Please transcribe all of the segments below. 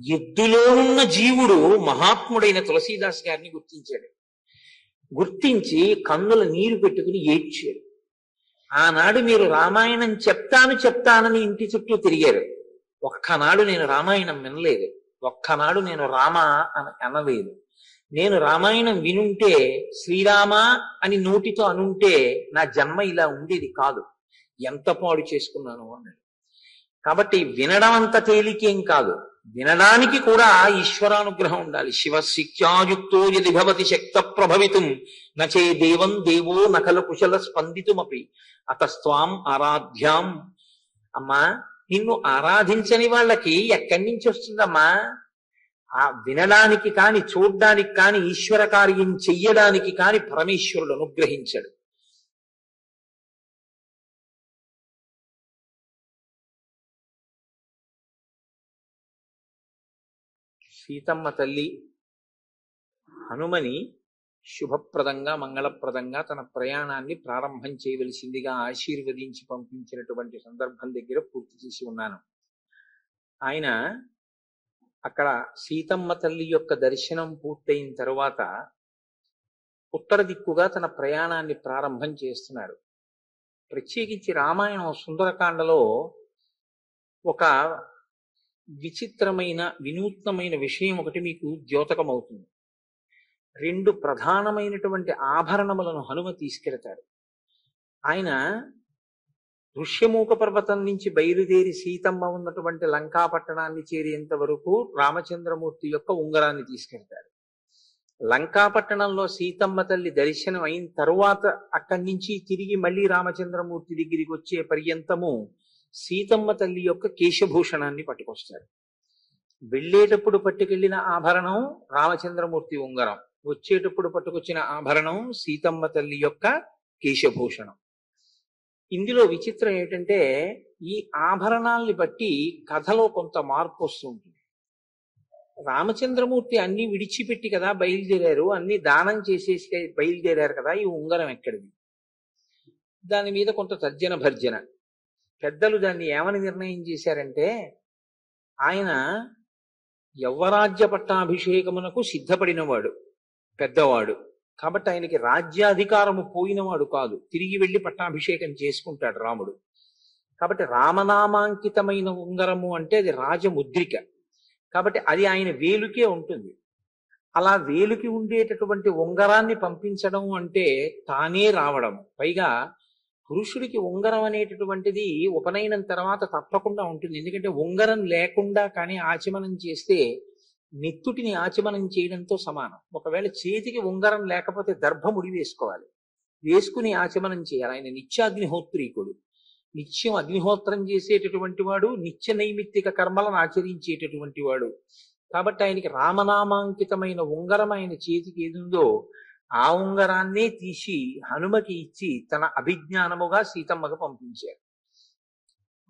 ఎద్దులో ఉన్న జీవుడు మహాత్ముడైన తులసీదాస్ గారిని గుర్తించాడు. గుర్తించి కన్నుల నీరు పెట్టుకుని ఏడ్చాడు. ఆనాడు మీరు రామాయణం చెప్తానని ఇంటి చుట్టూ తిరిగారు. ఒక్కనాడు నేను రామాయణం వినలేదు, ఒక్కనాడు నేను రామ అనలేదు. నేను రామాయణం వినుంటే శ్రీరామ అని నోటితో అనుంటే నా జన్మ ఇలా ఉండేది కాదు, ఎంత పాడు చేసుకున్నాను అన్నాడు. కాబట్టి వినడం అంత తేలికేం కాదు, వినడానికి కూడా ఈశ్వరానుగ్రహం ఉండాలి. శివశిత్యాయుక్తో యది భవతి శక్త ప్రభవితుం నచే దేవం దేవో నకల కుశల స్పందితుమపి అతస్త్వాం ఆరాధ్యాం. అమ్మా, నిన్ను ఆరాధించని వాళ్ళకి ఎక్కడి నుంచి వస్తుందమ్మా? ఆ వినడానికి కాని, చూడ్డానికి కాని, ఈశ్వర కార్యం చెయ్యడానికి కాని పరమేశ్వరుడు అనుగ్రహించాడు. సీతమ్మ తల్లి హనుమని శుభప్రదంగా మంగళప్రదంగా తన ప్రయాణాన్ని ప్రారంభం చేయవలసిందిగా ఆశీర్వదించి పంపించినటువంటి సందర్భం దగ్గర పూర్తి చేసి ఉన్నాను. ఆయన అక్కడ సీతమ్మ తల్లి యొక్క దర్శనం పూర్తయిన తరువాత ఉత్తర దిక్కుగా తన ప్రయాణాన్ని ప్రారంభం చేస్తున్నాడు. ప్రత్యేకించి రామాయణం సుందరకాండలో ఒక విచిత్రమైన వినూత్నమైన విషయం ఒకటి మీకు ద్యోతకమవుతుంది. 2 ప్రధానమైనటువంటి ఆభరణములను హనుమ తీసుకెడతాడు. ఆయన ఋష్యమూక పర్వతం నుంచి బయలుదేరి సీతమ్మ ఉన్నటువంటి లంకాపట్టణాన్ని చేరేంత వరకు రామచంద్రమూర్తి యొక్క ఉంగరాన్ని తీసుకెడతాడు. లంకాపట్టణంలో సీతమ్మ తల్లి దర్శనం అయిన తరువాత అక్కడి నుంచి తిరిగి మళ్ళీ రామచంద్రమూర్తి దగ్గరికి వచ్చే పర్యంతము సీతమ్మ తల్లి యొక్క కేశభూషణాన్ని పట్టుకొస్తారు. వెళ్ళేటప్పుడు పట్టుకెళ్లిన ఆభరణం రామచంద్రమూర్తి ఉంగరం, వచ్చేటప్పుడు పట్టుకొచ్చిన ఆభరణం సీతమ్మ తల్లి యొక్క కేశభూషణం. ఇందులో విచిత్రం ఏంటంటే ఈ ఆభరణాల్ని బట్టి కథలో కొంత మార్పు వస్తూ ఉంటుంది. రామచంద్రమూర్తి అన్ని విడిచిపెట్టి కదా బయలుదేరారు, అన్ని దానం చేసేసి బయలుదేరారు కదా, ఈ ఉంగరం ఎక్కడిది? దాని మీద కొంత తర్జన భర్జన. పెద్దలు దాన్ని ఏమని నిర్ణయం చేశారంటే, ఆయన యవ్వరాజ్య పట్టాభిషేకమునకు సిద్ధపడినవాడు, పెద్దవాడు కాబట్టి ఆయనకి రాజ్యాధికారము పోయినవాడు కాదు, తిరిగి వెళ్ళి పట్టాభిషేకం చేసుకుంటాడు రాముడు. కాబట్టి రామనామాంకితమైన ఉంగరము అంటే అది రాజముద్రిక, కాబట్టి అది ఆయన వేలుకే ఉంటుంది. అలా వేలుకి ఉండేటటువంటి ఉంగరాన్ని పంపించడం అంటే తానే రావడం. పైగా పురుషుడికి ఉంగరం అనేటటువంటిది ఉపనయనం తర్వాత తప్పకుండా ఉంటుంది. ఎందుకంటే ఉంగరం లేకుండా కానీ ఆచమనం చేస్తే నెత్తుటిని ఆచమనం చేయడంతో సమానం. ఒకవేళ చేతికి ఉంగరం లేకపోతే దర్భముడి వేసుకోవాలి, వేసుకుని ఆచమనం చేయాలి. ఆయన నిత్యాగ్నిహోత్రీకుడు, నిత్యం అగ్నిహోత్రం చేసేటటువంటి వాడు, నిత్య నైమిత్తిక కర్మలను ఆచరించేటటువంటి వాడు. కాబట్టి ఆయనకి రామనామాంకితమైన ఉంగరం ఆయన చేతికి ఏదుందో ఆ ఉంగరాన్నే తీసి హనుమకి ఇచ్చి తన అభిజ్ఞానముగా సీతమ్మకు పంపించారు.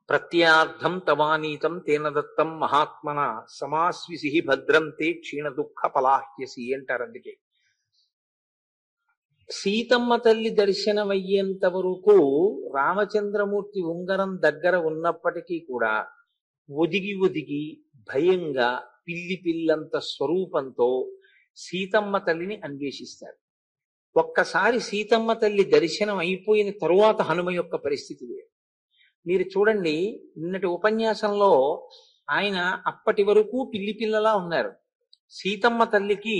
ప్రత్యార్థం తవానీతం తేన దత్తం మహాత్మన సమాస్విసి భద్రం తే క్షీణ దుఃఖ పలాహ్యసి అంటారు. అందుకే సీతమ్మ తల్లి దర్శనమయ్యేంత వరకు రామచంద్రమూర్తి ఉంగరం దగ్గర ఉన్నప్పటికీ కూడా ఒదిగి ఒదిగి భయంగా పిల్లంత స్వరూపంతో సీతమ్మ తల్లిని అన్వేషిస్తారు. ఒక్కసారి సీతమ్మ తల్లి దర్శనం అయిపోయిన తరువాత హనుమ యొక్క పరిస్థితి వేరు. మీరు చూడండి, నిన్నటి ఉపన్యాసంలో ఆయన అప్పటి వరకు పిల్లలా ఉన్నారు. సీతమ్మ తల్లికి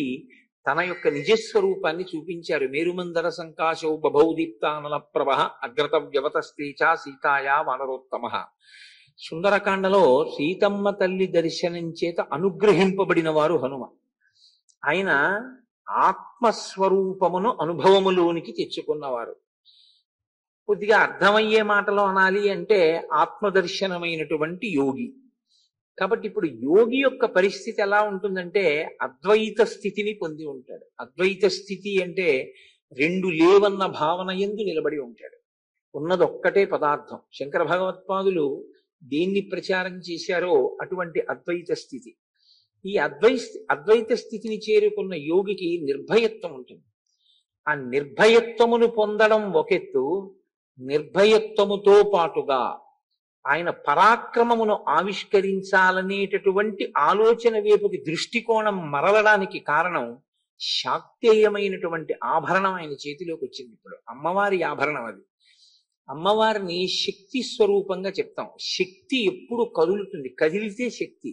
తన యొక్క నిజస్వరూపాన్ని చూపించారు. మేరుమందర సంకాశౌ బభౌ దీప్తానల ప్రభ అగ్రత వ్యవతస్తేచ సీతాయా వానరోత్తమ. సుందరకాండలో సీతమ్మ తల్లి దర్శనం చేత అనుగ్రహింపబడిన వారు హనుమ. ఆయన ఆత్మస్వరూపమును అనుభవములోనికి తెచ్చుకున్నవారు. కొద్దిగా అర్థమయ్యే మాటలో అనాలి అంటే ఆత్మదర్శనమైనటువంటి యోగి. కాబట్టి ఇప్పుడు యోగి యొక్క పరిస్థితి ఎలా ఉంటుందంటే అద్వైత స్థితిని పొంది ఉంటాడు. అద్వైత స్థితి అంటే 2 లేవన్న భావన యందు నిలబడి ఉంటాడు. ఉన్నదొక్కటే పదార్థం. శంకర భగవత్పాదులు దేన్ని ప్రచారం చేశారో అటువంటి అద్వైత స్థితి. ఈ అద్వైత స్థితిని చేరుకున్న యోగికి నిర్భయత్వం ఉంటుంది. ఆ నిర్భయత్వమును పొందడం ఒకెత్తు, నిర్భయత్వముతో పాటుగా ఆయన పరాక్రమమును ఆవిష్కరించాలనేటటువంటి ఆలోచన వైపుకి దృష్టికోణం మరలడానికి కారణం శాక్తేయమైనటువంటి ఆభరణం ఆయన చేతిలోకి వచ్చింది. ఇప్పుడు అమ్మవారి ఆభరణం అది. అమ్మవారిని శక్తి స్వరూపంగా చెప్తాం. శక్తి ఎప్పుడు కదులుతుంది, కదిలితే శక్తి,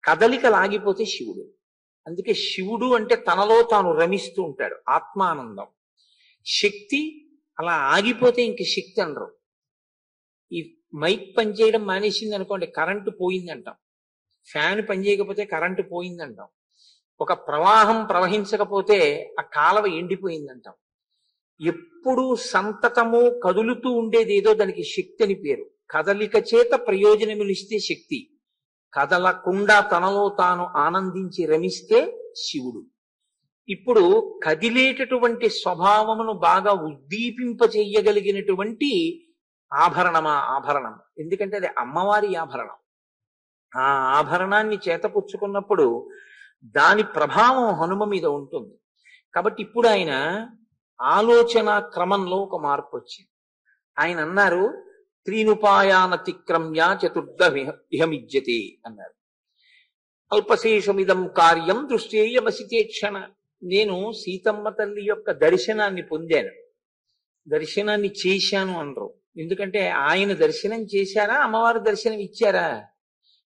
కదలిక లాగిపోతే శివుడు. అందుకే శివుడు అంటే తనలో తాను రమిస్తూ ఉంటాడు, ఆత్మానందం. శక్తి అలా ఆగిపోతే ఇంక శక్తి అనరు. ఈ మైక్ పనిచేయడం మానేసింది అనుకోండి, కరెంటు పోయిందంటాం. ఫ్యాన్ పనిచేయకపోతే కరెంటు పోయిందంటాం. ఒక ప్రవాహం ప్రవహించకపోతే ఆ కాలవ ఎండిపోయిందంటాం. ఎప్పుడు సంతతము కదులుతూ ఉండేది ఏదో దానికి శక్తి అని పేరు. కదలిక చేత ప్రయోజనమునిస్తే శక్తి, కదలకుండా తనలో తాను ఆనందించి రమిస్తే శివుడు. ఇప్పుడు కదిలేటటువంటి స్వభావమును బాగా ఉద్దీపింపచేయగలిగినటువంటి ఆభరణం. ఎందుకంటే అది అమ్మవారి ఆభరణం. ఆ ఆభరణాన్ని చేతపుచ్చుకున్నప్పుడు దాని ప్రభావం హనుమ మీద ఉంటుంది. కాబట్టి ఇప్పుడు ఆయన ఆలోచన క్రమంలో ఒక మార్పు వచ్చింది. ఆయన అన్నారు, త్రీనుపాయానతిక్రమ్య చతుర్దమిహమిజ్యతే అన్నారు. అల్పశేషమిదం కార్యం దృష్టేయమసితేక్షణ. నేను సీతమ్మ తల్లి యొక్క దర్శనాన్ని పొందాను, దర్శనాన్ని చేశాను అనరు. ఎందుకంటే ఆయన దర్శనం చేశారా, అమ్మవారి దర్శనం ఇచ్చారా?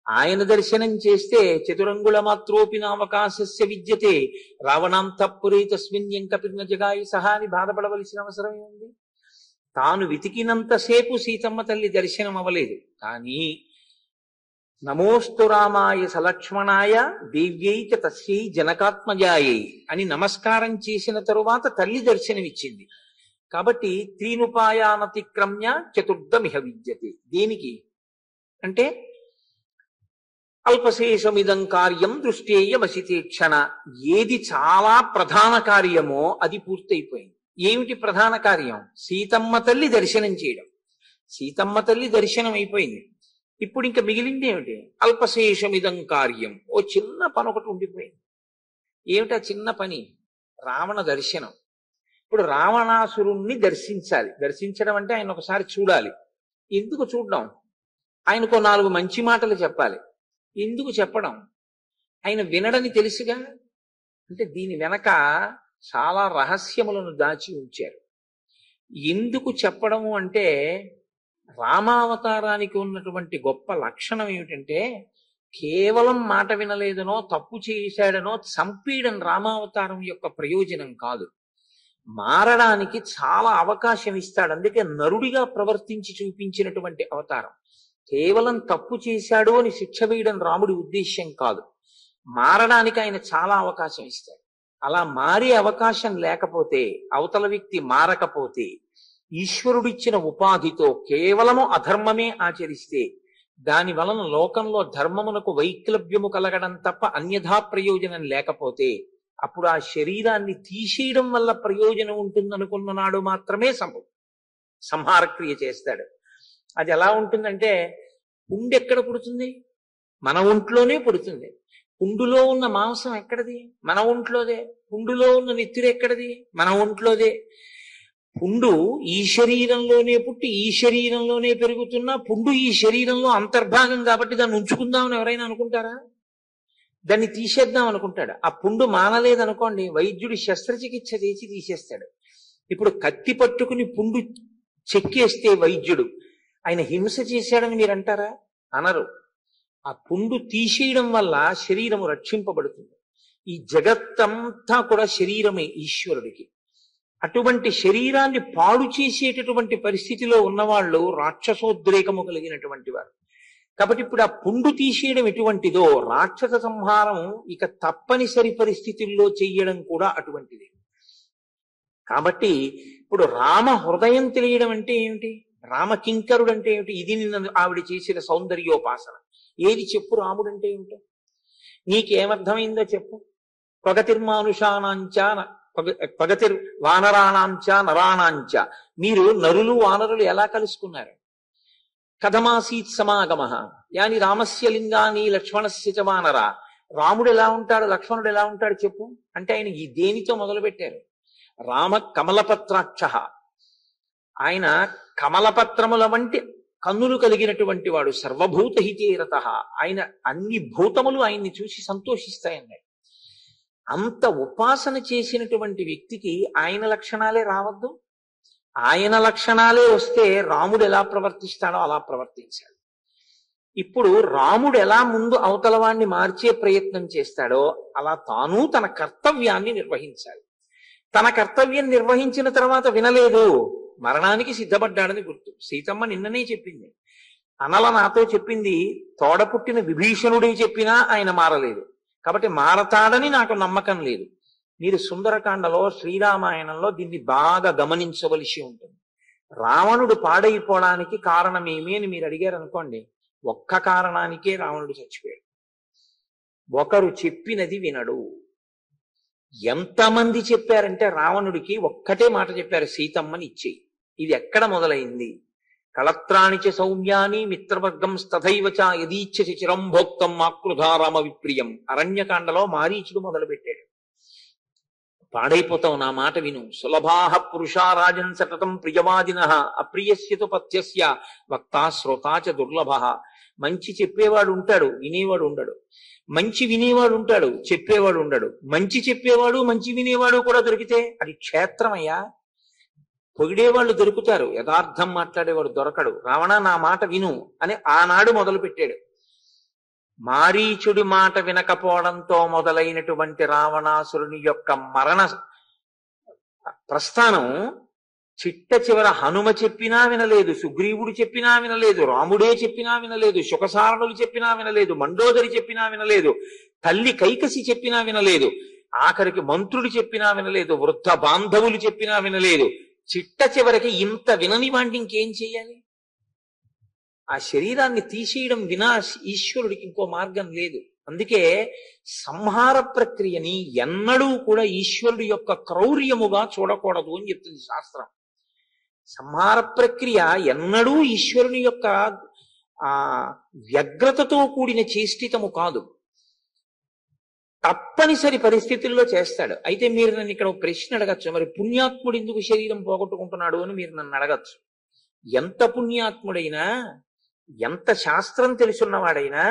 ఆయన దర్శనం చేస్తే చతురంగుళ మాత్రోపి నావకాశస్య విద్యతే రావణాంతఃపురే తస్మిన్యంకపిర్న జగాయి సహా అని బాధపడవలసిన అవసరం ఏముంది? తాను వెతికినంతసేపు సీతమ్మ తల్లి దర్శనం అవ్వలేదు. కానీ నమోస్తు రామాయ సలక్ష్మణాయ దేవ్యై చ తస్యై జనకాత్మజాయై అని నమస్కారం చేసిన తరువాత తల్లి దర్శనమిచ్చింది. కాబట్టి త్రీనుపాయానతిక్రమ్య చతుర్దమిహ విద్యతే. దేనికి అంటే అల్పశేషమిదం కార్యం దృష్టేయమసితేక్షణ. ఏది చాలా ప్రధాన కార్యమో అది పూర్తయిపోయింది. ఏమిటి ప్రధాన కార్యం? సీతమ్మ తల్లి దర్శనం చేయడం. సీతమ్మ తల్లి దర్శనం అయిపోయింది. ఇప్పుడు ఇంకా మిగిలింది ఏమిటి? అల్పశేషమిదం కార్యం. ఓ చిన్న పని ఒకటి ఉండిపోయింది. ఏమిటా చిన్న పని? రావణ దర్శనం. ఇప్పుడు రావణాసురుణ్ణి దర్శించాలి. దర్శించడం అంటే ఆయన ఒకసారి చూడాలి. ఎందుకు చూడడం? ఆయనకు 4 మంచి మాటలు చెప్పాలి. ఎందుకు చెప్పడం? ఆయన వినడని తెలుసుగా. అంటే దీని వెనక చాలా రహస్యములను దాచి ఉంచారు. ఎందుకు చెప్పడము అంటే రామావతారానికి ఉన్నటువంటి గొప్ప లక్షణం ఏమిటంటే కేవలం మాట వినలేదనో తప్పు చేశాడనో చంపేయడం రామావతారం యొక్క ప్రయోజనం కాదు. మారడానికి చాలా అవకాశం ఇస్తాడు. అందుకే నరుడిగా ప్రవర్తించి చూపించినటువంటి అవతారం. కేవలం తప్పు చేశాడు అని శిక్ష వేయడం రాముడి ఉద్దేశ్యం కాదు. మారడానికి ఆయన చాలా అవకాశం ఇస్తాడు. అలా మారే అవకాశం లేకపోతే, అవతల వ్యక్తి మారకపోతే, ఈశ్వరుడిచ్చిన ఉపాధితో కేవలము అధర్మమే ఆచరిస్తే దాని వలన లోకంలో ధర్మమునకు వైక్లభ్యము కలగడం తప్ప అన్యథా ప్రయోజనం లేకపోతే అప్పుడు ఆ శరీరాన్ని తీసేయడం వల్ల ప్రయోజనం ఉంటుందనుకున్న నాడు మాత్రమే సంహారక్రియ చేస్తాడు. అది ఎలా ఉంటుందంటే, పుండు ఎక్కడ పుడుతుంది? మన ఒంట్లోనే పుడుతుంది. పుండులో ఉన్న మాంసం ఎక్కడది? మన ఒంట్లోదే. పుండులో ఉన్న నెత్తురు ఎక్కడది? మన ఒంట్లోదే. పుండు ఈ శరీరంలోనే పుట్టి ఈ శరీరంలోనే పెరుగుతున్నా పుండు ఈ శరీరంలో అంతర్భాగం కాబట్టి దాన్ని ఉంచుకుందామని ఎవరైనా అనుకుంటారా? దాన్ని తీసేద్దాం అనుకుంటాడు. ఆ పుండు మానలేదనుకోండి, వైద్యుడు శస్త్రచికిత్స చేసి తీసేస్తాడు. ఇప్పుడు కత్తి పట్టుకుని పుండు చెక్కేస్తే వైద్యుడు ఆయన హింస చేశాడని మీరు అంటారా? అనరు. ఆ పుండు తీసేయడం వల్ల శరీరము రక్షింపబడుతుంది. ఈ జగత్తంతా కూడా శరీరమే ఈశ్వరుడికి. అటువంటి శరీరాన్ని పాడు చేసేటటువంటి పరిస్థితిలో ఉన్నవాళ్ళు రాక్షసోద్రేకము కలిగినటువంటి వారు. కాబట్టి ఇప్పుడు ఆ పుండు తీసేయడం ఎటువంటిదో రాక్షస సంహారం ఇక తప్పనిసరి పరిస్థితుల్లో చెయ్యడం కూడా అటువంటిది. కాబట్టి ఇప్పుడు రామ హృదయం తెలియడం అంటే ఏమిటి? రామకింకరుడు అంటే ఏమిటి? ఇది నిన్న ఆవిడ చేసిన సౌందర్యోపాసన. ఏది చెప్పు రాముడంటే ఏమిటో? నీకేమర్థమైందో చెప్పు. పగతిర్ వానరాణాంచ నరాణాంచ. మీరు నరులు వానరులు ఎలా కలుసుకున్నారు? కథమాసీత్ సమాగమ యాని రామస్య లింగాని లక్ష్మణస్య చ వానర. రాముడు ఎలా ఉంటాడు, లక్ష్మణుడు ఎలా ఉంటాడు చెప్పు అంటే ఆయన ఈ దేనితో మొదలు పెట్టారు? రామ కమలపత్రాక్ష. ఆయన కమలపత్రముల వంటి కన్నులు కలిగినటువంటి వాడు, సర్వభూత హితేరత, ఆయన అన్ని భూతములు ఆయన్ని చూసి సంతోషిస్తాయన్నాడు. అంత ఉపాసన చేసినటువంటి వ్యక్తికి ఆయన లక్షణాలే రావద్దు? ఆయన లక్షణాలే వస్తే రాముడు ఎలా ప్రవర్తిస్తాడో అలా ప్రవర్తించాడు. ఇప్పుడు రాముడు ఎలా ముందు అవతల వాణ్ణి మార్చే ప్రయత్నం చేస్తాడో అలా తాను తన కర్తవ్యాన్ని నిర్వహించాలి. తన కర్తవ్యం నిర్వహించిన తర్వాత వినలేదు, మరణానికి సిద్ధపడ్డాడని గుర్తు. సీతమ్మ నిన్ననే చెప్పింది, అనల నాతో చెప్పింది, తోడ పుట్టిన విభీషణుడే చెప్పినా ఆయన మారలేదు, కాబట్టి మారతాడని నాకు నమ్మకం లేదు. మీరు సుందరకాండలో శ్రీరామాయణంలో దీన్ని బాగా గమనించవలసి ఉంటుంది. రావణుడు పాడైపోవడానికి కారణమేమి అని మీరు అడిగారు అనుకోండి, ఒక్క కారణానికే రావణుడు చచ్చిపోయాడు. ఒకరు చెప్పినది వినడు. ఎంతమంది చెప్పారంటే రావణుడికి ఒక్కటే మాట చెప్పారు, సీతమ్మని ఇచ్చేయి. ఇది ఎక్కడ మొదలైంది? కళత్రాణిచ సౌమ్యాని మిత్రవర్గం స్తథైవ చ యదీచ్ఛసి చిరం భోక్తం ఆకృధారామ విప్రియం. అరణ్యకాండలో మారీచుడు మొదలు పెట్టాడు. పాడైపోతావు, నా మాట విను. సులభాహ పురుషా రాజన్ సతతం ప్రియవాదిన అప్రియస్యతు పథ్యస్య వక్తా శ్రోతా చ దుర్లభ. మంచి చెప్పేవాడు ఉంటాడు, వినేవాడు ఉండడు. మంచి వినేవాడు ఉంటాడు, చెప్పేవాడు ఉండడు. మంచి చెప్పేవాడు మంచి వినేవాడు కూడా దొరికితే అది క్షేత్రమయ్యా. పొగిడేవాళ్ళు దొరుకుతారు, యథార్థం మాట్లాడేవాడు దొరకడు. రావణ నా మాట విను అని ఆనాడు మొదలు పెట్టాడు. మారీచుడి మాట వినకపోవడంతో మొదలైనటువంటి రావణాసురుని యొక్క మరణ ప్రస్థానం చిట్ట చివర హనుమ చెప్పినా వినలేదు, సుగ్రీవుడు చెప్పినా వినలేదు, రాముడే చెప్పినా వినలేదు, శుకసారణులు చెప్పినా వినలేదు, మండోదరి చెప్పినా వినలేదు, తల్లి కైకసి చెప్పినా వినలేదు, ఆఖరికి మంత్రుడు చెప్పినా వినలేదు, వృద్ధ బాంధవులు చెప్పినా వినలేదు. చిట్ట చివరికి ఇంత వినని వాడిని ఇంకేం చెయ్యాలి? ఆ శరీరాన్ని తీసేయడం వినా ఈశ్వరుడికి ఇంకో మార్గం లేదు. అందుకే సంహార ప్రక్రియని ఎన్నడూ కూడా ఈశ్వరుడి యొక్క క్రౌర్యముగా చూడకూడదు అని చెప్తుంది శాస్త్రం. సంహార ప్రక్రియ ఎన్నడూ ఈశ్వరుని యొక్క వ్యగ్రతతో కూడిన చేష్టితము కాదు, తప్పనిసరి పరిస్థితుల్లో చేస్తాడు. అయితే మీరు నన్ను ఇక్కడ ఒక ప్రశ్న అడగచ్చు, మరి పుణ్యాత్ముడు ఎందుకు శరీరం పోగొట్టుకుంటున్నాడు అని మీరు నన్ను అడగచ్చు. ఎంత పుణ్యాత్ముడైనా, ఎంత శాస్త్రం తెలుసున్నవాడైనా,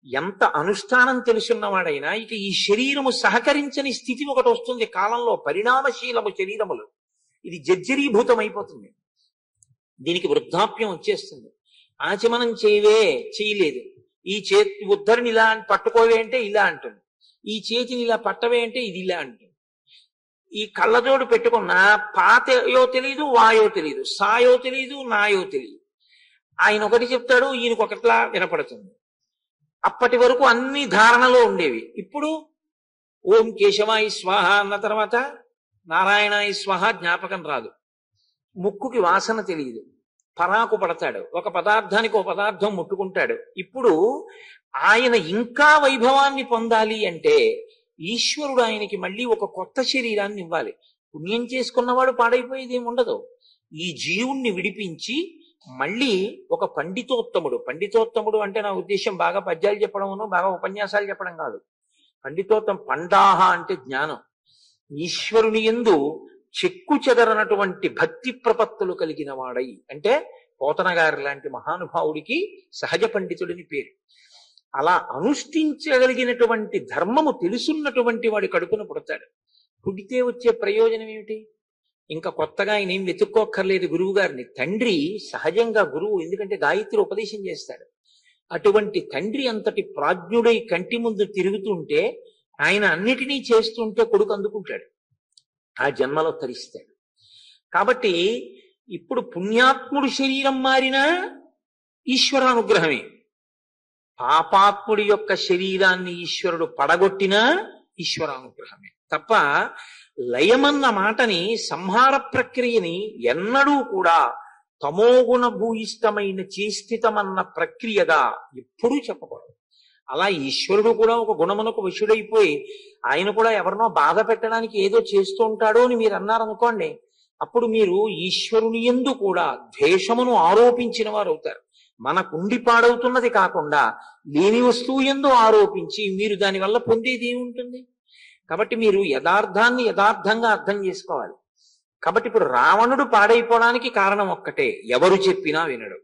ఎంత అనుష్ఠానం తెలుసున్నవాడైనా ఇక ఈ శరీరము సహకరించని స్థితి ఒకటి వస్తుంది కాలంలో. పరిణామశీలము శరీరములు, ఇది జర్జరీభూతం అయిపోతుంది, దీనికి వృద్ధాప్యం వచ్చేస్తుంది. ఆచమనం చేయవే, చేయలేదు. ఈ చేతి ఉద్ధరిని ఇలా పట్టుకోవే అంటే ఇలా అంటుంది, ఈ చేతిని ఇలా పట్టవే అంటే ఇది ఇలా అంటుంది. ఈ కళ్ళజోడు పెట్టుకున్నా పాతయో తెలియదు, వాయో తెలియదు, సాయో తెలియదు, నాయో తెలియదు. ఆయన ఒకటి చెప్తాడు, ఈయనకు ఒకట్లా వినపడుతుంది. అప్పటి వరకు అన్ని ధారణలో ఉండేవి. ఇప్పుడు ఓం కేశవాయి స్వాహ అన్న తర్వాత నారాయణాయి స్వాహ జ్ఞాపకం రాదు, ముక్కుకి వాసన తెలియదు, పరాకు పడతాడు, ఒక పదార్థానికి ఒక పదార్థం ముట్టుకుంటాడు. ఇప్పుడు ఆయన ఇంకా వైభవాన్ని పొందాలి అంటే ఈశ్వరుడు ఆయనకి మళ్ళీ ఒక కొత్త శరీరాన్ని ఇవ్వాలి. పుణ్యం చేసుకున్నవాడు పాడైపోయేది ఏమి ఉండదు. ఈ జీవుణ్ణి విడిపించి మళ్ళీ ఒక పండితోత్తముడు, పండితోత్తముడు అంటే నా ఉద్దేశం బాగా పద్యాలు చెప్పడమును బాగా ఉపన్యాసాలు చెప్పడం కాదు. పండితోత్తం, పండాహ అంటే జ్ఞానం. ఈశ్వరుని యందు చెక్కు చెదరనటువంటి భక్తి ప్రపత్తులు కలిగిన వాడై, అంటే పోతన గారి లాంటి మహానుభావుడికి సహజ పండితుడిని పేరు. అలా అనుష్ఠించగలిగినటువంటి ధర్మము తెలుసున్నటువంటి వాడి కడుపున పుడతాడు. పుడితే వచ్చే ప్రయోజనం ఏమిటి? ఇంకా కొత్తగా ఆయన ఏం వెతుక్కోక్కర్లేదు గురువు గారిని. తండ్రి సహజంగా గురువు, ఎందుకంటే గాయత్రి ఉపదేశం చేస్తాడు. అటువంటి తండ్రి అంతటి ప్రాజ్ఞుడై కంటి ముందు తిరుగుతుంటే, ఆయన అన్నిటినీ చేస్తుంటే కొడుకు అందుకుంటాడు, ఆ జన్మలో తరిస్తాడు. కాబట్టి ఇప్పుడు పుణ్యాత్ముడు శరీరం మారినా ఈశ్వరానుగ్రహమే, పాపాత్ముడి యొక్క శరీరాన్ని ఈశ్వరుడు పడగొట్టినా ఈశ్వరానుగ్రహమే తప్ప లయమన్న మాటని, సంహార ప్రక్రియని ఎన్నడూ కూడా తమోగుణ భూయిష్టమైన చేష్టితమన్న ప్రక్రియగా ఎప్పుడూ చెప్పకూడదు. అలా ఈశ్వరుడు కూడా ఒక గుణమునకు వశుడైపోయి ఆయన కూడా ఎవరినో బాధ పెట్టడానికి ఏదో చేస్తూ ఉంటాడో అని మీరు అన్నారనుకోండి, అప్పుడు మీరు ఈశ్వరుని యందు కూడా ద్వేషమును ఆరోపించిన వారు అవుతారు. మనకుండి పాడవుతున్నది కాకుండా లేని వస్తువు యందు ఆరోపించి మీరు దానివల్ల పొందేది ఏముంటుంది? కాబట్టి మీరు యథార్థాన్ని యథార్థంగా అర్థం చేసుకోవాలి. కాబట్టి ఇప్పుడు రావణుడు పాడైపోవడానికి కారణం ఒక్కటే, ఎవరు చెప్పినా వినడు.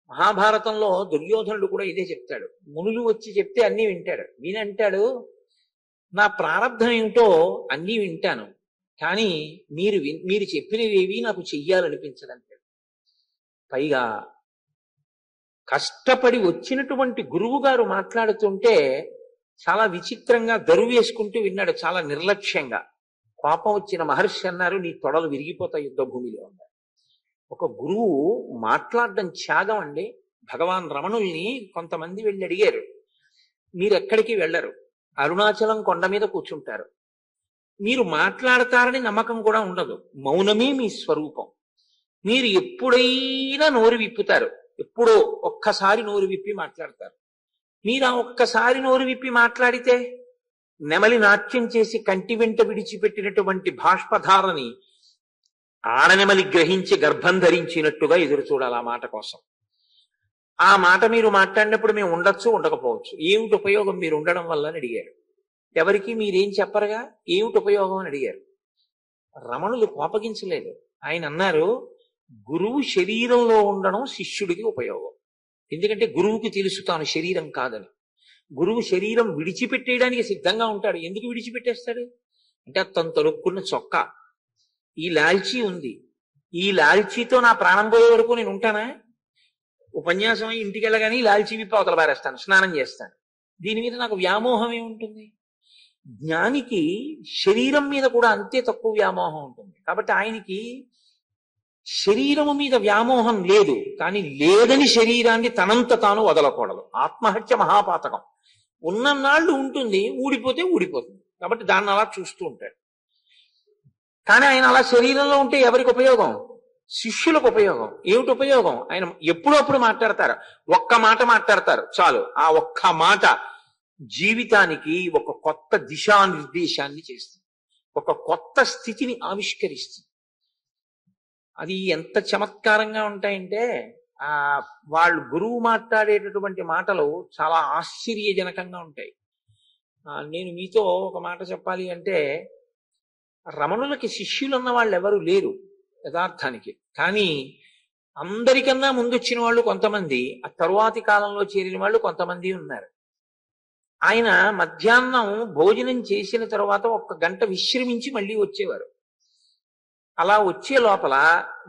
మహాభారతంలో దుర్యోధనుడు కూడా ఇదే చెప్తాడు. మునులు వచ్చి చెప్తే అన్నీ వింటాడు. వినంటాడు, నా ప్రారంధం ఏమిటో అన్నీ వింటాను, కానీ మీరు చెప్పినవేవి నాకు చెయ్యాలనిపించదంటాడు. పైగా కష్టపడి వచ్చినటువంటి గురువు గారు మాట్లాడుతుంటే చాలా విచిత్రంగా దరువు వేసుకుంటూ విన్నాడు, చాలా నిర్లక్ష్యంగా. కోపం వచ్చిన మహర్షి అన్నారు, నీ తొడలు విరిగిపోతాయి యుద్ధ భూమిలో అన్నారు. ఒక గురువు మాట్లాడడం త్యాగం అండి. భగవాన్ రమణుల్ని కొంతమంది వెళ్ళి అడిగారు, మీరెక్కడికి వెళ్ళరు, అరుణాచలం కొండ మీద కూర్చుంటారు, మీరు మాట్లాడతారని నమ్మకం కూడా ఉండదు, మౌనమే మీ స్వరూపం, మీరు ఎప్పుడైనా నోరు విప్పుతారు, ఎప్పుడో ఒక్కసారి నోరు విప్పి మాట్లాడతారు. మీరు ఆ ఒక్కసారి నోరు విప్పి మాట్లాడితే నెమలి నాట్యం చేసి కంటి వెంట విడిచిపెట్టినటువంటి బాష్పధారని ఆడనెమలి గ్రహించి గర్భం ధరించినట్టుగా ఎదురు చూడాలి ఆ మాట కోసం. ఆ మాట మీరు మాట్లాడినప్పుడు మేము ఉండొచ్చు, ఉండకపోవచ్చు, ఏమిటి ఉపయోగం మీరు ఉండడం వల్ల అని అడిగారు. ఎవరికి మీరేం చెప్పరుగా, ఏమిటి ఉపయోగం అని అడిగారు. రమణులు కోపగించలేదు. ఆయన అన్నారు, గురువు శరీరంలో ఉండడం శిష్యుడికి ఉపయోగం. ఎందుకంటే గురువుకి తెలుసు తాను శరీరం కాదని. గురువు శరీరం విడిచిపెట్టేయడానికి సిద్ధంగా ఉంటాడు. ఎందుకు విడిచిపెట్టేస్తాడు అంటే, తను తొడుక్కున్న చొక్కా, ఈ లాల్చీ ఉంది, ఈ లాల్చీతో నా ప్రాణం పోయే వరకు నేను ఉంటానా? ఉపన్యాసం అయి ఇంటికి వెళ్ళగానే లాల్చీ విప్పి అవతల పారేస్తాను, స్నానం చేస్తాను. దీని మీద నాకు వ్యామోహం ఏముంటుంది? జ్ఞానికి శరీరం మీద కూడా అంతే తక్కువ వ్యామోహం ఉంటుంది. కాబట్టి ఆయనకి శరీరము మీద వ్యామోహం లేదు, కానీ లేదని శరీరాన్ని తనంత తాను వదలకూడదు. ఆత్మహత్య మహాపాతకం. ఉన్ననాళ్ళు ఉంటుంది, ఊడిపోతే ఊడిపోతుంది. కాబట్టి దాన్ని అలా చూస్తూ ఉంటాడు. కానీ ఆయన అలా శరీరంలో ఉంటే ఎవరికి ఉపయోగం? శిష్యులకు ఉపయోగం. ఏమిటి ఉపయోగం? ఆయన ఎప్పుడప్పుడు మాట్లాడతారు, ఒక్క మాట మాట్లాడతారు చాలు. ఆ ఒక్క మాట జీవితానికి ఒక కొత్త దిశానిర్దేశాన్ని చేస్తుంది, ఒక కొత్త స్థితిని ఆవిష్కరిస్తుంది. అది ఎంత చమత్కారంగా ఉంటాయంటే, వాళ్ళు గురువు మాట్లాడేటటువంటి మాటలు చాలా ఆశ్చర్యజనకంగా ఉంటాయి. నేను మీతో ఒక మాట చెప్పాలి అంటే, రమణులకి శిష్యులున్న వాళ్ళు ఎవరు లేరు యథార్థానికి. కానీ అందరికన్నా ముందొచ్చిన వాళ్ళు కొంతమంది, ఆ తరువాతి కాలంలో చేరిన వాళ్ళు కొంతమంది ఉన్నారు. ఆయన మధ్యాహ్నం భోజనం చేసిన తర్వాత 1 గంట విశ్రమించి మళ్ళీ వచ్చేవారు. అలా వచ్చే లోపల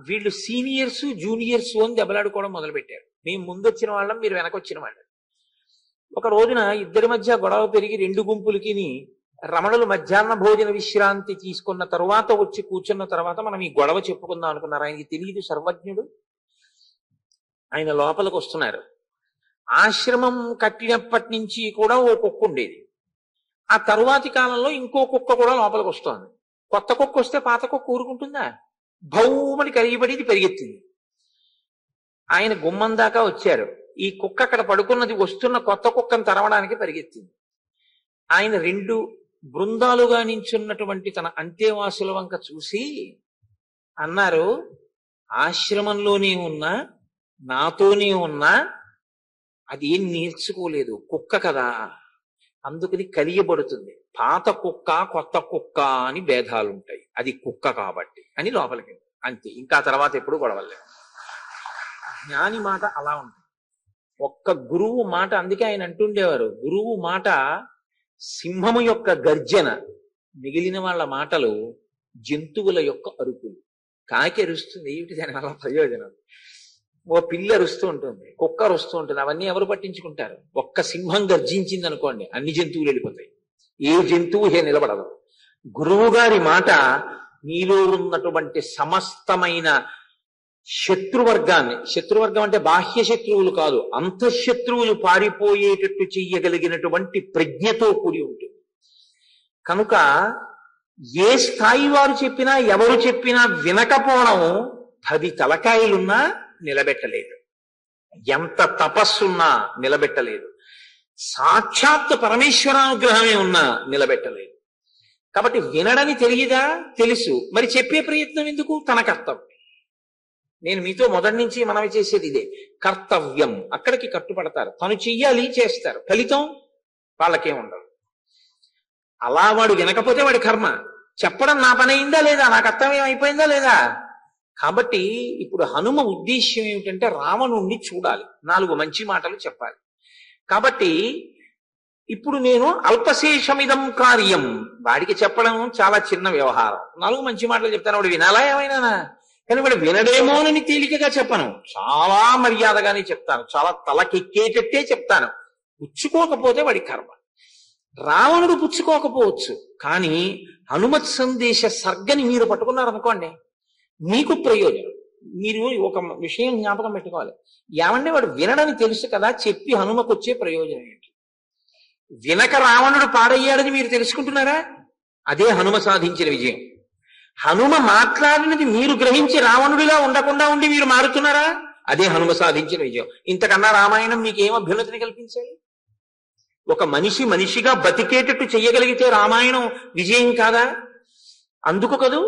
వీళ్ళు సీనియర్స్ జూనియర్స్ అని దెబ్బలాడుకోవడం మొదలుపెట్టారు. మేము ముందొచ్చిన వాళ్ళం, మీరు వెనకొచ్చిన వాళ్ళం. ఒక రోజున ఇద్దరి మధ్య గొడవ పెరిగి 2 గుంపులకి రమణులు మధ్యాహ్న భోజన విశ్రాంతి తీసుకున్న తరువాత వచ్చి కూర్చున్న తర్వాత మనం ఈ గొడవ చెప్పుకుందాం అనుకున్నారు. ఆయనకి తెలియదు, సర్వజ్ఞుడు. ఆయన లోపలికి వస్తున్నారు. ఆశ్రమం కట్టినప్పటి నుంచి కూడా ఓ కుక్క ఉండేది. ఆ తరువాతి కాలంలో ఇంకో కుక్క కూడా లోపలికి వస్తోంది. కొత్త కుక్క వస్తే పాత కుక్క ఊరుకుంటుందా? భౌమని కరిగిపడి పెరిగెత్తింది. ఆయన గుమ్మం దాకా వచ్చారు. ఈ కుక్క అక్కడ పడుకున్నది వస్తున్న కొత్త కుక్కను తరవడానికి పరిగెత్తింది. ఆయన 2 బృందాలుగా నించున్నటువంటి తన అంతేవాసుల వంక చూసి అన్నారు, ఆశ్రమంలోనే ఉన్నా, నాతోనే ఉన్నా, అది ఏం నేర్చుకోలేదు, కుక్క కదా, అందుకని కలియబడుతుంది. పాత కుక్క కొత్త కుక్క అని భేదాలుంటాయి, అది కుక్క కాబట్టి అని లోపలికి. అంతే, ఇంకా తర్వాత ఎప్పుడు గొడవలేదు. జ్ఞాని మాట అలా ఉంటుంది. ఒక్క గురువు మాట, అందుకే ఆయన అంటుండేవారు, గురువు మాట సింహము యొక్క గర్జన, మిగిలిన వాళ్ళ మాటలు జంతువుల యొక్క అరుపులు. కాకి అరుస్తుంది, ఏమిటి దానివల్ల ప్రయోజనం? ఓ పిల్లి అరుస్తూ ఉంటుంది, కుక్క అరుస్తూ ఉంటుంది, అవన్నీ ఎవరు పట్టించుకుంటారు? ఒక్క సింహం గర్జించింది అనుకోండి, అన్ని జంతువులు వెళ్ళిపోతాయి, ఏ జంతువు నిలబడదు. గురువు గారి మాట నీలో ఉన్నటువంటి సమస్తమైన శత్రువర్గం అంటే బాహ్య శత్రువులు కాదు, అంతఃశత్రువులు పారిపోయేటట్టు చెయ్యగలిగినటువంటి ప్రజ్ఞతో కూడి ఉంటుంది. కనుక ఏ స్థాయి వారు చెప్పినా, ఎవరు చెప్పినా వినకపోవడం 10 తలకాయలున్నా నిలబెట్టలేదు, ఎంత తపస్సున్నా నిలబెట్టలేదు, సాక్షాత్ పరమేశ్వరానుగ్రహమే ఉన్నా నిలబెట్టలేదు. కాబట్టి వినడని తెలియదా? తెలుసు, మరి చెప్పే ప్రయత్నం ఎందుకు? తన కర్తవ్యం. నేను మీతో మొదటి నుంచి మనవి చేసేది ఇదే, కర్తవ్యం. అక్కడికి కట్టుపడతారు, తను చెయ్యాలి, చేస్తారు, ఫలితం వాళ్ళకేం ఉండదు. అలా వాడు వినకపోతే వాడి కర్మ. చెప్పడం నా పని అయిందా లేదా, నా కర్తవ్యం అయిపోయిందా లేదా? కాబట్టి ఇప్పుడు హనుమ ఉద్దేశ్యం ఏమిటంటే రావణుణ్ణి చూడాలి, 4 మంచి మాటలు చెప్పాలి. కాబట్టి ఇప్పుడు నేను అల్పశేషమిదం కార్యం, వాడికి చెప్పడం చాలా చిన్న వ్యవహారం. 4 మంచి మాటలు చెప్తాను, వాడు వినాలా ఏమైనా? కానీ వాడు వినడేమోనని తేలికగా చెప్పను, చాలా మర్యాదగానే చెప్తాను, చాలా తలకెక్కేటట్టే చెప్తాను. పుచ్చుకోకపోతే వాడి కర్మ. రావణుడు పుచ్చుకోకపోవచ్చు, కానీ హనుమత్ సందేశ సర్గని మీరు పట్టుకున్నారనుకోండి, మీకు ప్రయోజనం. మీరు ఒక విషయం జ్ఞాపకం పెట్టుకోవాలి, ఏమంటే వాడు వినడని తెలుసు కదా, చెప్పి హనుమకు వచ్చే ప్రయోజనం ఏంటి? వినక రావణుడు పాడయ్యాడని మీరు తెలుసుకుంటున్నారా? అదే హనుమ సాధించిన విజయం. హనుమ మాట్లాడినది మీరు గ్రహించి రావణుడిగా ఉండకుండా ఉండి మీరు మారుతున్నారా? అదే హనుమ సాధించిన విజయం. ఇంతకన్నా రామాయణం మీకు ఏం అభ్యున్నతిని కల్పించాలి? ఒక మనిషి మనిషిగా బతికేటట్టు చెయ్యగలిగితే రామాయణం విజయం కాదా? అందుకు కదూ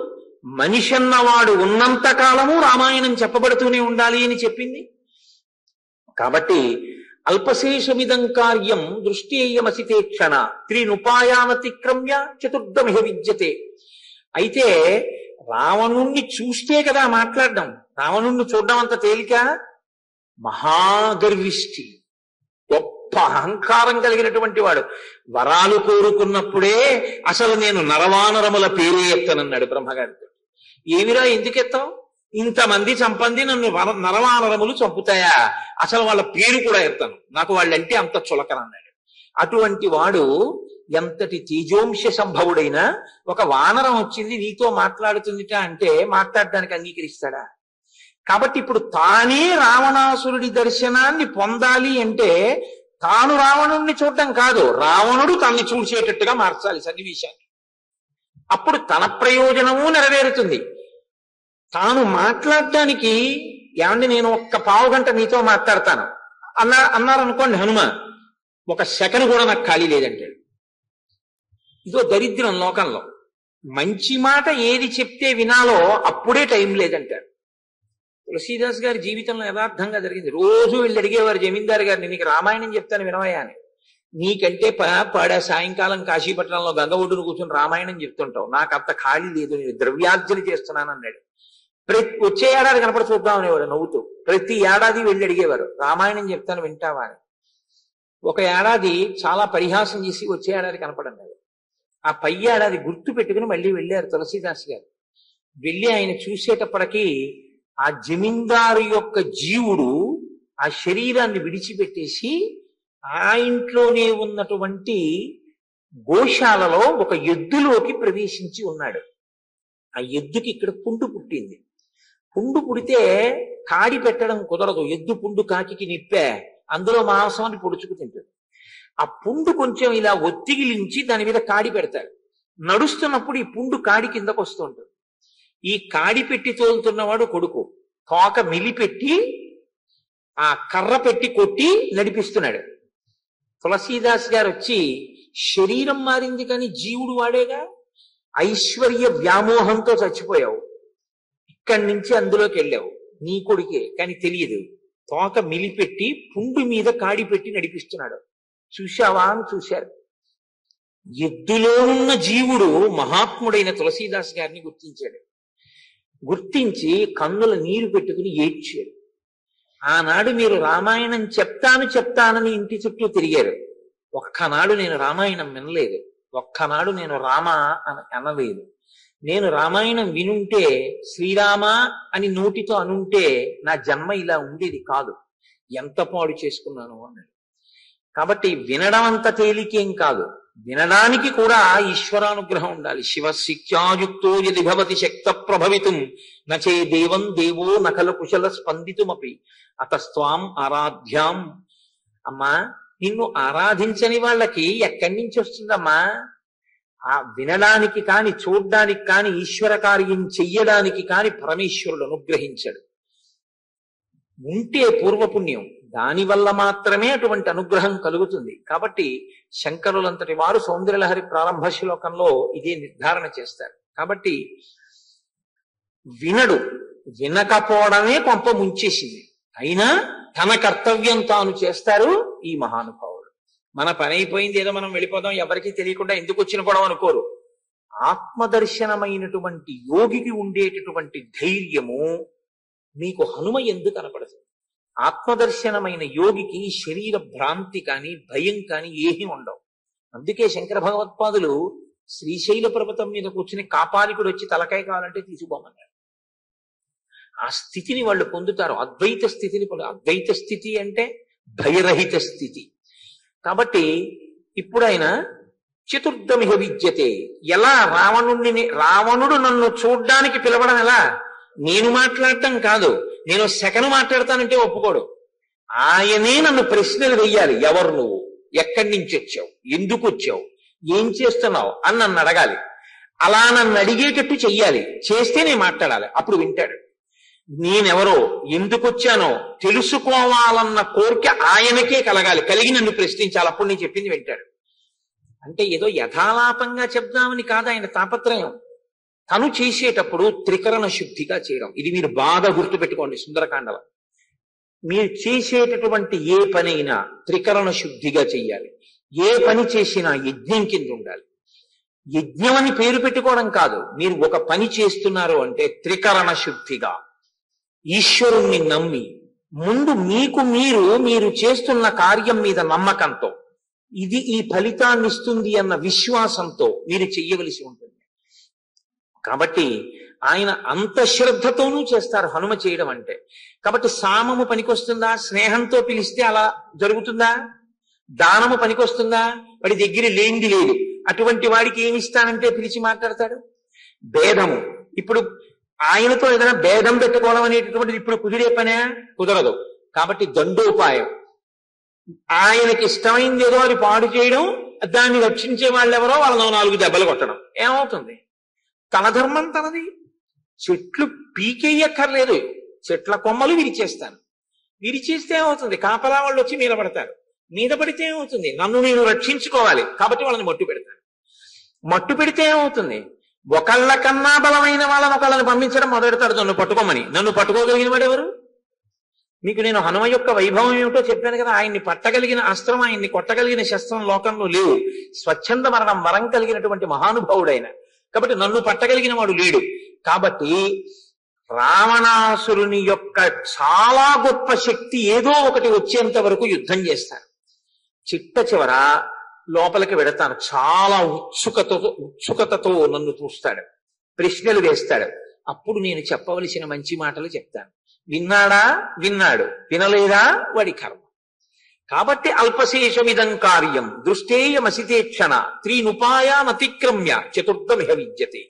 మనిషి అన్నవాడు ఉన్నంత కాలము రామాయణం చెప్పబడుతూనే ఉండాలి అని చెప్పింది. కాబట్టి అల్పశేషమిదం కార్యం దృష్టేయమసితే క్షణ త్రీనుపాయానతిక్రమ్య చతుర్థమిహ విద్యతే. అయితే రావణుణ్ణి చూస్తే కదా మాట్లాడడం. రావణుణ్ణి చూడడం అంత తేలిక? మహాగర్విష్టి, గొప్ప అహంకారం కలిగినటువంటి వాడు. వరాలు కోరుకున్నప్పుడే అసలు నేను నరవానరముల పేరే ఎత్తనన్నాడు బ్రహ్మగారితో. ఏమిరా ఎందుకెత్తావు? ఇంతమంది చంపంది నన్ను నరవానరములు చంపుతాయా? అసలు వాళ్ళ పేరు కూడా ఎత్తాను, నాకు వాళ్ళంటే అంత చులకనన్నాడు. అటువంటి వాడు ఎంతటి తేజోంశ సంభవుడైనా ఒక వానరం వచ్చింది నీతో మాట్లాడుతుందిట అంటే మాట్లాడడానికి అంగీకరిస్తాడా? కాబట్టి ఇప్పుడు తానే రావణాసురుడి దర్శనాన్ని పొందాలి అంటే తాను రావణుణ్ణి చూడటం కాదు, రావణుడు తనని చూసేటట్టుగా మార్చాలి సన్నివేశాన్ని. అప్పుడు తన ప్రయోజనము నెరవేరుతుంది. తాను మాట్లాడటానికి ఏమంటే నేను ఒక్క పావు గంట నీతో మాట్లాడతాను అన్నారనుకోండి హనుమ, 1 సెకను కూడా నాకు ఖాళీ లేదంటాడు. ఇదో దరిద్రం లోకంలో. మంచి మాట ఏది చెప్తే వినాలో అప్పుడే టైం లేదంటారు. తులసీదాస్ గారి జీవితంలో యథార్థంగా జరిగింది. రోజు వెళ్ళి అడిగేవారు జమీందారు గారిని, నీకు రామాయణం చెప్తాను వినవయ్యా అని. నీకంటే పాడా సాయంకాలం కాశీపట్నంలో గంగ ఒడ్డును కూర్చొని రామాయణం చెప్తుంటావు, నాకు అంత ఖాళీ లేదు, నేను ద్రవ్యార్జన చేస్తున్నాను అన్నాడు. వచ్చే ఏడాది కనపడి చూద్దాం అనేవాడు నవ్వుతూ. ప్రతి ఏడాది వెళ్ళి అడిగేవారు, రామాయణం చెప్తాను వింటావా అని. ఒక ఏడాది చాలా పరిహాసం చేసి వచ్చే ఏడాది కనపడన్నాడు. ఆ పై ఏడాది గుర్తు పెట్టుకుని మళ్ళీ వెళ్ళారు తులసీదాస్ గారు. వెళ్ళి ఆయన చూసేటప్పటికీ ఆ జమీందారు యొక్క జీవుడు ఆ శరీరాన్ని విడిచిపెట్టేసి ఆ ఇంట్లోనే ఉన్నటువంటి గోశాలలో ఒక ఎద్దులోకి ప్రవేశించి ఉన్నాడు. ఆ ఎద్దుకి ఇక్కడ పుండు పుట్టింది. పుండు పుడితే కాడి పెట్టడం కుదరదు, ఎద్దు పుండు కాకి నిప్పే, అందులో మాంసాన్ని పొడుచుకు తింటుంది. ఆ పుండు కొంచెం ఇలా ఒత్తిగిలించి దాని మీద కాడి పెడతాడు. నడుస్తున్నప్పుడు ఈ పుండు కాడి కిందకు వస్తూ ఉంటుంది. ఈ కాడి పెట్టి తోలుతున్నవాడు కొడుకు తోక మిలిపెట్టి ఆ కర్ర పెట్టి కొట్టి నడిపిస్తున్నాడు. తులసీదాస్ గారు వచ్చి, శరీరం మారింది కానీ జీవుడు వాడేగా, ఐశ్వర్య వ్యామోహంతో చచ్చిపోయావు, ఇక్కడి నుంచి అందులోకి వెళ్ళావు, నీ కొడుకే కానీ తెలియదు. తోక మిలిపెట్టి పుండు మీద కాడి పెట్టి నడిపిస్తున్నాడు. చూశావా అని చూశారు. ఎద్దులో ఉన్న జీవుడు మహాత్ముడైన తులసీదాస్ గారిని గుర్తించాడు. గుర్తించి కన్నుల నీరు పెట్టుకుని ఏడ్చాడు. ఆనాడు మీరు రామాయణం చెప్తానని ఇంటి చుట్టూ తిరిగారు, ఒక్కనాడు నేను రామాయణం వినలేదు, ఒక్కనాడు నేను రామ అనలేదు. నేను రామాయణం వినుంటే శ్రీరామ అని నోటితో అనుంటే నా జన్మ ఇలా ఉండేది కాదు, ఎంత పాడు చేసుకున్నాను అన్నాడు. కాబట్టి వినడం అంత తేలికేం కాదు, వినడానికి కూడా ఈశ్వరానుగ్రహం ఉండాలి. శివశిత్యాయుక్తో యది భవతి శక్త ప్రభవితుం నచే దేవం దేవో నకల కుశల స్పందితుమపి అతస్త్వాం ఆరాధ్యాం. అమ్మా, నిన్ను ఆరాధించని వాళ్ళకి ఎక్కడి నుంచి వస్తుందమ్మా? ఆ వినడానికి కాని, చూడ్డానికి కాని, ఈశ్వర కార్యం చెయ్యడానికి కాని పరమేశ్వరుడు అనుగ్రహించాడు. ఉంటే పూర్వపుణ్యం, దానివల్ల మాత్రమే అటువంటి అనుగ్రహం కలుగుతుంది. కాబట్టి శంకరులంతటి వారు సౌందర్యలహరి ప్రారంభ శ్లోకంలో ఇదే నిర్ధారణ చేస్తారు. కాబట్టి వినకపోవడమే కొంప ముంచేసింది. అయినా తన కర్తవ్యం తాను చేస్తారు ఈ మహానుభావుడు. మన పని అయిపోయింది, ఏదో మనం వెళ్ళిపోదాం, ఎవరికీ తెలియకుండా ఎందుకు వచ్చిన గొడవ అనుకోరు. ఆత్మదర్శనమైనటువంటి యోగికి ఉండేటటువంటి ధైర్యము మీకు హనుమ ఎందుకు కనపడుతుంది? ఆత్మదర్శనమైన యోగికి శరీర భ్రాంతి కానీ భయం కానీ ఏమీ ఉండవు. అందుకే శంకర భగవత్పాదులు శ్రీశైల పర్వతం మీద కూర్చుని కాపాలికుడు వచ్చి తలకాయ కావాలంటే తీసుకోమన్నారు. ఆ స్థితిని వాళ్ళు పొందుతారు, అద్వైత స్థితిని అద్వైత స్థితి అంటే భయరహిత స్థితి. కాబట్టి ఇప్పుడు ఆయన చతుర్థమిహ విద్యతే. ఎలా రావణుడు నన్ను చూడ్డానికి పిలవడం ఎలా? నేను మాట్లాడటం కాదు, నేను సెకను మాట్లాడతానంటే ఒప్పుకోడు. ఆయనే నన్ను ప్రశ్నలు వెయ్యాలి. ఎవరు నువ్వు, ఎక్కడి నుంచి వచ్చావు, ఎందుకు వచ్చావు, ఏం చేస్తున్నావు అని నన్ను అడగాలి. అలా నన్ను అడిగేటట్టు చెయ్యాలి, చేస్తే నేను మాట్లాడాలి. అప్పుడు వింటాడు. నేనెవరో ఎందుకు వచ్చానో తెలుసుకోవాలన్న కోరిక ఆయనకే కలగాలి, కలిగి నన్ను ప్రశ్నించాలి. అప్పుడు నేను చెప్పింది వింటాడు. అంటే ఏదో యథాలాపంగా చెప్దామని కాదు ఆయన తాపత్రయం. తను చేసేటప్పుడు త్రికరణ శుద్ధిగా చేయడం. ఇది మీరు బాగా గుర్తుపెట్టుకోండి. సుందరకాండలో మీరు చేసేటటువంటి ఏ పనైనా త్రికరణ శుద్ధిగా చెయ్యాలి. ఏ పని చేసినా యజ్ఞం కింద ఉండాలి. యజ్ఞం అని పేరు పెట్టుకోవడం కాదు. మీరు ఒక పని చేస్తున్నారు అంటే త్రికరణ శుద్ధిగా ఈశ్వరుణ్ణి నమ్మి ముందు మీరు చేస్తున్న కార్యం మీద నమ్మకంతో, ఇది ఈ ఫలితాన్ని ఇస్తుంది అన్న విశ్వాసంతో మీరు చెయ్యవలసి ఉంటుంది. కాబట్టి ఆయన అంత శ్రద్ధతోనూ చేస్తారు హనుమ చేయడం అంటే. కాబట్టి సామము పనికొస్తుందా? స్నేహంతో పిలిస్తే అలా జరుగుతుందా? దానము పనికొస్తుందా? వాడి దగ్గర లేనిది లేదు, అటువంటి వాడికి ఏమిస్తానంటే పిలిచి మాట్లాడతాడు. భేదము, ఇప్పుడు ఆయనతో ఏదైనా భేదం పెట్టుకోవడం అనేటటువంటిది ఇప్పుడు కుదిరే పనే? కుదరదు. కాబట్టి దండోపాయం, ఆయనకి ఇష్టమైంది ఏదో అది పాడు చేయడం, దాన్ని రక్షించే వాళ్ళెవరో వాళ్ళను 4 దెబ్బలు కొట్టడం. ఏమవుతుంది? తన ధర్మం తనది. చెట్లు పీకేయక్కర్లేదు, చెట్ల కొమ్మలు విరిచేస్తాను. విరిచేస్తే ఏమవుతుంది? కాపలా వాళ్ళు వచ్చి మీద పడతారు. మీద పడితే ఏమవుతుంది? నన్ను నేను రక్షించుకోవాలి కాబట్టి వాళ్ళని మట్టు పెడతాను. మట్టు పెడితే ఏమవుతుంది? ఒకళ్ళ కన్నా బలమైన వాళ్ళని ఒకళ్ళని పంపించడం మొదలెడతాడు నన్ను పట్టుకోమని. నన్ను పట్టుకోగలిగిన వాడు ఎవరు? మీకు నేను హనుమ యొక్క వైభవం ఏమిటో చెప్పాను కదా. ఆయన్ని పట్టగలిగిన అస్త్రం, ఆయన్ని కొట్టగలిగిన శస్త్రం లోకంలో లేవు. స్వచ్ఛంద మరణం వరం కలిగినటువంటి మహానుభావుడైన. కాబట్టి నన్ను పట్టగలిగిన వాడు లేడు. కాబట్టి రావణాసురుని యొక్క చాలా గొప్ప శక్తి ఏదో ఒకటి వచ్చేంత వరకు యుద్ధం చేస్తాను. చిట్ట చివర లోపలికి వెడతాను. చాలా ఉత్సుకతతో నన్ను చూస్తాడు, ప్రశ్నలు వేస్తాడు. అప్పుడు నేను చెప్పవలసిన మంచి మాటలు చెప్తాను. విన్నాడా? విన్నాడు. వినలేదా? వాడి కర్మ. కాబట్టి అల్పశేషమిదం కార్యం దృష్టేయమసితేక్షణ త్రీనుపాయానతిక్రమ్య చతుర్థమిహ విద్యతే.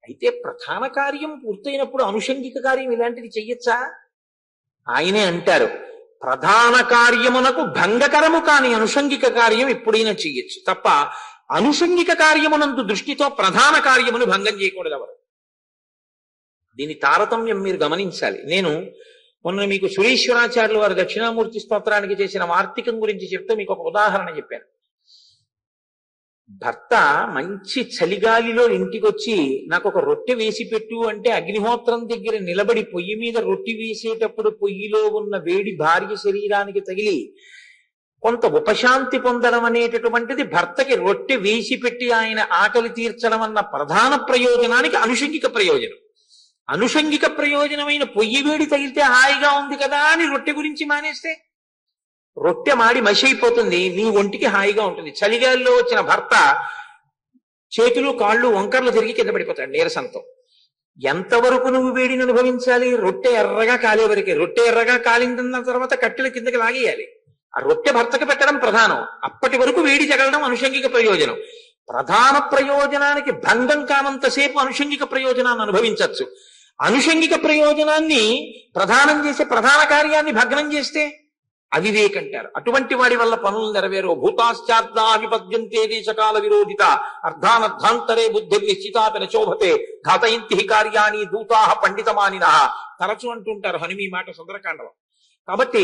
అయితే ప్రధాన కార్యం పూర్తయినప్పుడు అనుషంగిక కార్యం ఇలాంటిది చెయ్యొచ్చా? ఆయనే అంటారు, ప్రధాన కార్యమునకు భంగకరము కాని అనుషంగిక కార్యం ఎప్పుడైనా చెయ్యొచ్చు తప్ప అనుషంగిక కార్యమునందు దృష్టితో ప్రధాన కార్యమును భంగం చేయకూడదు ఎవరు. దీని తారతమ్యం మీరు గమనించాలి. నేను మొన్న మీకు సురేశ్వరాచార్యులు వారి దక్షిణామూర్తి స్తోత్రానికి చేసిన వార్తికం గురించి చెప్తే మీకు ఒక ఉదాహరణ చెప్పాను. భర్త మంచి చలిగాలిలో ఇంటికొచ్చి నాకు ఒక రొట్టె వేసి పెట్టు అంటే అగ్నిహోత్రం దగ్గర నిలబడి పొయ్యి మీద రొట్టె వేసేటప్పుడు పొయ్యిలో ఉన్న వేడి భార్య శరీరానికి తగిలి కొంత ఉపశాంతి పొందడం అనేటటువంటిది భర్తకి రొట్టె వేసి పెట్టి ఆయన ఆకలి తీర్చడం అన్న ప్రధాన ప్రయోజనానికి అనుషంగిక ప్రయోజనం. అనుషంగిక ప్రయోజనమైన పొయ్యి వేడి తగిలితే హాయిగా ఉంది కదా అని రొట్టె గురించి మానేస్తే రొట్టె మాడి మసి అయిపోతుంది, నీ ఒంటికి హాయిగా ఉంటుంది. చలిగాల్లో వచ్చిన భర్త చేతులు కాళ్ళు వంకర్లు తిరిగి కింద పడిపోతాడు నీరసంతో. ఎంతవరకు నువ్వు వేడిని అనుభవించాలి? రొట్టె ఎర్రగా కాలే వరకే. రొట్టె ఎర్రగా కాలిన తర్వాత కట్టెల కిందకి లాగేయాలి. ఆ రొట్టె భర్తకి పెట్టడం ప్రధానం. అప్పటి వరకు వేడి తగలడం అనుషంగిక ప్రయోజనం. ప్రధాన ప్రయోజనానికి భంగం కానంతసేపు అనుషంగిక ప్రయోజనాన్ని అనుభవించవచ్చు. అనుషంగిక ప్రయోజనాన్ని ప్రధానం చేసే ప్రధాన కార్యాన్ని భగ్నం చేస్తే అవివేకంటారు. అటువంటి వాడి వల్ల పనులు నెరవేరో. భూతాశ్చార్దా విపద్యంతే దేశకాల విరోధిత అర్ధానర్ధాంతరే బుద్ధి నిశ్చితాపిన శోభతే ఘాతయంతి కార్యాన్ని దూతాహ పండితమానిన తరచు అంటుంటారు హనుమ ఈ మాట సుందరకాండలో. కాబట్టి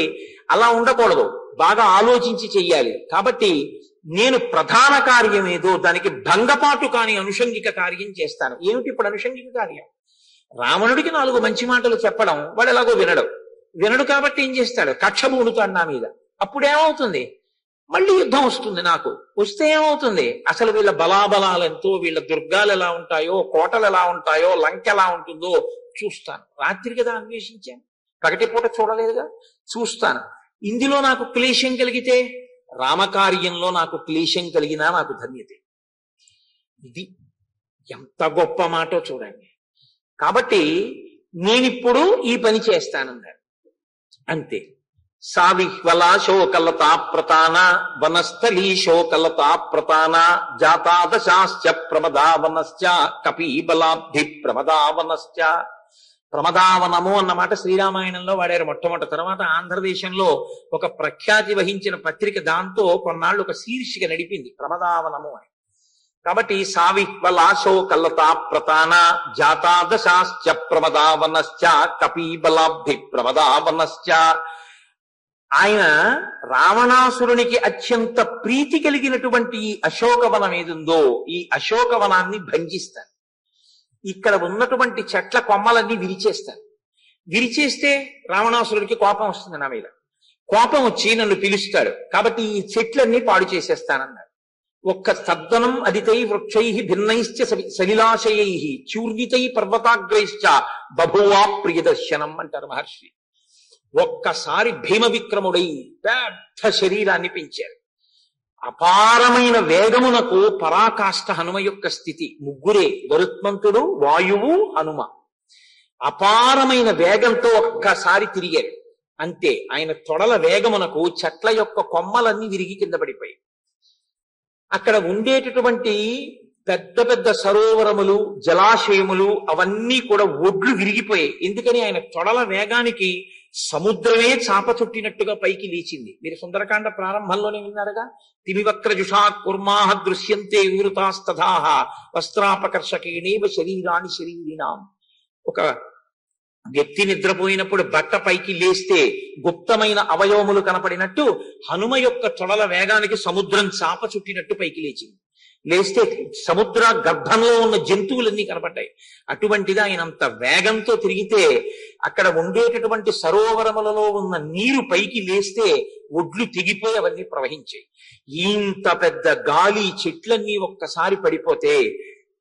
అలా ఉండకూడదు, బాగా ఆలోచించి చెయ్యాలి. కాబట్టి నేను ప్రధాన కార్యం ఏదో దానికి భంగపాటు కాని అనుషంగిక కార్యం చేస్తాను. ఏమిటి ఇప్పుడు అనుషంగిక కార్యం? రావణుడికి 4 మంచి మాటలు చెప్పడం, వాడు ఎలాగో వినడు కాబట్టి ఏం చేస్తాడు? కక్ష పూనుతాడు నా మీద. అప్పుడేమవుతుంది? మళ్ళీ యుద్ధం వస్తుంది. నాకు వస్తే ఏమవుతుంది, అసలు వీళ్ళ బలాబలాలు ఎంతో, వీళ్ళ దుర్గాలు ఎలా ఉంటాయో, కోటలు ఎలా ఉంటాయో, లంక ఎలా ఉంటుందో చూస్తాను. రాత్రి కదా అన్వేషించాను, పగటిపూట చూడలేదుగా, చూస్తాను. ఇందులో నాకు క్లేశం కలిగితే, రామకార్యంలో నాకు క్లేశం కలిగినా నాకు ధన్యతే. ఇది ఎంత గొప్ప మాటో చూడండి. కాబట్టి నేనిప్పుడు ఈ పని చేస్తానన్నారు. అంతే. సావిహ్వలా శోకలతా ప్రతాన వనస్థలీ శోకలతా ప్రతాన జాతాదశాశ్చ ప్రమదావనశ్చ కపీబలాబ్ధి ప్రమదావనశ్చ. ప్రమదావనము అన్నమాట శ్రీరామాయణంలో వాడారు మొట్టమొదటి. తర్వాత ఆంధ్రదేశంలో ఒక ప్రఖ్యాతి వహించిన పత్రిక దాంతో కొన్నాళ్ళు ఒక శీర్షిక నడిపింది, ప్రమదావనము అని. కాబట్టి సావిహ్వలా శోకలతా ప్రతాన జాతాదశాశ్చ ప్రమదావనశ్చ కపీబలాబ్ధి ప్రమదావనశ్చ. ఆయన రావణాసురునికి అత్యంత ప్రీతి కలిగినటువంటి ఈ అశోకవనం ఏదుందో, ఈ అశోకవనాన్ని భంజిస్తాను. ఇక్కడ ఉన్నటువంటి చెట్ల కొమ్మలన్నీ విరిచేస్తాను. విరిచేస్తే రావణాసురుడికి కోపం వస్తుంది నా మీద. కోపం వచ్చి నన్ను పిలుస్తాడు. కాబట్టి ఈ చెట్లన్నీ పాడు చేసేస్తానన్నాడు. ఒక్క సద్వనం అదితై వృక్షై భిన్నైశ్చ సలిలాశయై చూర్ణితై పర్వతాగ్రైశ్చ బభువా ప్రియదర్శనం అంటారు మహర్షి. ఒక్కసారి భీమ విక్రముడై పెద్ద శరీరాన్ని పెంచారు. అపారమైన వేగమునకు పరాకాష్ఠ హనుమ యొక్క స్థితి. ముగ్గురే, గరుత్మంతుడు, వాయువు, హనుమ. అపారమైన వేగంతో ఒక్కసారి తిరిగారు. అంతే, ఆయన తొడల వేగమునకు చెట్ల యొక్క కొమ్మలన్నీ విరిగి కింద పడిపోయాయి. అక్కడ ఉండేటటువంటి పెద్ద పెద్ద సరోవరములు, జలాశయములు అవన్నీ కూడా ఒడ్లు విరిగిపోయాయి. ఎందుకని ఆయన తొడల వేగానికి సముద్రమే చాప చుట్టినట్టుగా పైకి లేచింది. మీరు సుందరకాండ ప్రారంభంలోనే విన్నారుగా, తిమివక్రజుషా కుర్మాహ దృశ్యంతే వివృతాస్తథాహ వస్త్రాపకర్షకేణేవ శరీరాన్ని శరీరినాం. ఒక వ్యక్తి నిద్రపోయినప్పుడు బట్ట పైకి లేస్తే గుప్తమైన అవయవములు కనపడినట్టు హనుమ యొక్క తొడల వేగానికి సముద్రం చాప చుట్టినట్టు పైకి లేచింది. లేస్తే సముద్ర గర్భంలో ఉన్న జంతువులన్నీ కనపడ్డాయి. అటువంటిది ఆయన అంత వేగంతో తిరిగితే అక్కడ ఉండేటటువంటి సరోవరములలో ఉన్న నీరు పైకి లేస్తే ఒడ్లు తెగిపోయి అవన్నీ ప్రవహించాయి. ఇంత పెద్ద గాలి, చెట్లన్నీ ఒక్కసారి పడిపోతే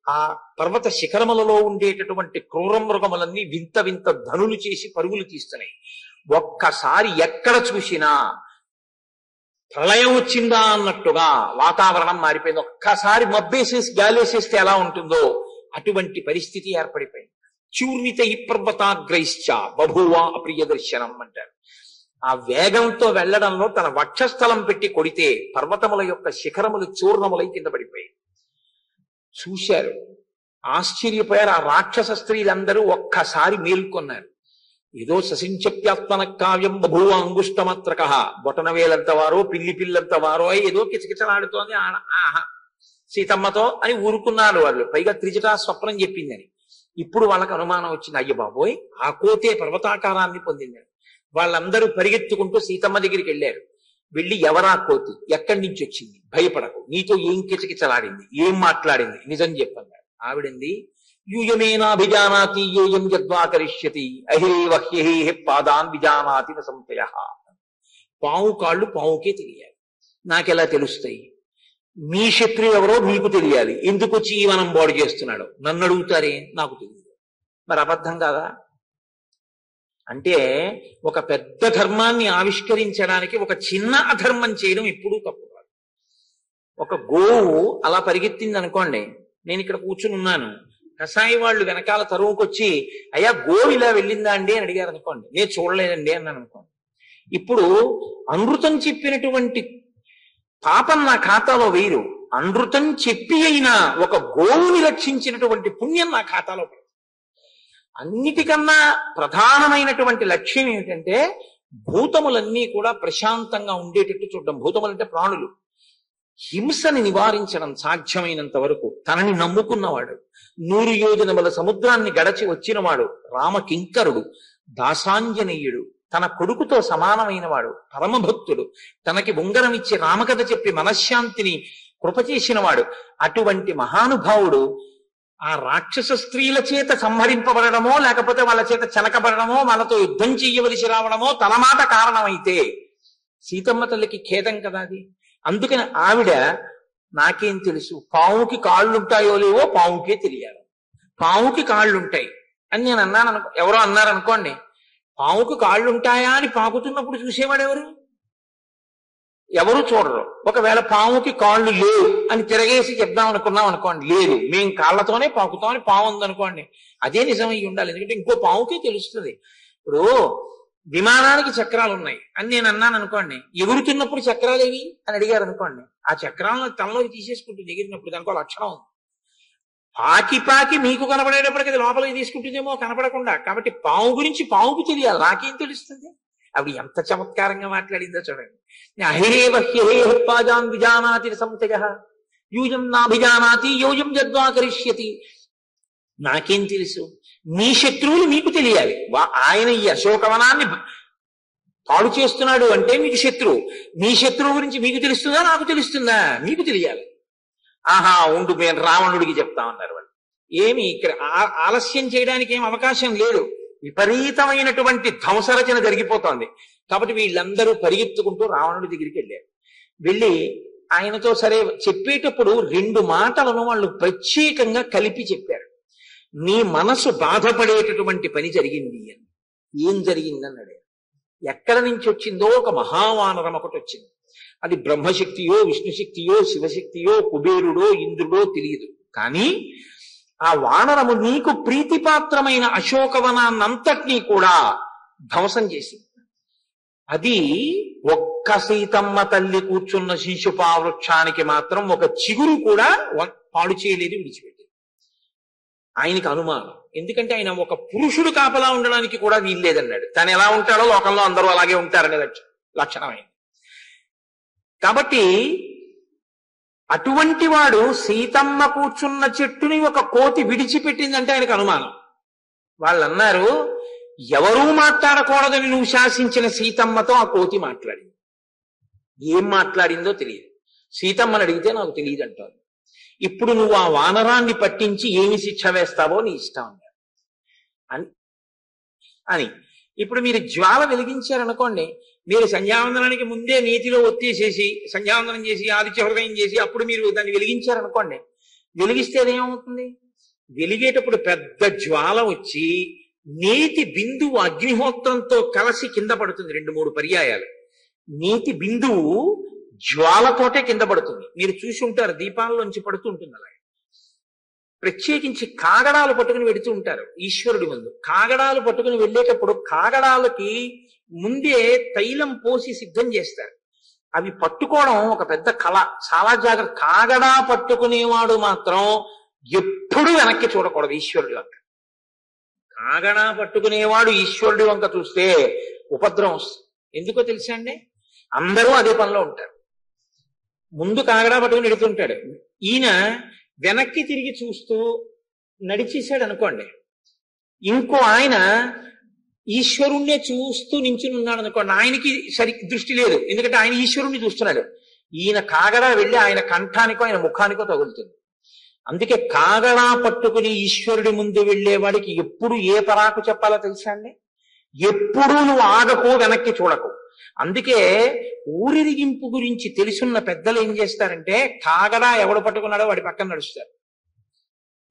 ఆ పర్వత శిఖరములలో ఉండేటటువంటి క్రూర మృగములన్నీ వింత వింత ధనులు చేసి పరుగులు తీస్తున్నాయి. ఒక్కసారి ఎక్కడ చూసినా ప్రళయం వచ్చిందా అన్నట్టుగా వాతావరణం మారిపోయింది. ఒక్కసారి మబ్బేసేసి గాలేసేస్తే ఎలా ఉంటుందో అటువంటి పరిస్థితి ఏర్పడిపోయింది. చూర్ణిత ఈ పర్వతాగ్రైశ్చ బభువా అప్రియ దర్శనం అంటారు. ఆ వేగంతో వెళ్లడంలో తన వక్షస్థలం పెట్టి కొడితే పర్వతముల యొక్క శిఖరములు చూర్ణములై కింద పడిపోయాయి. చూశారు, ఆశ్చర్యపోయారు. ఆ రాక్షస స్త్రీలందరూ ఒక్కసారి మేల్కొన్నారు. ఏదో ససించప్యాత్మన కావ్యం బభూవ అంగుష్టమాత్రక, బొటనవేలంత వారో పిల్లి పిల్లంత వారో ఏదో కిచకిచలాడుతోంది ఆహా సీతమ్మతో అని ఊరుకున్నారు వాళ్ళు. పైగా త్రిజటా స్వప్నం చెప్పిందని. ఇప్పుడు వాళ్ళకి అనుమానం వచ్చింది, అయ్య బాబోయ్ ఆ కోతే పర్వతాకారాన్ని పొందిందని. వాళ్ళందరూ పరిగెత్తుకుంటూ సీతమ్మ దగ్గరికి వెళ్ళారు. వెళ్ళి ఎవరా కోతి, ఎక్కడి నుంచి వచ్చింది, భయపడకు, నీతో ఏం కిచకిచలాడింది, ఏం మాట్లాడింది, నిజం చెప్పన్నారు. ఆవిడంది, యూయమేనాభిజానాతి యేయం యద్వా కరిష్యతి అహిరేవహ్యహే పాదాన్ విజానాతి న సంశయః. పాము కాళ్ళు పావుకే తెలియాలి, నాకెలా తెలుస్తాయి? మీ శత్రువు ఎవరో మీకు తెలియాలి. ఎందుకు వచ్చి ఈ వనం బాడు చేస్తున్నాడో నన్ను అడుగుతారే, నాకు తెలియదు. మరి అబద్ధం కాదా? అంటే ఒక పెద్ద ధర్మాన్ని ఆవిష్కరించడానికి ఒక చిన్న అధర్మం చేయడం ఎప్పుడూ తప్పు కాదు. ఒక గోవు అలా పరిగెత్తింది అనుకోండి, నేను ఇక్కడ కూర్చుని ఉన్నాను, కసాయి వాళ్ళు వెనకాల తరువుకొచ్చి అయ్యా గోవు ఇలా వెళ్ళిందా అండి అని అడిగారు అనుకోండి, నేను చూడలేదండి అన్నాను అనుకోండి. ఇప్పుడు అనృతం చెప్పినటువంటి పాపం నా ఖాతాలో వేయరు, అనృతం చెప్పి అయినా ఒక గోవుని రక్షించినటువంటి పుణ్యం నా ఖాతాలో పడుతుంది. అన్నిటికన్నా ప్రధానమైనటువంటి లక్ష్యం ఏమిటంటే భూతములన్నీ కూడా ప్రశాంతంగా ఉండేటట్టు చూడడం. భూతములంటే ప్రాణులు. హింసని నివారించడం సాధ్యమైనంత వరకు. తనని నమ్ముకున్నవాడు, 100 యోజనముల సముద్రాన్ని గడచి వచ్చినవాడు, రామకింకరుడు, దాసాంజనేయుడు, తన కొడుకుతో సమానమైన వాడు, పరమభక్తుడు, తనకి ఉంగరం ఇచ్చి రామకథ చెప్పి మనశ్శాంతిని కృప చేసిన వాడు, అటువంటి మహానుభావుడు ఆ రాక్షస స్త్రీల చేత సంహరింపబడమో లేకపోతే వాళ్ళ చేత చెనకబడమో వాళ్ళతో యుద్ధం చెయ్యవలసి రావడమో తన మాట కారణమైతే సీతమ్మ తల్లికి ఖేదం కదా అది. అందుకని ఆవిడ నాకేం తెలుసు, పావుకి కాళ్ళుంటాయో లేవో పావుకే తెలియాలి, పావుకి కాళ్ళుంటాయి అని నేను అన్నాను ఎవరో అన్నారనుకోండి, పావుకి కాళ్ళుంటాయా అని పాకుతున్నప్పుడు చూసేవాడు ఎవరు చూడరు. ఒకవేళ పావుకి కాళ్ళు లేవు అని తిరగేసి చెప్దాం అనుకున్నాం అనుకోండి, లేదు మేము కాళ్ళతోనే పాకుతామని పావు ఉందనుకోండి, అదే నిజమై ఉండాలి. ఎందుకంటే ఇంకో పావుకే తెలుస్తుంది. ఇప్పుడు విమానానికి చక్రాలు ఉన్నాయి అని నేను అన్నాను అనుకోండి, ఎగురుతున్నప్పుడు చక్రాలు ఏవి అని అడిగారు అనుకోండి, ఆ చక్రాలను తనలోకి తీసేసుకుంటుంది ఎగిరినప్పుడు, దానికో లక్షణం ఉంది. పాకి పాకి మీకు కనపడేటప్పటికి అది లోపలికి తీసుకుంటుందేమో కనపడకుండా. కాబట్టి పావు గురించి పావుకు తెలియాలి, నాకేం తెలుస్తుంది? అవి ఎంత చమత్కారంగా మాట్లాడిందో చూడండి. అహిరేవ హ్యహేహత్వాజాం విజానాతి సంతయ యూజం నాభిజానాతి యోజం జద్వా కరిష్యతి. నాకేం తెలుసు? మీ శత్రువులు మీకు తెలియాలి. ఆయన ఈ అశోకవనాన్ని పాడు చేస్తున్నాడు అంటే మీకు శత్రువు. మీ శత్రువు గురించి మీకు తెలుస్తుందా నాకు తెలుస్తుందా? మీకు తెలియాలి. ఆహా ఉండు మేము రావణుడికి చెప్తామన్నారు వాళ్ళు. ఏమి ఇక్కడ ఆలస్యం చేయడానికి ఏం అవకాశం లేదు. విపరీతమైనటువంటి ధ్వంసరచన జరిగిపోతోంది. కాబట్టి వీళ్ళందరూ పరిగెత్తుకుంటూ రావణుడి దగ్గరికి వెళ్ళారు. వెళ్ళి ఆయనతో సరే చెప్పేటప్పుడు 2 మాటలను వాళ్ళు ప్రత్యేకంగా కలిపి చెప్పారు. నీ మనసు బాధపడేటటువంటి పని జరిగింది అని. ఏం జరిగిందన్నాడు. ఎక్కడి నుంచి వచ్చిందో ఒక మహావానరం ఒకటి వచ్చింది. అది బ్రహ్మశక్తియో విష్ణుశక్తియో శివశక్తియో కుబేరుడో ఇంద్రుడో తెలియదు. కానీ ఆ వానరము నీకు ప్రీతిపాత్రమైన అశోకవనాన్నంతటినీ కూడా ధ్వంసం చేసింది. అది ఒక్క సీతమ్మ తల్లి కూర్చున్న శీశుపా వృక్షానికి మాత్రం ఒక చిగురు కూడా పాడు చేయలేదు, విడిచిపెట్టింది. ఆయనకి అనుమానం. ఎందుకంటే ఆయన ఒక పురుషుడు కాపలా ఉండడానికి కూడా వీల్లేదన్నాడు. తను ఎలా ఉంటాడో లోకంలో అందరూ అలాగే ఉంటారనే లక్షణమైంది. కాబట్టి అటువంటి వాడు సీతమ్మ కూర్చున్న చెట్టుని ఒక కోతి విడిచిపెట్టిందంటే ఆయనకు అనుమానం. వాళ్ళు అన్నారు, ఎవరూ మాట్లాడకూడదని నువ్వు శాసించిన సీతమ్మతో ఆ కోతి మాట్లాడింది. ఏం మాట్లాడిందో తెలియదు. సీతమ్మని అడిగితే నాకు తెలియదు అంటారు. ఇప్పుడు నువ్వు ఆ వానరాన్ని పట్టించి ఏమి శిక్ష వేస్తావో నీ ఇష్టం అన్నారు అని. ఇప్పుడు మీరు జ్వాల వెలిగించారనుకోండి, మీరు సంధ్యావందనానికి ముందే నీతిలో ఒత్తేసేసి సంధ్యావందనం చేసి ఆదిత్య హృదయం చేసి అప్పుడు మీరు దాన్ని వెలిగించారనుకోండి, వెలిగిస్తే అదేమవుతుంది? వెలిగేటప్పుడు పెద్ద జ్వాల వచ్చి నీతి బిందువు అగ్నిహోత్రంతో కలిసి కింద పడుతుంది 2-3 పర్యాయాలు. నీతి బిందువు జ్వాలతోటే కింద పడుతుంది. మీరు చూసి ఉంటారు, దీపాల్లోంచి పడుతూ ఉంటుంది. అలాగే ప్రత్యేకించి కాగడాలు పట్టుకుని వెడుతూ ఉంటారు ఈశ్వరుడి ముందు. కాగడాలు పట్టుకుని వెళ్ళేటప్పుడు కాగడాలకి ముందే తైలం పోసి సిద్ధం చేస్తారు. అవి పట్టుకోవడం ఒక పెద్ద కళ, చాలా జాగ్రత్త. కాగడా పట్టుకునేవాడు మాత్రం ఎప్పుడూ వెనక్కి చూడకూడదు ఈశ్వరుడి వంక. కాగడా పట్టుకునేవాడు ఈశ్వరుడి వంక చూస్తే ఉపద్రవం వస్తుంది. ఎందుకో తెలుసా అండి? అందరూ అదే పనిలో ఉంటారు. ముందు కాగడా పట్టుకుని ఎడుతుంటాడు, ఈయన వెనక్కి తిరిగి చూస్తూ నడిచేశాడు అనుకోండి. ఇంకో ఆయన ఈశ్వరుణ్ణే చూస్తూ నించుని ఉన్నాడు అనుకోండి, ఆయనకి దృష్టి లేదు, ఎందుకంటే ఆయన ఈశ్వరుణ్ణి చూస్తున్నాడు. ఈయన కాగడా వెళ్ళి ఆయన కంఠానికో ఆయన ముఖానికో తగులుతుంది. అందుకే కాగడా పట్టుకుని ఈశ్వరుడి ముందు వెళ్ళేవాడికి ఎప్పుడు ఏ పరాకు చెప్పాలో తెలుసా అండి? ఎప్పుడూ నువ్వు ఆగకు, వెనక్కి చూడకు. అందుకే ఊరిరిగింపు గురించి తెలుసున్న పెద్దలు ఏం చేస్తారంటే, కాగడా ఎవడు పట్టుకున్నాడో వాడి పక్కన నడుస్తారు.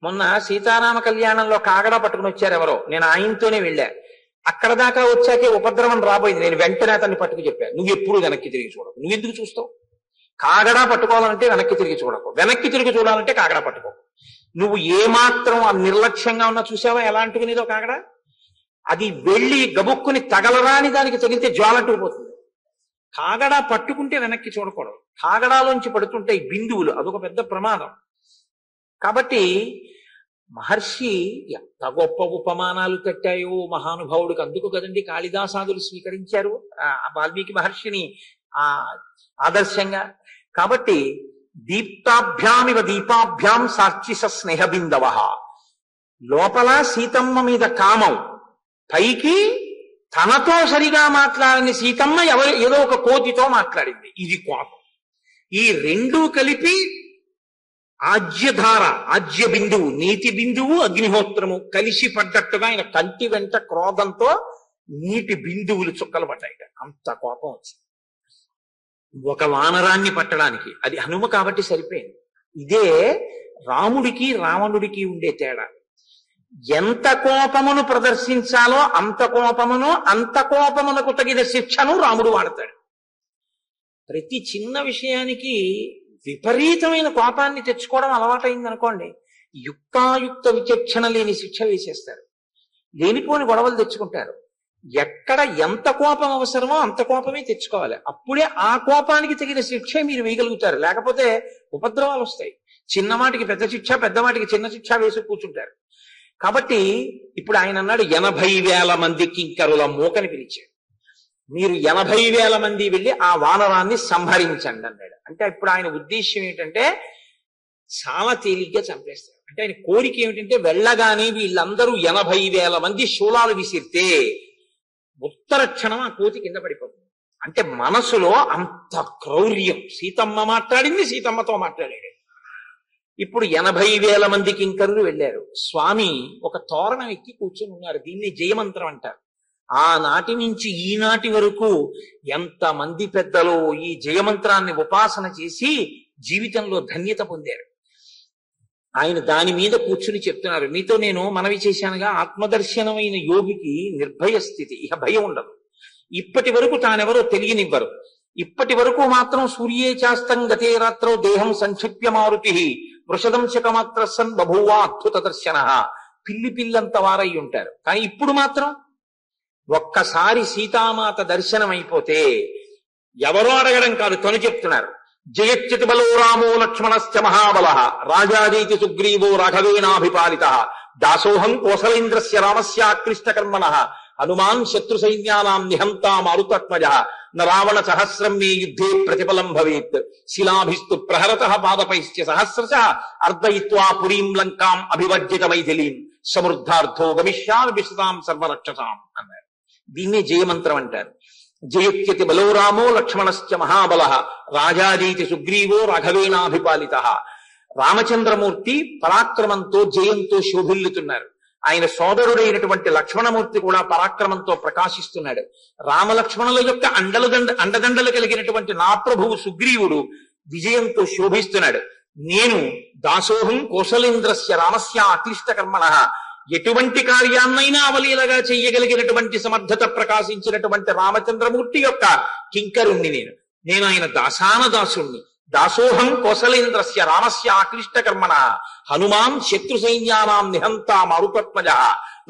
మొన్న సీతారామ కళ్యాణంలో కాగడా పట్టుకుని వచ్చారు ఎవరో, నేను ఆయనతోనే వెళ్ళా. అక్కడ దాకా వచ్చాకే ఉపద్రవం రాబోయింది. నేను వెంటనే అతన్ని పట్టుకు చెప్పాను, నువ్వు ఎప్పుడు వెనక్కి తిరిగి చూడకు. నువ్వెందుకు చూస్తావు? కాగడా పట్టుకోవాలంటే వెనక్కి తిరిగి చూడకు, వెనక్కి తిరిగి చూడాలంటే కాగడా పట్టుకో. నువ్వు ఏమాత్రం నిర్లక్ష్యంగా ఉన్నా చూసావా ఎలా అంటుకునేదో కాగడా? అది వెళ్ళి గబుక్కుని తగలరాని దానికి తగిలితే జ్వాలంటుకుపోతుంది. కాగడా పట్టుకుంటే వెనక్కి చూడకూడదు. కాగడాలోంచి పడుతుంటే ఈ బిందువులు, అదొక పెద్ద ప్రమాదం. కాబట్టి మహర్షి ఎంత గొప్ప ఉపమానాలు కట్టాయో మహానుభావుడికి. అందుకు కదండి కాళిదాసాదులు స్వీకరించారు వాల్మీకి మహర్షిని ఆదర్శంగా. కాబట్టి దీప్తాభ్యామివ దీపాభ్యాం సార్చిస స్నేహబిందవ. లోపల సీతమ్మ మీద కామం, పైకి తనతో సరిగా మాట్లాడిన సీతమ్మ ఏదో ఒక కోతితో మాట్లాడింది, ఇది కోపం. ఈ రెండూ కలిపి ఆజ్యధార, ఆజ్య బిందువు, నీతి బిందువు, అగ్నిహోత్రము కలిసి పడ్డట్టుగా ఆయన కంటి వెంట క్రోధంతో నీటి బిందువులు చుక్కలు పడ్డాయి. అంత కోపం వచ్చింది. ఒక వానరాన్ని పట్టడానికి. అది హనుమ కాబట్టి సరిపోయింది. ఇదే రాముడికి రావణుడికి ఉండే తేడా. ఎంత కోపమును ప్రదర్శించాలో అంత కోపమునకు తగిన శిక్షను రాముడు వాడతాడు. ప్రతి చిన్న విషయానికి విపరీతమైన కోపాన్ని తెచ్చుకోవడం అలవాటైంది అనుకోండి, యుక్తాయుక్త విచక్షణ లేని శిక్ష వేసేస్తారు, లేనిపోని గొడవలు తెచ్చుకుంటారు. ఎక్కడ ఎంత కోపం అవసరమో అంత కోపమే తెచ్చుకోవాలి. అప్పుడే ఆ కోపానికి తగిన శిక్ష మీరు వేయగలుగుతారు. లేకపోతే ఉపద్రవాలు వస్తాయి. చిన్నమాటికి పెద్ద శిక్ష, పెద్దమాటికి చిన్న శిక్ష వేసి కూర్చుంటారు. కాబట్టి ఇప్పుడు ఆయన అన్నాడు 80,000 మంది కింకరుల మూకని పిలిచాడు. మీరు 80,000 మంది వెళ్ళి ఆ వానరాన్ని సంహరించండి అన్నాడు. అంటే ఇప్పుడు ఆయన ఉద్దేశ్యం ఏంటంటే చాలా తేలిగ్గా చంపేస్తారు. అంటే ఆయన కోరిక ఏమిటంటే వెళ్ళగానే వీళ్ళందరూ 80,000 మంది శూలాలు విసిరితే ఉత్తర క్షణం ఆ కోతి కింద పడిపోతుంది. అంటే మనసులో అంత క్రౌర్యం. సీతమ్మ మాట్లాడింది, సీతమ్మతో మాట్లాడాడు. ఇప్పుడు 80,000 మంది కింకరులు వెళ్ళారు. స్వామి ఒక తోరణం ఎక్కి కూర్చొని ఉన్నారు. దీన్ని జయమంత్రం అంటారు. ఆనాటి నుంచి ఈనాటి వరకు ఎంతమంది పెద్దలు ఈ జయమంత్రాన్ని ఉపాసన చేసి జీవితంలో ధన్యత పొందారు. ఆయన దాని మీద కూర్చుని చెప్తున్నారు, మీతో నేను మనవి చేశానుగా, ఆత్మదర్శనమైన యోగికి నిర్భయ స్థితి, ఇక భయం ఉండదు. ఇప్పటి వరకు తానెవరో తెలియనివ్వరు. ఇప్పటి వరకు మాత్రం సూర్యే చాస్తం గతే రాత్రో దేహం సంక్షిప్య మారుతి వృషదంశకమాత్ర సన్ బభూవా అద్భుత దర్శన, పిల్లంత వారై ఉంటారు. కానీ ఇప్పుడు మాత్రం ఒక్కసారి సీతామాత దర్శనం అయిపోతే ఎవరో అడగడం కాదు, తను చెప్తున్నారు. జయత్యతి బలో రామో లక్ష్మణశ్చ మహాబల రాజాదీతి సుగ్రీవో రాఘవేనాభిపాలిత దాసోహం కోసలేంద్రస్య రామస్యాక్లిష్ట కర్మణ హనుమాన్ శత్రు సైన్యానాం నిహంతా మారుతత్మజ రావణ సహస్రం మే యుద్ధే ప్రతిఫలం భవేత్ శిలాభిస్తు ప్రహరత పాదపైశ్చ సహస్రశ అర్ధయిత్వా పురీం లంకాం అభివర్జిత మైథిలీం సమృద్ధార్థో గమిష్యామి విశతాం సర్వరక్షసాం అన్నారు. దీన్నే జయమంత్రం అంటారు. జయత్యతి బలో రామో లక్ష్మణశ్చ మహాబల రాజాదీతి సుగ్రీవో రాఘవేనాభిపాలిత. రామచంద్రమూర్తి పరాక్రమంతో జయంతో శోభిల్లుతున్నారు. ఆయన సోదరుడైనటువంటి లక్ష్మణమూర్తి కూడా పరాక్రమంతో ప్రకాశిస్తున్నాడు. రామలక్ష్మణుల యొక్క అండదండలు కలిగినటువంటి నా ప్రభువు సుగ్రీవుడు విజయంతో శోభిస్తున్నాడు. నేను దాసోహం కోసలేంద్రస్య రామస్య అక్లిష్ట కర్మణ, ఎటువంటి కార్యాన్నైనా అవలీలగా చెయ్యగలిగినటువంటి సమర్థత ప్రకాశించినటువంటి రామచంద్రమూర్తి యొక్క కింకరుణ్ణి నేను ఆయన దాసానదాసుణ్ణి. దాసోహం కోసలేంద్రస్య రామస్య ఆక్లిష్ట కర్మణ హనుమాన్ శత్రు సైన్యానాం నిహంతా మారుతత్మజ.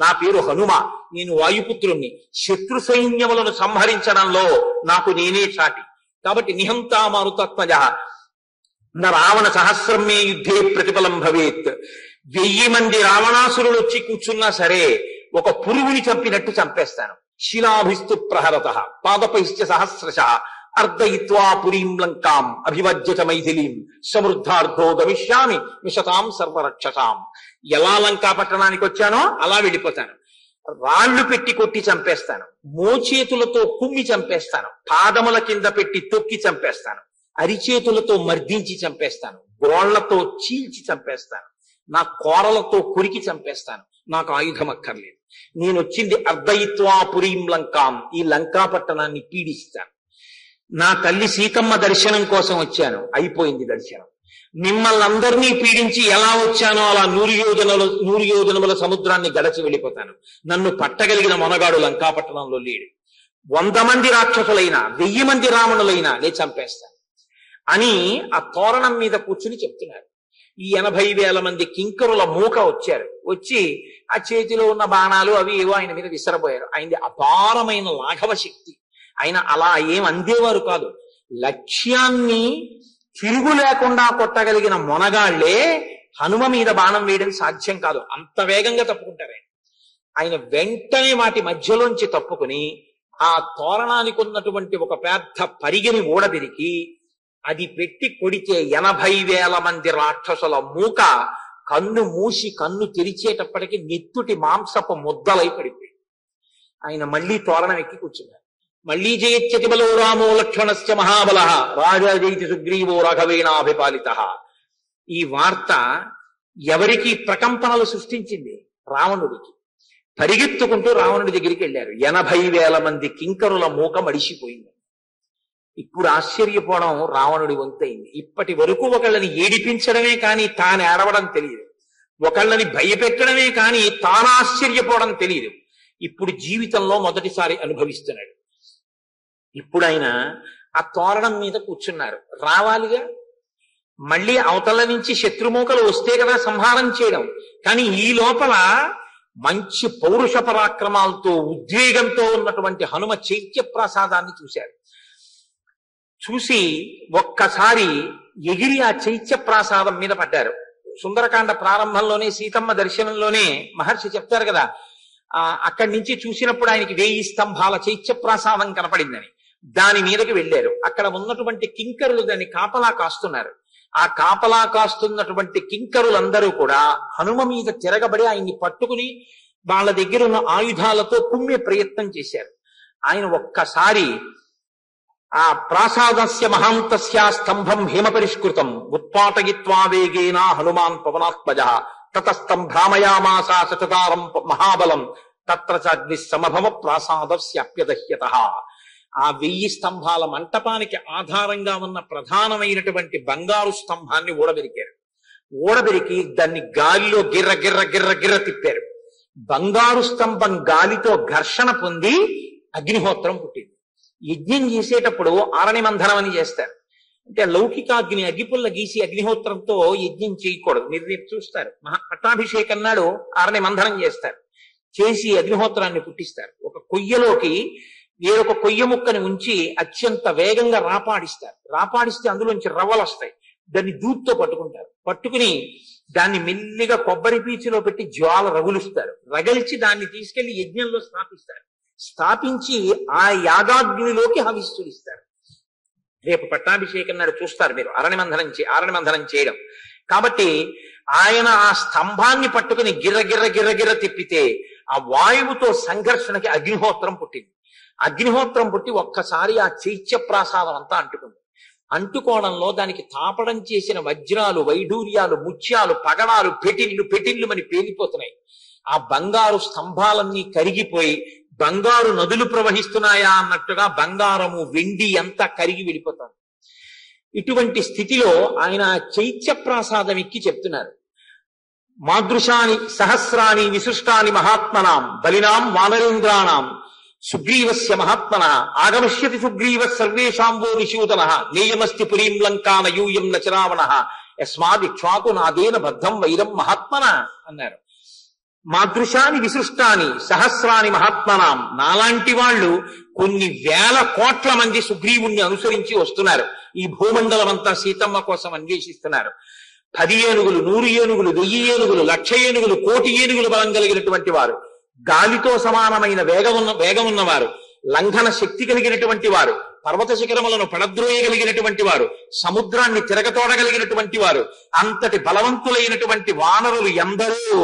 నా పేరు హనుమ, నేను వాయుపుత్రుణ్ణి. శత్రు సైన్యములను సంహరించడంలో నాకు నేనే చాటి. కాబట్టి నిహంతా మారుతత్మజ రావణ సహస్రం మే యుద్ధే ప్రతిఫలం భవేత్. 1000 మంది రావణాసురులు వచ్చి కూర్చున్నా సరే ఒక పురుగుని చంపినట్టు చంపేస్తాను. శిలాభిస్తు ప్రహరత పాదపైశ్చ సహస్రశ అర్ధయిత్వా పురీం లంకాం అభివర్జిత మైథిలీం సమృద్ధార్థో గమిష్యామి విశతాం సర్వరక్షసాం. ఎలా లంకా పట్టణానికి వచ్చానో అలా వెళ్ళిపోతాను. రాళ్లు పెట్టి కొట్టి చంపేస్తాను, మోచేతులతో కుమ్మి చంపేస్తాను, పాదముల కింద పెట్టి తొక్కి చంపేస్తాను, అరిచేతులతో మర్దించి చంపేస్తాను, గోళ్లతో చీల్చి చంపేస్తాను, నా కోరలతో కొరికి చంపేస్తాను. నాకు ఆయుధం అక్కర్లేదు. నేను వచ్చింది అర్ధయిత్వా పురీం లంకాం, ఈ లంకా పట్టణాన్ని పీడిస్తాను. నా తల్లి సీతమ్మ దర్శనం కోసం వచ్చాను, అయిపోయింది దర్శనం. మిమ్మల్ని అందరినీ పీడించి ఎలా వచ్చానో అలా 100 యోజనముల సముద్రాన్ని గడచి వెళ్ళిపోతాను. నన్ను పట్టగలిగిన మొనగాడు లంకా పట్టణంలో లేడు. 100 మంది రాక్షసులైనా 1000 మంది రావణులైనా నేను చంపేస్తాను అని ఆ తోరణం మీద కూర్చుని చెప్తున్నారు. ఈ 80,000 మంది కింకరుల మూక వచ్చారు. వచ్చి ఆ చేతిలో ఉన్న బాణాలు అవి ఏవో ఆయన మీద విసరబోయారు. ఆయనది అపారమైన లాఘవ శక్తి. ఆయన అలా ఏం అందేవారు కాదు. లక్ష్యాన్ని తిరుగు లేకుండా కొట్టగలిగిన మొనగాళ్లే హనుమ మీద బాణం వేయడం సాధ్యం కాదు. అంత వేగంగా తప్పుకుంటారు ఆయన. వెంటనే వాటి మధ్యలోంచి తప్పుకుని ఆ తోరణానికి ఉన్నటువంటి ఒక పెద్ద పరిగిని ఊడబెరికి అది పెట్టి కొడితే 80,000 మంది రాక్షసుల మూక కన్ను మూసి కన్ను తెరిచేటప్పటికి నెత్తుటి మాంసపు ముద్దలై పడిపోయి ఆయన మళ్ళీ తోరణం ఎక్కి కూర్చున్నారు. మళ్ళీ జయత్యతి బలో రామో లక్ష్మణశ్చ మహాబల రాజాజైతి సుగ్రీవో రాఘవేనాభిపాలిత. ఈ వార్త ఎవరికి ప్రకంపనలు సృష్టించింది? రావణుడికి. పరిగెత్తుకుంటూ రావణుడి దగ్గరికి వెళ్ళారు. 80,000 మంది కింకరుల మూక మడిసిపోయింది. ఇప్పుడు ఆశ్చర్యపోవడం రావణుడి వంతైంది. ఇప్పటి వరకు ఒకళ్ళని ఏడిపించడమే కానీ తాను ఏడవడం తెలియదు, ఒకళ్ళని భయపెట్టడమే కానీ తాను ఆశ్చర్యపోవడం తెలియదు. ఇప్పుడు జీవితంలో మొదటిసారి అనుభవిస్తున్నాడు. ఇప్పుడు ఆయన ఆ తోరణం మీద కూర్చున్నారు. రావాలిగా, మళ్ళీ అవతల నుంచి శత్రుమూకలు వస్తే కదా సంహారం చేయడం. కానీ ఈ లోపల మంచి పౌరుష పరాక్రమాలతో ఉద్వేగంతో ఉన్నటువంటి హనుమ చైత్య ప్రసాదాన్ని చూశారు. చూసి ఒక్కసారి ఎగిరి ఆ చైత్య ప్రాసాదం మీద పడ్డారు. సుందరకాండ ప్రారంభంలోనే సీతమ్మ దర్శనంలోనే మహర్షి చెప్తారు కదా, అక్కడి నుంచి చూసినప్పుడు ఆయనకి 1000 స్తంభాల చైత్య ప్రాసాదం కనపడిందని. దాని మీదకి వెళ్ళారు. అక్కడ ఉన్నటువంటి కింకరులు దాన్ని కాపలా కాస్తున్నారు. ఆ కాపలా కాస్తున్నటువంటి కింకరులందరూ కూడా హనుమ మీద తిరగబడి ఆయన్ని పట్టుకుని వాళ్ళ దగ్గర ఉన్న ఆయుధాలతో కుమ్మే ప్రయత్నం చేశారు. ఆయన ఒక్కసారి ఆ ప్రాసాదస్య మహాంతస్య స్తంభం హేమపరిష్కృతం ఉత్పాటయిత్వా వేగేన హనుమాన్ పవనాత్మజ తతస్తం భ్రామయామాస సతతారం మహాబలం తత్ర చాగ్ని సమభవ ప్రాసాదస్యాప్యదహ్యత. ఆ 1000 స్తంభాల మంటపానికి ఆధారంగా ఉన్న ప్రధానమైనటువంటి బంగారు స్తంభాన్ని ఊడబెరికారు. ఊడబెరికి దాన్ని గాలిలో గిర్ర గిర్ర గిర్ర గిర్ర తిప్పారు. బంగారు స్తంభం గాలితో ఘర్షణ పొంది అగ్నిహోత్రం పుట్టింది. యజ్ఞం చేసేటప్పుడు ఆరణి మంథనం అని చేస్తారు. అంటే లౌకికాగ్ని అగ్గిపుల్ల గీసి అగ్నిహోత్రంతో యజ్ఞం చేయకూడదు. మీరు రేపు చూస్తారు, పట్టాభిషేకం నాడు ఆరణి మంథనం చేస్తారు. చేసి అగ్నిహోత్రాన్ని పుట్టిస్తారు. ఒక కొయ్యలోకి వేరొక కొయ్య ముక్కని ఉంచి అత్యంత వేగంగా రాపాడిస్తారు. రాపాడిస్తే అందులోంచి రవ్వలు వస్తాయి. దాన్ని దూత్తో పట్టుకుంటారు. పట్టుకుని దాన్ని మెల్లిగా కొబ్బరి పీచులో పెట్టి జ్వాల రగులుస్తారు. రగలిచి దాన్ని తీసుకెళ్లి యజ్ఞంలో స్థాపిస్తారు. స్థాపించి ఆ యాగాగ్నిలోకి హవిస్తులిస్తారు. రేపు పట్టాభిషేకం నాడు చూస్తారు మీరు ఆరణి మంథనం చేయడం. కాబట్టి ఆయన ఆ స్తంభాన్ని పట్టుకుని గిర్ర గిర్ర గిర్ర గిర్ర తిప్పితే ఆ వాయువుతో సంఘర్షణకి అగ్నిహోత్రం పుట్టింది. అగ్నిహోత్రం పుట్టి ఒక్కసారి ఆ చైత్య ప్రాసాదం అంతా అంటుకుంది. అంటుకోవడంలో దానికి తాపడం చేసిన వజ్రాలు, వైఢూర్యాలు, ముత్యాలు, పగడాలు పెటిల్లు మని పేలిపోతున్నాయి. ఆ బంగారు స్తంభాలన్నీ కరిగిపోయి బంగారు నదులు ప్రవహిస్తున్నాయా అన్నట్టుగా బంగారము, వెండి అంతా కరిగి వెళ్ళిపోతారు. ఇటువంటి స్థితిలో ఆయన చైత్య ప్రాసాదం ఎక్కి చెప్తున్నారు, మాదృశాని సహస్రాని విశిష్టాని మహాత్మనాం బలినాం వానరేంద్రాణం సుగ్రీవస్య మహాత్మన ఆగమిష్యతి సుగ్రీవ సర్వేషాంబో నిశూదన నేయమస్తి పురీం లంకాన యూయం నచరావణ యస్మాదిక్ష్వాకు నాదేన బద్ధం వైరం మహాత్మన అన్నారు. మాదృశాని విశిష్టాని సహస్రాని మహాత్మనాం, నాలాంటి వాళ్ళు కొన్ని వేల కోట్ల మంది సుగ్రీవుణ్ణి అనుసరించి వస్తున్నారు. ఈ భూమండలం అంతా సీతమ్మ కోసం అన్వేషిస్తున్నారు. 10 ఏనుగులు, 100 ఏనుగులు, 1000 ఏనుగులు, 1,00,000 ఏనుగులు, 1,00,000 ఏనుగులు బలం కలిగినటువంటి వారు, గాలితో సమానమైన వేగమున్నవారు, లంఘన శక్తి కలిగినటువంటి వారు, పర్వత శిఖరములను పడద్రోయగలిగినటువంటి వారు, సముద్రాన్ని తిరగతోడగలిగినటువంటి వారు, అంతటి బలవంతులైనటువంటి వానరులు ఎందరో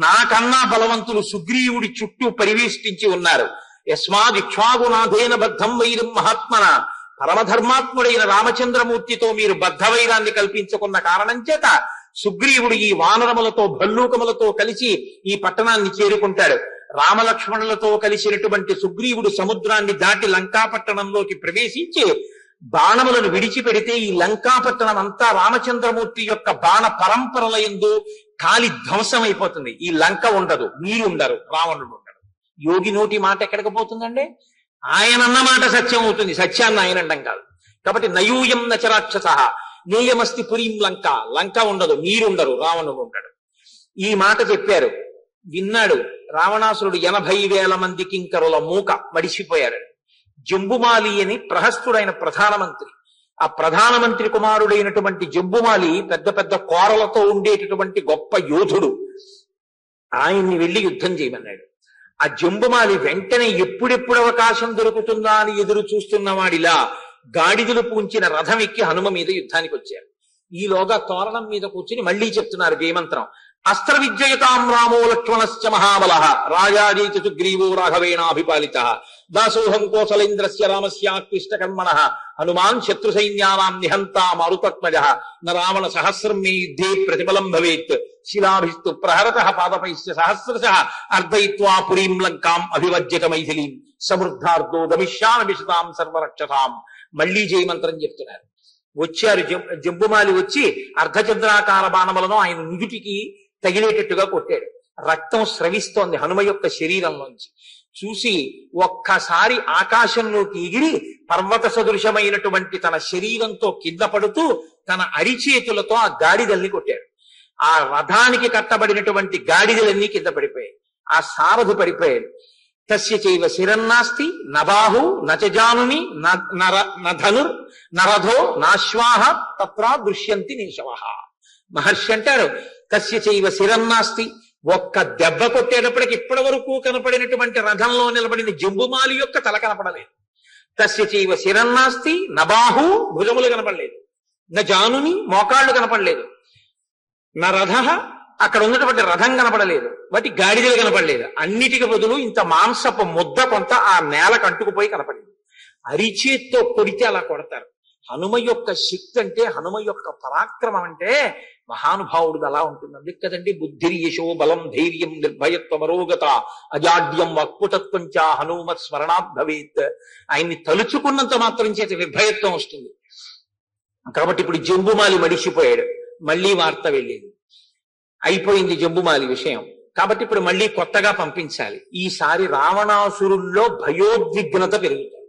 నాకన్నా బలవంతులు సుగ్రీవుడి చుట్టూ పరివేష్టించి ఉన్నారు. యస్మాదిక్ష్వాగునాథేన బద్ధం వైరం మహాత్మన, పరమధర్మాత్ముడైన రామచంద్రమూర్తితో మీరు బద్ధవైరాన్ని కల్పించుకున్న కారణం చేత సుగ్రీవుడు ఈ వానరములతో భల్లూకములతో కలిసి ఈ పట్టణాన్ని చేరుకుంటాడు. రామలక్ష్మణులతో కలిసినటువంటి సుగ్రీవుడు సముద్రాన్ని దాటి లంకాపట్టణంలోకి ప్రవేశించి బాణములను విడిచిపెడితే ఈ లంకాపట్టణం అంతా రామచంద్రమూర్తి యొక్క బాణ పరంపరల యందు కాలి ధ్వంసమైపోతుంది. ఈ లంక ఉండదు, మీరు ఉండరు, రావణుడు ఉండడు. యోగి నోటి మాట ఎక్కడికి పోతుందండి? ఆయనన్న మాట సత్యం అవుతుంది, సత్యాన్ని ఆయన అండం కాదు. కాబట్టి నయూయం నచరాక్షస నేయమస్తి పురీం లంక, లంక ఉండదు, మీరుండరు, రావణుడు ఉండడు. ఈ మాట చెప్పారు. విన్నాడు రావణాసురుడు. 80,000 మంది కింకరుల మూక మడిసిపోయాడు. జంబుమాలి అని ప్రహస్తుడైన ప్రధానమంత్రి, ఆ ప్రధానమంత్రి కుమారుడైనటువంటి జంబుమాలి పెద్ద పెద్ద కోరలతో ఉండేటటువంటి గొప్ప యోధుడు. ఆయన్ని వెళ్లి యుద్ధం చేయమన్నాడు. ఆ జంబుమాలి వెంటనే ఎప్పుడెప్పుడు అవకాశం దొరుకుతుందా అని ఎదురు చూస్తున్నవాడిలా గాడిదలు పూంచిన రథం ఎక్కి హనుమ మీద యుద్ధానికి వచ్చారు. ఈలోగా తోరణం మీద కూర్చుని మళ్లీ చెప్తున్నారు జయమంత్రం. అస్త్ర విజయతాం రామో లక్ష్మణశ్చ మహాబల రాజాదీత సుగ్రీవో రాఘవేణాభిపాలిత దాసోహం కోసలేంద్రస్య రామస్యాక్లిష్ట కర్మణ హనుమాన్ శత్రు సైన్యానాం నిహంతా మారుతత్మజ న రావణ సహస్రం మే యుద్ధే ప్రతిఫలం భవేత్ శిలాభిస్తు ప్రహరత పాదపైశ్చ సహస్రశః అర్ధయిత్వా పురీం లంకాం అభివజ్యత మైథిలీం సమృద్ధార్థో గమిష్యామి విశతాం సర్వరక్షసాం మళ్ళీ జయమంత్రం చెప్తున్నారు. వచ్చారు జంబుమాలి వచ్చి అర్ధచంద్రాకార బాణములను ఆయన నుదుటికి తగిలేటట్టుగా కొట్టాడు. రక్తం స్రవిస్తోంది హనుమ యొక్క శరీరంలోంచి. చూసి ఒక్కసారి ఆకాశంలోకి ఎగిరి పర్వత సదృశమైనటువంటి తన శరీరంతో కింద పడుతూ తన అరిచేతులతో ఆ గాడిదల్ని కొట్టాడు. ఆ రథానికి కట్టబడినటువంటి గాడిదలన్నీ కింద పడిపోయాయి. ఆ సారథి పడిపోయాడు. తస్య చైవ శిరన్నాస్తి నబాహు నచజానుని నధనుర్ నరథో నాశ్వాహ తత్రా దృశ్యంతి నేశవః. మహర్షి అంటారు తస్య చైవ శిరన్నాస్తి. ఒక్క దెబ్బ కొట్టేటప్పటికి ఇప్పటి వరకు కనపడినటువంటి రథంలో నిలబడిన జంబుమాలి యొక్క తల కనపడలేదు. తస్య చైవ శిరన్నాస్తి నబాహు భుజములు కనపడలేదు, జానుని మోకాళ్ళు కనపడలేదు, రథ అక్కడ ఉన్నటువంటి రథం కనపడలేదు, వాటి గాడిదలు కనపడలేదు. అన్నిటికి బదులు ఇంత మాంసపు ముద్ద కొంత ఆ నేల కంటుకుపోయి కనపడింది. అరిచేత్తో కొడితే అలా కొడతారు. హనుమ యొక్క శక్తి అంటే, హనుమ యొక్క పరాక్రమం అంటే మహానుభావుడు అలా ఉంటుంది. అందుకే కదండి బుద్ధిర్ యశో బలం ధైర్యం నిర్భయత్వం అరోగత అజాడ్యం వక్పుటత్వం చ హనుమత్ స్మరణాత్ భవేత్. ఆయన్ని తలుచుకున్నంత మాత్రం చేత నిర్భయత్వం వస్తుంది. కాబట్టి ఇప్పుడు జంబుమాలి మడిసిపోయాడు. మళ్ళీ వార్త వెళ్ళింది, అయిపోయింది జంబుమాలి విషయం. కాబట్టి ఇప్పుడు మళ్ళీ కొత్తగా పంపించాలి. ఈసారి రావణాసురుల్లో భయోద్విగ్నత పెరుగుతుంది.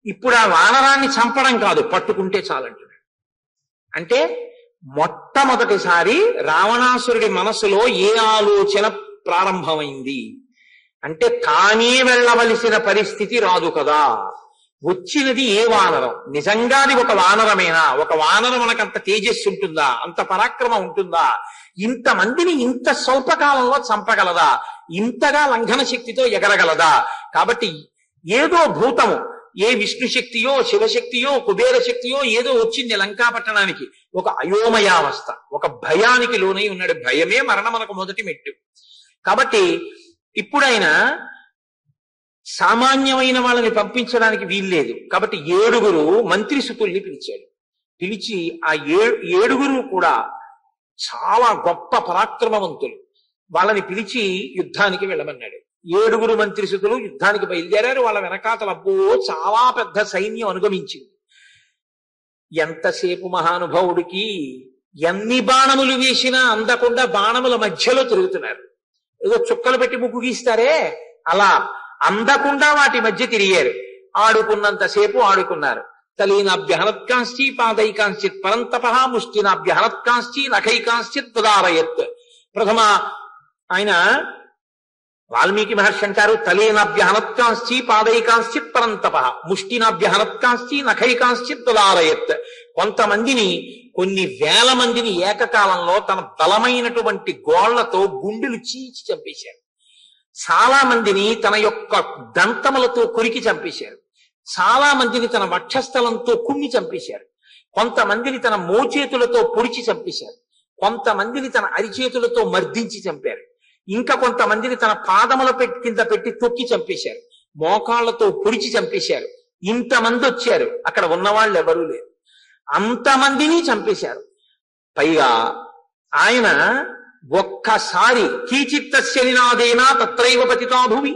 ఇప్పుడు ఆ వానరాన్ని చంపడం కాదు, పట్టుకుంటే చాలంటున్నాడు. అంటే మొట్టమొదటిసారి రావణాసురుడి మనసులో ఏ ఆలోచన ప్రారంభమైంది అంటే, తానే వెళ్ళవలసిన పరిస్థితి రాదు కదా, వచ్చినది ఏ వానరం, నిజంగా అది ఒక వానరమేనా, ఒక వానరం మనకంత తేజస్సు ఉంటుందా, అంత పరాక్రమం ఉంటుందా, ఇంతమందిని ఇంత స్వల్పకాలంలో చంపగలదా, ఇంతగా లంఘన శక్తితో ఎగరగలదా. కాబట్టి ఏదో భూతము, ఏ విష్ణు శక్తియో శివశక్తియో కుబేర శక్తియో ఏదో వచ్చింది లంకాపట్టణానికి. ఒక అయోమయావస్థ, ఒక భయానికి లోనై ఉన్నాడు. భయమే మరణమునకు మొదటి మెట్టు. కాబట్టి ఇప్పుడు ఆయన సామాన్యమైన వాళ్ళని పంపించడానికి వీల్లేదు. కాబట్టి 7 మంత్రిసుతుల్ని పిలిచాడు. పిలిచి ఆ 7 కూడా చాలా గొప్ప పరాక్రమవంతులు, వాళ్ళని పిలిచి యుద్ధానికి వెళ్ళమన్నాడు. 7 మంత్రిసుతులు యుద్ధానికి బయలుదేరారు. వాళ్ళ వెనకాతల అబ్బో చాలా పెద్ద సైన్యం అనుగమించింది. ఎంతసేపు మహానుభావుడికి ఎన్ని బాణములు వేసినా అందకుండా బాణముల మధ్యలో తిరుగుతున్నారు. ఏదో చుక్కలు పెట్టి ముగ్గు గీస్తారే అలా అందకుండా వాటి మధ్య తిరిగారు. ఆడుకున్నంతసేపు ఆడుకున్నారు. తలీనాభ్యహనత్కాంశ్చి పాదైకాంశ్చిత్ పరంతప ముష్టినాభ్యహనత్కాంశ్చి నఖైకాంశ్చిత్ తదారయత్. ప్రథమ ఆయన వాల్మీకి మహర్షి అంటారు తలీనాభ్యహనత్కాంశ్చి పాదైకాంశ్చిత్ పరంతప ముష్టినాభ్యహనత్కాంశ్చి నఖైకాంశ్చిత్ తదారయత్. కొంతమందిని, కొన్ని వేల మందిని ఏకకాలంలో తన బలమైనటువంటి గోళ్లతో గుండెలు చీల్చి చంపేశారు. చాలా మందిని తన యొక్క దంతములతో కొరికి చంపేశారు. చాలా మందిని తన వక్షస్థలంతో కుమ్మి చంపేశారు. కొంతమందిని తన మోచేతులతో పొడిచి చంపేశారు. కొంతమందిని తన అరిచేతులతో మర్దించి చంపారు. ఇంకా కొంతమందిని తన పాదముల కింద పెట్టి తొక్కి చంపేశారు. మోకాళ్లతో పొడిచి చంపేశారు. ఇంతమంది వచ్చారు, అక్కడ ఉన్నవాళ్ళు ఎవరూ లేరు. అంతమందిని చంపేశారు. పైగా ఆయన ఒక్కసారి కీచిత్తస్య నినాదేనా తత్రైవ పతితా భువి,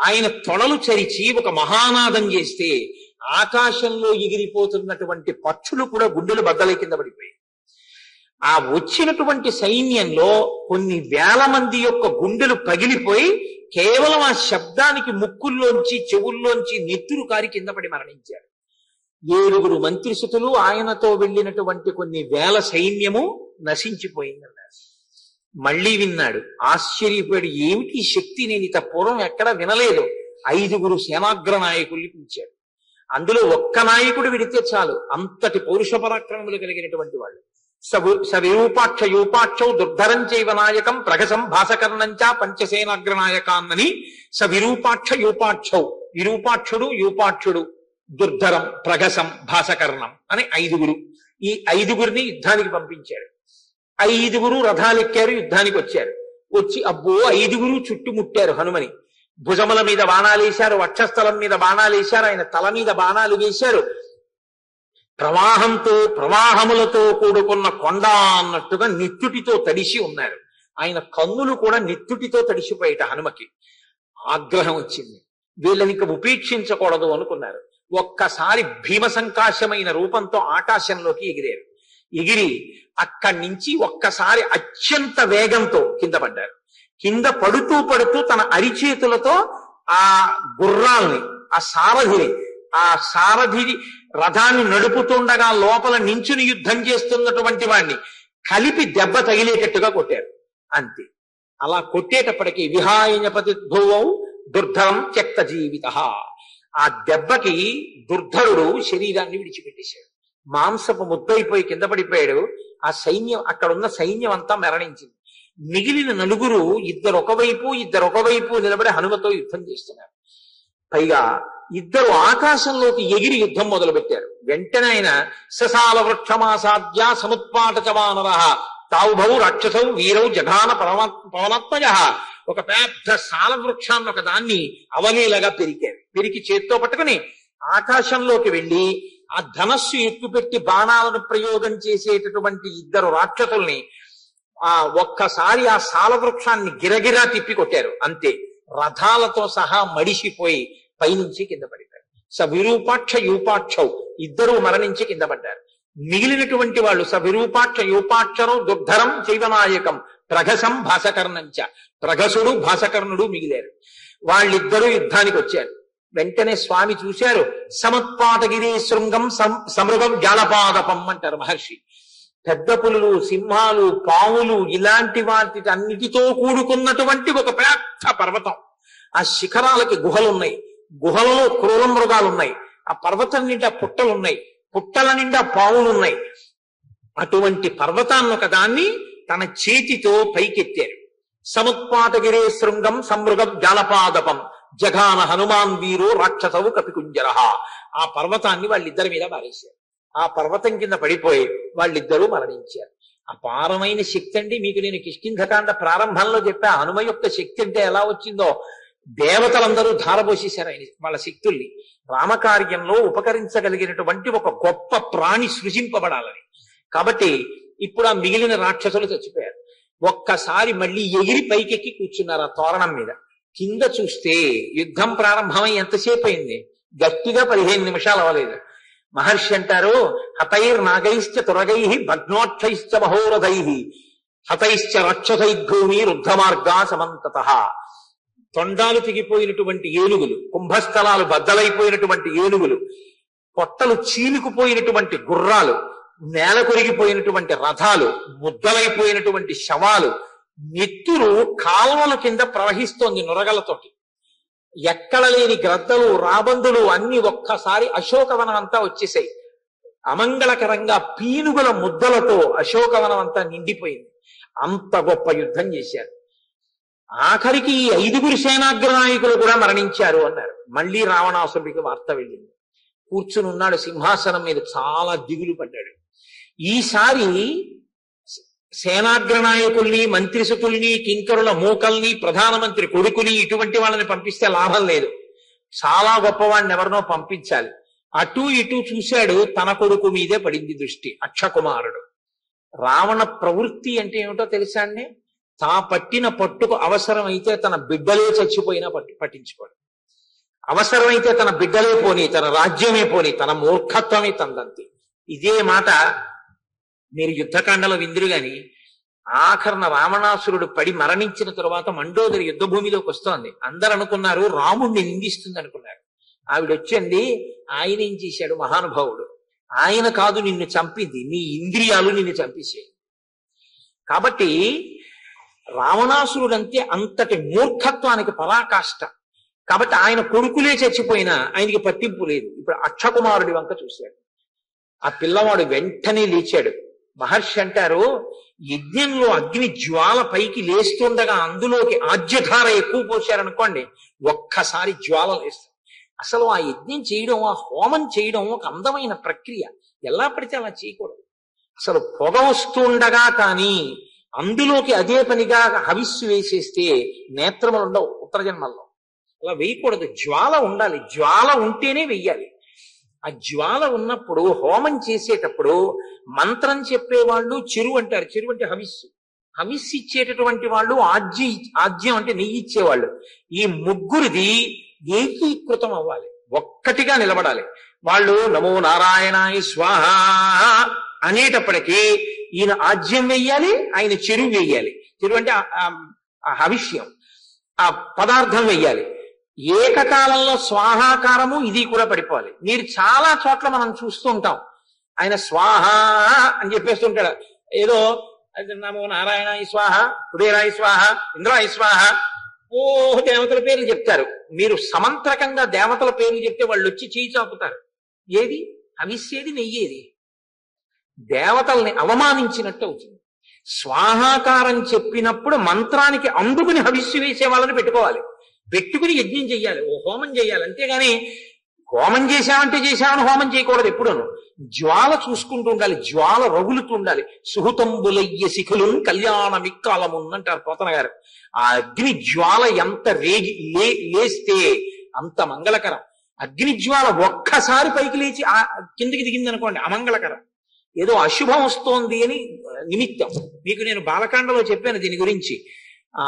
ఆయన తొడలు చరిచి ఒక మహానాదం చేస్తే ఆకాశంలో ఎగిరిపోతున్నటువంటి పక్షులు కూడా గుండెలు బద్దలై కింద పడిపోయాయి. ఆ వచ్చినటువంటి సైన్యంలో కొన్ని వేల మంది యొక్క గుండెలు పగిలిపోయి కేవలం ఆ శబ్దానికి ముక్కుల్లోంచి చెవుల్లోంచి నెత్తురు కారి కింద పడి మరణించారు. 7 మంత్రిసుతులు, ఆయనతో వెళ్ళినటువంటి కొన్ని వేల సైన్యము నశించిపోయిందన్నారు. మళ్ళీ విన్నాడు, ఆశ్చర్యపోయాడు. ఏమిటి ఈ శక్తి, నేను ఇంత పూర్వం ఎక్కడా వినలేదు. 5 సేనాగ్ర నాయకుల్ని పిలిచాడు. అందులో ఒక్క నాయకుడు విడితే చాలు, అంతటి పౌరుష పరాక్రమములు కలిగినటువంటి వాళ్ళు. సవిరూపాక్ష యూపాక్షౌ దుర్ధరం చైవ నాయకం ప్రగసం భాసకర్ణంచ పంచసేనాగ్ర నాయకాన్నని సవిరూపాక్ష యూపాక్షౌ, విరూపాక్షుడు యూపాక్షుడు దుర్ధరం ప్రగసం భాసకర్ణం అని 5. ఈ 5 యుద్ధానికి పంపించాడు. 5 రథాలెక్కారు, యుద్ధానికి వచ్చారు. వచ్చి అబ్బో 5 చుట్టుముట్టారు హనుమని. భుజముల మీద బాణాలు వేశారు, వక్షస్థలం మీద బాణాలు వేశారు, ఆయన తల మీద బాణాలు వేశారు. ప్రవాహములతో కూడుకున్న కొండ అన్నట్టుగా నెత్తుటితో తడిసి ఉన్నారు. ఆయన కన్నులు కూడా నెత్తుటితో తడిసిపోయేట. హనుమకి ఆగ్రహం వచ్చింది. వీళ్ళని ఇంక ఉపేక్షించకూడదు అనుకున్నారు. ఒక్కసారి భీమ సంకాశమైన రూపంతో ఆకాశంలోకి ఎగిరారు. ఎగిరి అక్కడి నుంచి ఒక్కసారి అత్యంత వేగంతో కింద పడ్డారు. కింద పడుతూ పడుతూ తన అరిచేతులతో ఆ గుర్రాల్ని, ఆ సారథి రథాన్ని నడుపుతుండగా లోపల నించుని యుద్ధం చేస్తున్నటువంటి వాడిని కలిపి దెబ్బ తగిలేటట్టుగా కొట్టారు. అంతే. అలా కొట్టేటప్పటికి విహాయపతి ధ్రువం దుర్ధరం త్యక్త జీవిత. ఆ దెబ్బకి దుర్ధరుడు శరీరాన్ని విడిచిపెట్టేశాడు. మాంసపు ముద్దయిపోయి కింద పడిపోయాడు. ఆ సైన్యం, అక్కడున్న సైన్యం అంతా మరణించింది. మిగిలిన నలుగురు ఇద్దరు ఒకవైపు నిలబడి హనుమతో యుద్ధం చేస్తున్నారు. పైగా ఇద్దరు ఆకాశంలోకి ఎగిరి యుద్ధం మొదలు పెట్టారు. వెంటనే ఆయన ససాల వృక్షమాసాద్య సముత్పాట చవానర తావుభౌ రాక్షసౌ వీరౌ జఘాన పవనాత్మజ. ఒక పెద్ద సాల వృక్షాన్ని ఒక దాన్ని అవలీలగా పెరికి చేత్తో పట్టుకుని ఆకాశంలోకి వెళ్ళి ఆ ధనస్సు ఎక్కుపెట్టి బాణాలను ప్రయోగం చేసేటటువంటి ఇద్దరు రాక్షసుల్ని ఒక్కసారి ఆ సాల వృక్షాన్ని గిరగిరా తిప్పి కొట్టారు. అంతే. రథాలతో సహా మడిసిపోయి పైనుంచి కింద పడిపోయారు. విరూపాక్ష యూపాక్షౌ ఇద్దరు మరణించి కింద పడ్డారు. మిగిలినటువంటి వాళ్ళు విరూపాక్ష యూపాక్షరం దుర్ధరం చైవనాయకం ప్రఘసం భాసకర్ణంచ. ప్రఘసుడు భాసకర్ణుడు మిగిలారు. వాళ్ళిద్దరూ యుద్ధానికి వచ్చారు. వెంటనే స్వామి చూశారు. సముత్పాటగిరి శృంగం సమృగం జాలపాదపం అంటారు మహర్షి. పెద్ద పులులు, సింహాలు, పాములు ఇలాంటి వాటి అన్నిటితో కూడుకున్నటువంటి ఒక పెద్ద పర్వతం. ఆ శిఖరాలకి గుహలున్నాయి. గుహలలో క్రూర మృగాలున్నాయి. ఆ పర్వతం నిండా పుట్టలున్నాయి. పుట్టల నిండా పాములున్నాయి. అటువంటి పర్వతాన్ని ఒక దాన్ని తన చేతితో పైకెత్తారు. సముత్పాటగిరే శృంగం సమృగం జాలపాదపం జఘాన హనుమాన్ వీరో రాక్షసవు కపికుంజర. ఆ పర్వతాన్ని వాళ్ళిద్దరి మీద పారేశారు. ఆ పర్వతం కింద పడిపోయి వాళ్ళిద్దరూ మరణించారు. అపారమైన శక్తి అండి. మీకు నేను కిష్కింధకాండ ప్రారంభంలో చెప్పా. హనుమ యొక్క శక్తి అంటే ఎలా వచ్చిందో. దేవతలందరూ ధారపోసేశారు ఆయన వాళ్ళ శక్తుల్ని. రామకార్యంలో ఉపకరించగలిగినటువంటి ఒక గొప్ప ప్రాణి సృజింపబడాలని. కాబట్టి ఇప్పుడు ఆ మిగిలిన రాక్షసులు చచ్చిపోయారు. ఒక్కసారి మళ్ళీ ఎగిరి పైకెక్కి కూర్చున్నారు ఆ తోరణం మీద. కింద చూస్తే యుద్ధం ప్రారంభమై ఎంతసేపు అయింది? గట్టిగా 15 నిమిషాలు అవ్వలేదు. మహర్షి అంటారు, హతైర్ నాగైశ్చ తురగై భగ్నోక్షైశ్చ మహోరథై హతైశ్చ రాక్షసైర్భూమి రుద్ధమార్గా సమంతత. తొండాలు తెగిపోయినటువంటి ఏనుగులు, కుంభస్థలాలు బద్దలైపోయినటువంటి ఏనుగులు, పొట్టలు చీలుకుపోయినటువంటి గుర్రాలు, నేల కొరిగిపోయినటువంటి రథాలు, ముద్దలైపోయినటువంటి శవాలు, నెత్తురు కాల్వల కింద ప్రవహిస్తోంది నురగలతోటి. ఎక్కడ లేని గ్రద్దలు, రాబందులు అన్ని ఒక్కసారి అశోకవనం అంతా వచ్చేసాయి. అమంగళకరంగా పీనుగుల ముద్దలతో అశోకవనం అంతా నిండిపోయింది. అంత గొప్ప యుద్ధం చేశారు. ఆఖరికి 5 సేనాగ్ర నాయకులు కూడా మరణించారు అన్నారు. మళ్ళీ రావణాసురుడికి వార్త వెళ్ళింది. కూర్చుని ఉన్నాడు సింహాసనం మీద, చాలా దిగులు పడ్డాడు. ఈసారి సేనాగ్ర నాయకుల్ని, మంత్రిసుతుల్ని, కింకరుల మూకల్ని, ప్రధానమంత్రి కొడుకుని ఇటువంటి వాళ్ళని పంపిస్తే లాభం లేదు. చాలా గొప్పవాడిని ఎవరినో పంపించాలి. అటు ఇటు చూశాడు. తన కొడుకు మీదే పడింది దృష్టి. అక్షకుమారుడు. రావణ ప్రవృత్తి అంటే ఏమిటో తెలుసా అండి? తా పట్టిన పట్టుకు అవసరమైతే తన బిడ్డలే చచ్చిపోయినా పట్టించుకోడు. అవసరమైతే తన బిడ్డలే పోని, తన రాజ్యమే పోని, తన మూర్ఖత్వమే తందంతి. ఇదే మాట మీరు యుద్ధకాండలో విందురు గాని ఆఖరణ రావణాసురుడు పడి మరణించిన తరువాత మండోదరి యుద్ధ భూమిలోకి వస్తోంది. అందరు అనుకున్నారు రాముణ్ణి నిందిస్తుంది అనుకున్నారు. ఆవిడ వచ్చింది, ఆయన ఏం చేశాడు మహానుభావుడు? ఆయన కాదు నిన్ను చంపింది, నీ ఇంద్రియాలు నిన్ను చంపేసాయి. కాబట్టి రావణాసురుడంతే అంతటి మూర్ఖత్వానికి పరాకాష్ట. కాబట్టి ఆయన కొడుకులే చచ్చిపోయినా ఆయనకి పట్టింపు లేదు. ఇప్పుడు అక్షకుమారుడి వంక చూశాడు. ఆ పిల్లవాడు వెంటనే లేచాడు. మహర్షి అంటారు, యజ్ఞంలో అగ్ని జ్వాల పైకి లేస్తుండగా అందులోకి ఆజ్యధార ఎక్కువ పోశారనుకోండి, ఒక్కసారి జ్వాల లేస్తుంది. అసలు ఆ యజ్ఞం చేయడం, ఆ హోమం చేయడం ఒక అందమైన ప్రక్రియ. ఎలా పడితే అలా చేయకూడదు. అసలు పొగ వస్తుండగా కానీ అందులోకి అదే పనిగా హవిస్సు వేసేస్తే నేత్రములు ఉండవు ఉత్తర జన్మల్లో. అలా వేయకూడదు. జ్వాల ఉండాలి. జ్వాల ఉంటేనే వెయ్యాలి. ఆ జ్వాల ఉన్నప్పుడు హోమం చేసేటప్పుడు మంత్రం చెప్పేవాళ్ళు చెరువు అంటారు. చెరువు అంటే హవిస్సు. హవిస్సు ఇచ్చేటటువంటి వాళ్ళు ఆజ్యం అంటే నెయ్యి ఇచ్చేవాళ్ళు. ఈ ముగ్గురిది ఏకీకృతం అవ్వాలి. ఒక్కటిగా నిలబడాలి. వాళ్ళు నమో నారాయణాయ స్వాహ అనేటప్పటికీ ఈయన ఆజ్యం వెయ్యాలి, ఆయన చెరువు వెయ్యాలి. చెరువు అంటే ఆ హవిష్యం, ఆ పదార్థం వెయ్యాలి. ఏకకాలంలో స్వాహాకారము ఇది కూడా పడిపోవాలి. మీరు చాలా చోట్ల మనం చూస్తూ ఉంటాం, ఆయన స్వాహ అని చెప్పేస్తుంటాడు. ఏదో నమో నారాయణాయ స్వాహ, కుబేరాయ స్వాహ, ఇంద్రాయ స్వాహ, ఓ దేవతల పేర్లు చెప్తారు. మీరు సమంత్రకంగా దేవతల పేర్లు చెప్తే వాళ్ళు వచ్చి చేయి చాపుతారు. ఏది హవిస్సేది, నెయ్యేది? దేవతల్ని అవమానించినట్టు అవుతుంది. స్వాహాకారం చెప్పినప్పుడు మంత్రానికి అందుకుని హవిస్సు వేసే వాళ్ళని పెట్టుకోవాలి, పెట్టుకుని యజ్ఞం చెయ్యాలి, ఓ హోమం చెయ్యాలి. అంతేగాని హోమం చేశామంటే చేశామని హోమం చేయకూడదు. ఎప్పుడూను జ్వాల చూసుకుంటూ ఉండాలి, జ్వాల రగులుతూ ఉండాలి. సుహుతంబులయ్య శిఖులు కళ్యాణ మిక్కాలమున్ అంటారు పోతన గారు. ఆ అగ్ని జ్వాల ఎంత లేస్తే అంత మంగళకరం. అగ్ని జ్వాల ఒక్కసారి పైకి లేచి ఆ కిందికి దిగిందనుకోండి అమంగళకరం, ఏదో అశుభం వస్తోంది అని నిమిత్తం. మీకు నేను బాలకాండలో చెప్పాను దీని గురించి. ఆ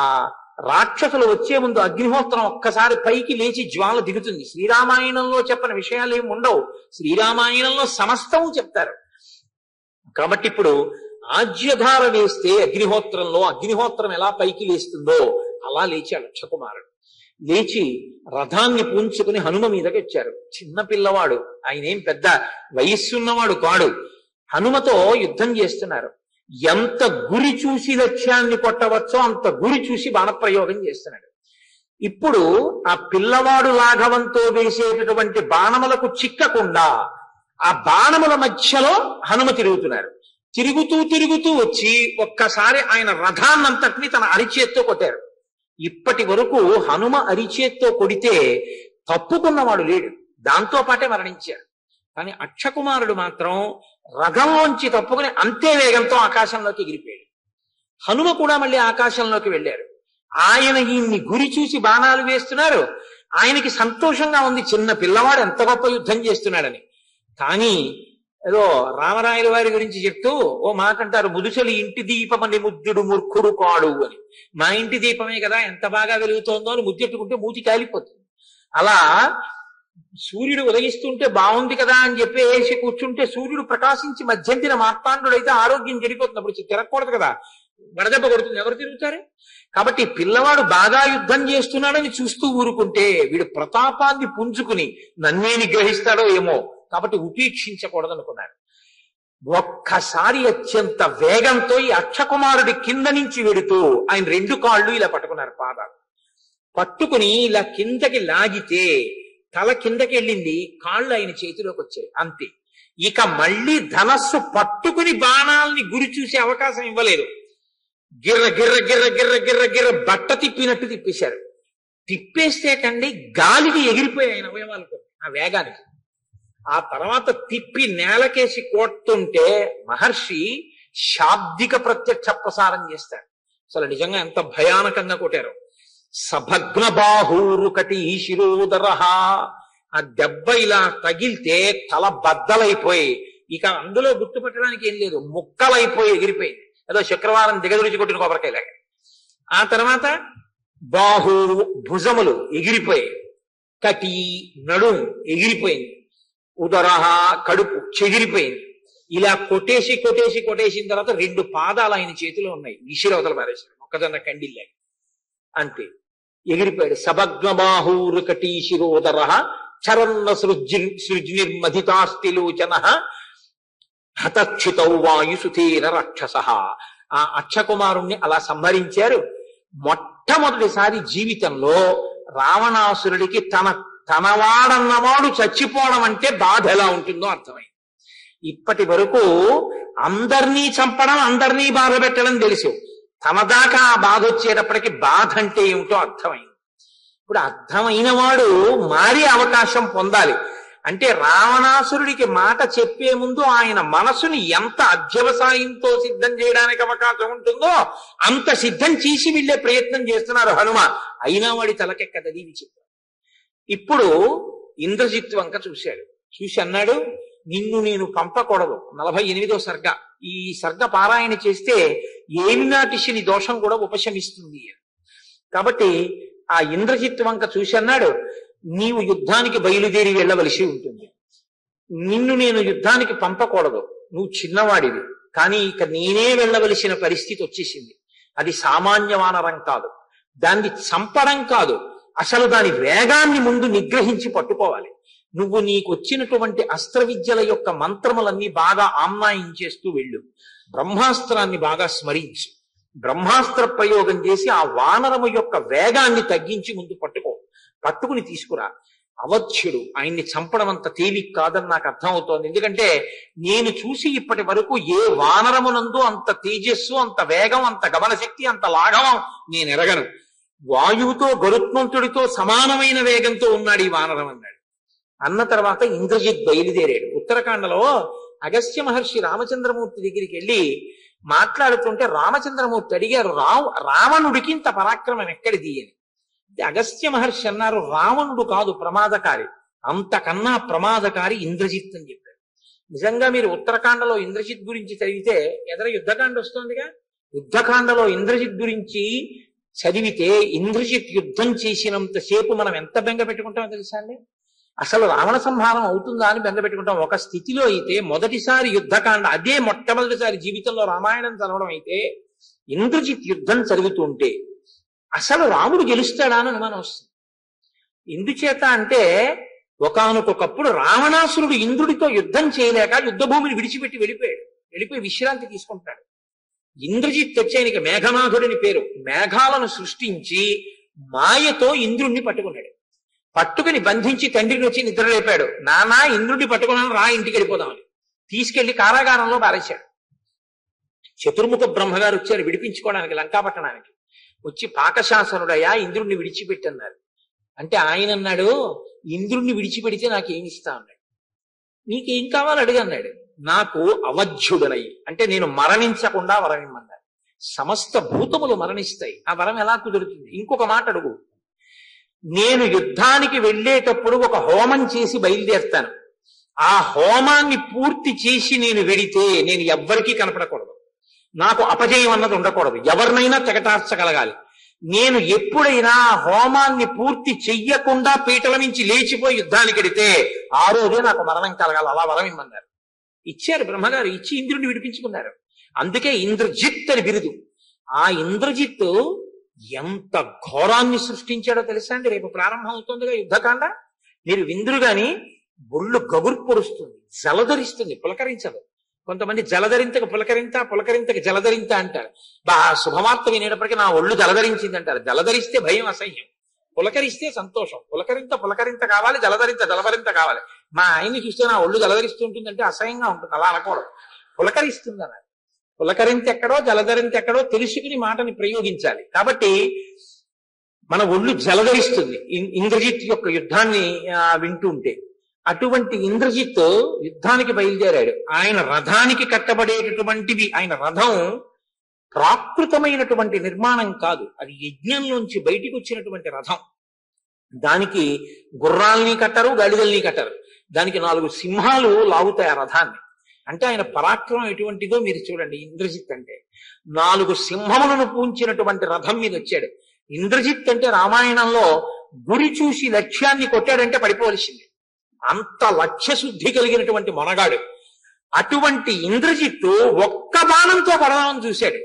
రాక్షసులు వచ్చే ముందు అగ్నిహోత్రం ఒక్కసారి పైకి లేచి జ్వాల దిగుతుంది. శ్రీరామాయణంలో చెప్పని విషయాలు ఏమి ఉండవు, శ్రీరామాయణంలో సమస్తము చెప్తారు. కాబట్టి ఇప్పుడు ఆజ్యధార వేస్తే అగ్నిహోత్రంలో అగ్నిహోత్రం ఎలా పైకి లేస్తుందో అలా లేచాడు అక్షకుమారుడు. లేచి రథాన్ని పూంచుకుని హనుమ మీదకి వచ్చారు. చిన్న పిల్లవాడు, ఆయన ఏం పెద్ద వయస్సున్నవాడు కాడు. హనుమతో యుద్ధం చేస్తున్నారు. ఎంత గురి చూసి లక్ష్యాన్ని కొట్టవచ్చో అంత గురి చూసి బాణప్రయోగం చేస్తున్నాడు. ఇప్పుడు ఆ పిల్లవాడు లాఘవంతో వేసేటటువంటి బాణములకు చిక్కకుండా ఆ బాణముల మధ్యలో హనుమ తిరుగుతున్నారు. తిరుగుతూ వచ్చి ఒక్కసారి ఆయన రథాన్నంతటిని తన అరిచేత్తో కొట్టారు. ఇప్పటి వరకు హనుమ అరిచేత్తో కొడితే తప్పుకున్నవాడు లేడు, దాంతో పాటే మరణించారు. కానీ అక్షకుమారుడు మాత్రం రథంలోంచి తప్పుకుని అంతే వేగంతో ఆకాశంలోకి ఎగిరిపోయాడు. హనుమ కూడా మళ్ళీ ఆకాశంలోకి వెళ్ళారు. ఆయన ఈయన్ని గురి చూసి బాణాలు వేస్తున్నారు. ఆయనకి సంతోషంగా ఉంది, చిన్న పిల్లవాడు ఎంత గొప్ప యుద్ధం చేస్తున్నాడని. కానీ ఏదో రామరాయల వారి గురించి చెప్తూ ఓ మాట అంటారు, ముదుసలి ఇంటి దీపమని ముద్దుడు మూర్ఖుడు కాడు అని. మా ఇంటి దీపమే కదా ఎంత బాగా వెలుగుతోందో అని ముద్దెట్టుకుంటే మూతి కాలిపోతుంది. అలా సూర్యుడు ఉదయిస్తుంటే బాగుంది కదా అని చెప్పి వేసి కూర్చుంటే సూర్యుడు ప్రకాశించి మధ్యంతిన మార్తాండుడైతే ఆరోగ్యం చెడిపోతుంది. అప్పుడు తిరగకూడదు కదా, వడదెబ్బ కొడుతుంది, ఎవరు తిరుగుతారు? కాబట్టి పిల్లవాడు బాగా యుద్ధం చేస్తున్నాడని చూస్తూ ఊరుకుంటే వీడు ప్రతాపాన్ని పుంజుకుని నన్నే నిగ్రహిస్తాడో ఏమో, కాబట్టి ఉపేక్షించకూడదు అనుకున్నాడు. ఒక్కసారి అత్యంత వేగంతో ఈ అక్షకుమారుడి కింద నుంచి వెడుతూ ఆయన రెండు కాళ్ళు ఇలా పట్టుకున్నారు, పాదాలు పట్టుకుని ఇలా కిందకి లాగితే తల కిందకి వెళ్ళింది, కాళ్ళు ఆయన చేతిలోకి వచ్చాయి, అంతే. ఇక మళ్ళీ ధనస్సు పట్టుకుని బాణాలని గురి చూసే అవకాశం ఇవ్వలేదు. గిర్ర గిర్ర గిర్ర గిర్ర గిర్ర గిర్ర బట్ట తిప్పినట్టు తిప్పేశారు. తిప్పేస్తే కండి గాలికి ఎగిరిపోయాయి ఆయన అవయవాలకు ఆ వేగానికి. ఆ తర్వాత తిప్పి నేలకేసి కొడుతుంటే మహర్షి శాబ్దిక ప్రత్యక్ష ప్రసారం చేస్తాడు. అసలు నిజంగా ఎంత భయానకంగా కొట్టారు. సభగ్న బాహూరు కటి శిరోదరహ. ఆ దెబ్బ ఇలా తగిలితే తల బద్దలైపోయి ఇక అందులో గుర్తుపెట్టడానికి ఏం లేదు, ముక్కలైపోయి ఎగిరిపోయింది, ఏదో శుక్రవారం దిగదుడిచి కొట్టిన కొబ్బరికాయలాగా. ఆ తర్వాత బాహు భుజములు ఎగిరిపోయి, కటి నడుం ఎగిరిపోయింది, ఉదరహ కడుపు చెగిరిపోయింది. ఇలా కొట్టేసిన తర్వాత రెండు పాదాలు ఆయన చేతిలో ఉన్నాయి, విసిరవతల పారేశాడు మొక్కజొన్న కండిల్లా, అంతే ఎగిరిపోయాడు. సభగ్నబాహూరు కటీ శిరోదర చరన్న సృజ్నిర్మధితాస్తిలోచన హతక్షితౌ వాయుసుతేన రాక్షస. ఆ అక్షకుమారుణ్ణి అలా సంహరించారు. మొట్టమొదటిసారి జీవితంలో రావణాసురుడికి తనవాడన్నవాడు చచ్చిపోవడం అంటే బాధ ఎలా ఉంటుందో అర్థమైంది. ఇప్పటి వరకు అందరినీ చంపడం, అందరినీ బాధ పెట్టడం తెలుసు, తన దాకా ఆ బాధ వచ్చేటప్పటికి బాధ అంటే ఏమిటో అర్థమైంది. ఇప్పుడు అర్థమైన వాడు మారే అవకాశం పొందాలి. అంటే రావణాసురుడికి మాట చెప్పే ముందు ఆయన మనసుని ఎంత అధ్యవసాయంతో సిద్ధం చేయడానికి అవకాశం ఉంటుందో అంత సిద్ధం చేసి వెళ్ళే ప్రయత్నం చేస్తున్నారు హనుమ. అయినా వాడి తలకెక్కదది విచిత్రం. ఇప్పుడు ఇంద్రజిత్ వంక చూశాడు, చూసి అన్నాడు, నిన్ను నేను పంపకూడదు. 48వ సర్గ. ఈ సర్గ పారాయణ చేస్తే ఏలినాటి శని దోషం కూడా ఉపశమిస్తుంది. కాబట్టి ఆ ఇంద్రజిత్ వంక చూసి అన్నాడు, నీవు యుద్ధానికి బయలుదేరి వెళ్ళవలసి ఉంటుంది. నిన్ను నేను యుద్ధానికి పంపకూడదు, నువ్వు చిన్నవాడివి, కానీ ఇక నేనే వెళ్ళవలసిన పరిస్థితి వచ్చేసింది. అది సామాన్య వానరం కాదు, దాన్ని చంపడం కాదు, అసలు దాని వేగాన్ని ముందు నిగ్రహించి పట్టుకోవాలి. నువ్వు నీకు వచ్చినటువంటి అస్త్ర విద్యల యొక్క మంత్రములన్నీ బాగా ఆమ్నాయించేస్తూ వెళ్ళు. బ్రహ్మాస్త్రాన్ని బాగా స్మరించు. బ్రహ్మాస్త్ర ప్రయోగం చేసి ఆ వానరము యొక్క వేగాన్ని తగ్గించి ముందు పట్టుకుని తీసుకురా. అవధ్యుడు, ఆయన్ని చంపడం అంత తేలిక కాదని నాకు అర్థమవుతోంది. ఎందుకంటే నేను చూసి ఇప్పటి వరకు ఏ వానరమునందు అంత తేజస్సు, అంత వేగం, అంత గమనశక్తి, అంత లాఘవం నేను ఎరగను. వాయువుతో గరుత్మంతుడితో సమానమైన వేగంతో ఉన్నాడు ఈ వానరం అన్నాడు. అన్న తర్వాత ఇంద్రజిత్ బయలుదేరాడు. ఉత్తరాఖండలో అగస్త్య మహర్షి రామచంద్రమూర్తి దగ్గరికి వెళ్ళి మాట్లాడుతుంటే రామచంద్రమూర్తి అడిగారు, రావణుడికి ఇంత పరాక్రమం ఎక్కడిది అని. అగస్త్య మహర్షి అన్నారు, రావణుడు కాదు ప్రమాదకారి, అంతకన్నా ప్రమాదకారి ఇంద్రజిత్ అని చెప్పారు. నిజంగా మీరు ఉత్తరాఖండలో ఇంద్రజిత్ గురించి చదివితే ఎదర యుద్ధకాండ వస్తుందిగా, యుద్ధకాండలో ఇంద్రజిత్ గురించి చదివితే ఇంద్రజిత్ యుద్ధం చేసినంతసేపు మనం ఎంత బెంగ పెట్టుకుంటామో తెలుసా అండి. అసలు రావణ సంహారం అవుతుందా అని బెంగ పెట్టుకుంటాం. ఒక స్థితిలో అయితే మొదటిసారి యుద్ధకాండ, అదే మొట్టమొదటిసారి జీవితంలో రామాయణం చదవడం అయితే, ఇంద్రజిత్ యుద్ధం జరుగుతుంటే అసలు రాముడు గెలుస్తాడా అని అనుమానం వస్తుంది. ఎందుచేత అంటే ఒకానొకప్పుడు రావణాసురుడు ఇంద్రుడితో యుద్ధం చేయలేక యుద్ధభూమిని విడిచిపెట్టి వెళ్ళిపోయి విశ్రాంతి తీసుకుంటాడు. ఇంద్రజిత్ వచ్చి ఆయనకి మేఘనాథుడని పేరు. మేఘాలను సృష్టించి మాయతో ఇంద్రుణ్ణి పట్టుకున్నాడు. పట్టుకుని బంధించి తండ్రిని వచ్చి నిద్రలేపాడు. నానా ఇంద్రుడిని పట్టుకున్నాను, రా ఇంటికి వెళ్ళిపోదామని తీసుకెళ్లి కారాగారంలో పారేశాడు. చతుర్ముఖ బ్రహ్మగారు వచ్చారు విడిపించుకోవడానికి లంకాపట్టణానికి. వచ్చి పాకశాసనుడయ్యా ఇంద్రుణ్ణి విడిచిపెట్టన్నారు. అంటే ఆయన అన్నాడు, ఇంద్రుణ్ణి విడిచిపెడితే నాకేమి ఇస్తా అన్నాడు. నీకేం కావాలి అడిగన్నాడు. నాకు అవధ్యుడనై, అంటే నేను మరణించకుండా వరం ఇమ్మన్నాడు. సమస్త భూతములు మరణిస్తాయి, ఆ వరం ఎలా కుదురుతుంది? ఇంకొక మాట అడుగు, నేను యుద్ధానికి వెళ్ళేటప్పుడు ఒక హోమం చేసి బయలుదేరుతాను. ఆ హోమాన్ని పూర్తి చేసి నేను వెడితే నేను ఎవ్వరికీ కనపడకూడదు, నాకు అపజయం అన్నది ఉండకూడదు, ఎవరినైనా తెగటార్చగలగాలి. నేను ఎప్పుడైనా హోమాన్ని పూర్తి చెయ్యకుండా పీటల నుంచి లేచిపోయి యుద్ధానికి వెడితే ఆ రోజే నాకు మరణం కలగాలి, అలా వరం ఇమ్మన్నారు. ఇచ్చారు బ్రహ్మగారు, ఇచ్చి ఇంద్రుడిని విడిపించుకున్నారు. అందుకే ఇంద్రజిత్ అని బిరుదు. ఆ ఇంద్రజిత్ ఎంత ఘోరాన్ని సృష్టించాడో తెలుసా అండి. రేపు ప్రారంభం అవుతుందిగా యుద్ధకాండ. మీరు విందురు గాని ఒళ్ళు గగురు పొడుస్తుంది, జలధరిస్తుంది, పులకరించదు. కొంతమంది జలధరింతకు పులకరింత, పులకరింతకు జలధరింత అంటారు. శుభవార్త వినేటప్పటికీ నా ఒళ్ళు జలధరించింది అంటారు. జలధరిస్తే భయం, అసహ్యం. పులకరిస్తే సంతోషం. పులకరింత కావాలి, జలధరింత కావాలి. మా ఆయన్ని చూస్తే నా ఒళ్ళు జలధరిస్తూ ఉంటుందంటే అసహ్యంగా ఉంటుంది, అలా అనకూడదు. పులకరిస్తుంది అన్నారు. పులకరింత ఎక్కడో జలధరింత ఎక్కడో తెలుసుకుని మాటని ప్రయోగించాలి. కాబట్టి మన ఒళ్ళు జలధరిస్తుంది ఇంద్రజిత్ యొక్క యుద్ధాన్ని వింటూ ఉంటే. అటువంటి ఇంద్రజిత్ యుద్ధానికి బయలుదేరాడు. ఆయన రథానికి కట్టబడేటటువంటివి, ఆయన రథం ప్రాకృతమైనటువంటి నిర్మాణం కాదు, అది యజ్ఞంలోంచి బయటికి వచ్చినటువంటి రథం. దానికి గుర్రాల్ని కట్టరు, గాడిదల్ని కట్టరు. దానికి 4 సింహాలు లాగుతాయి ఆ రథాన్ని. అంటే ఆయన పరాక్రమం ఎటువంటిదో మీరు చూడండి. ఇంద్రజిత్ అంటే 4 సింహములను పూంచినటువంటి రథం మీద వచ్చాడు. ఇంద్రజిత్ అంటే రామాయణంలో గురి చూసి లక్ష్యాన్ని కొట్టాడంటే పడిపోవలసింది, అంత లక్ష్య శుద్ధి కలిగినటువంటి మొనగాడు. అటువంటి ఇంద్రజిత్తు ఒక్క బాణంతో కొడదామని చూశాడు.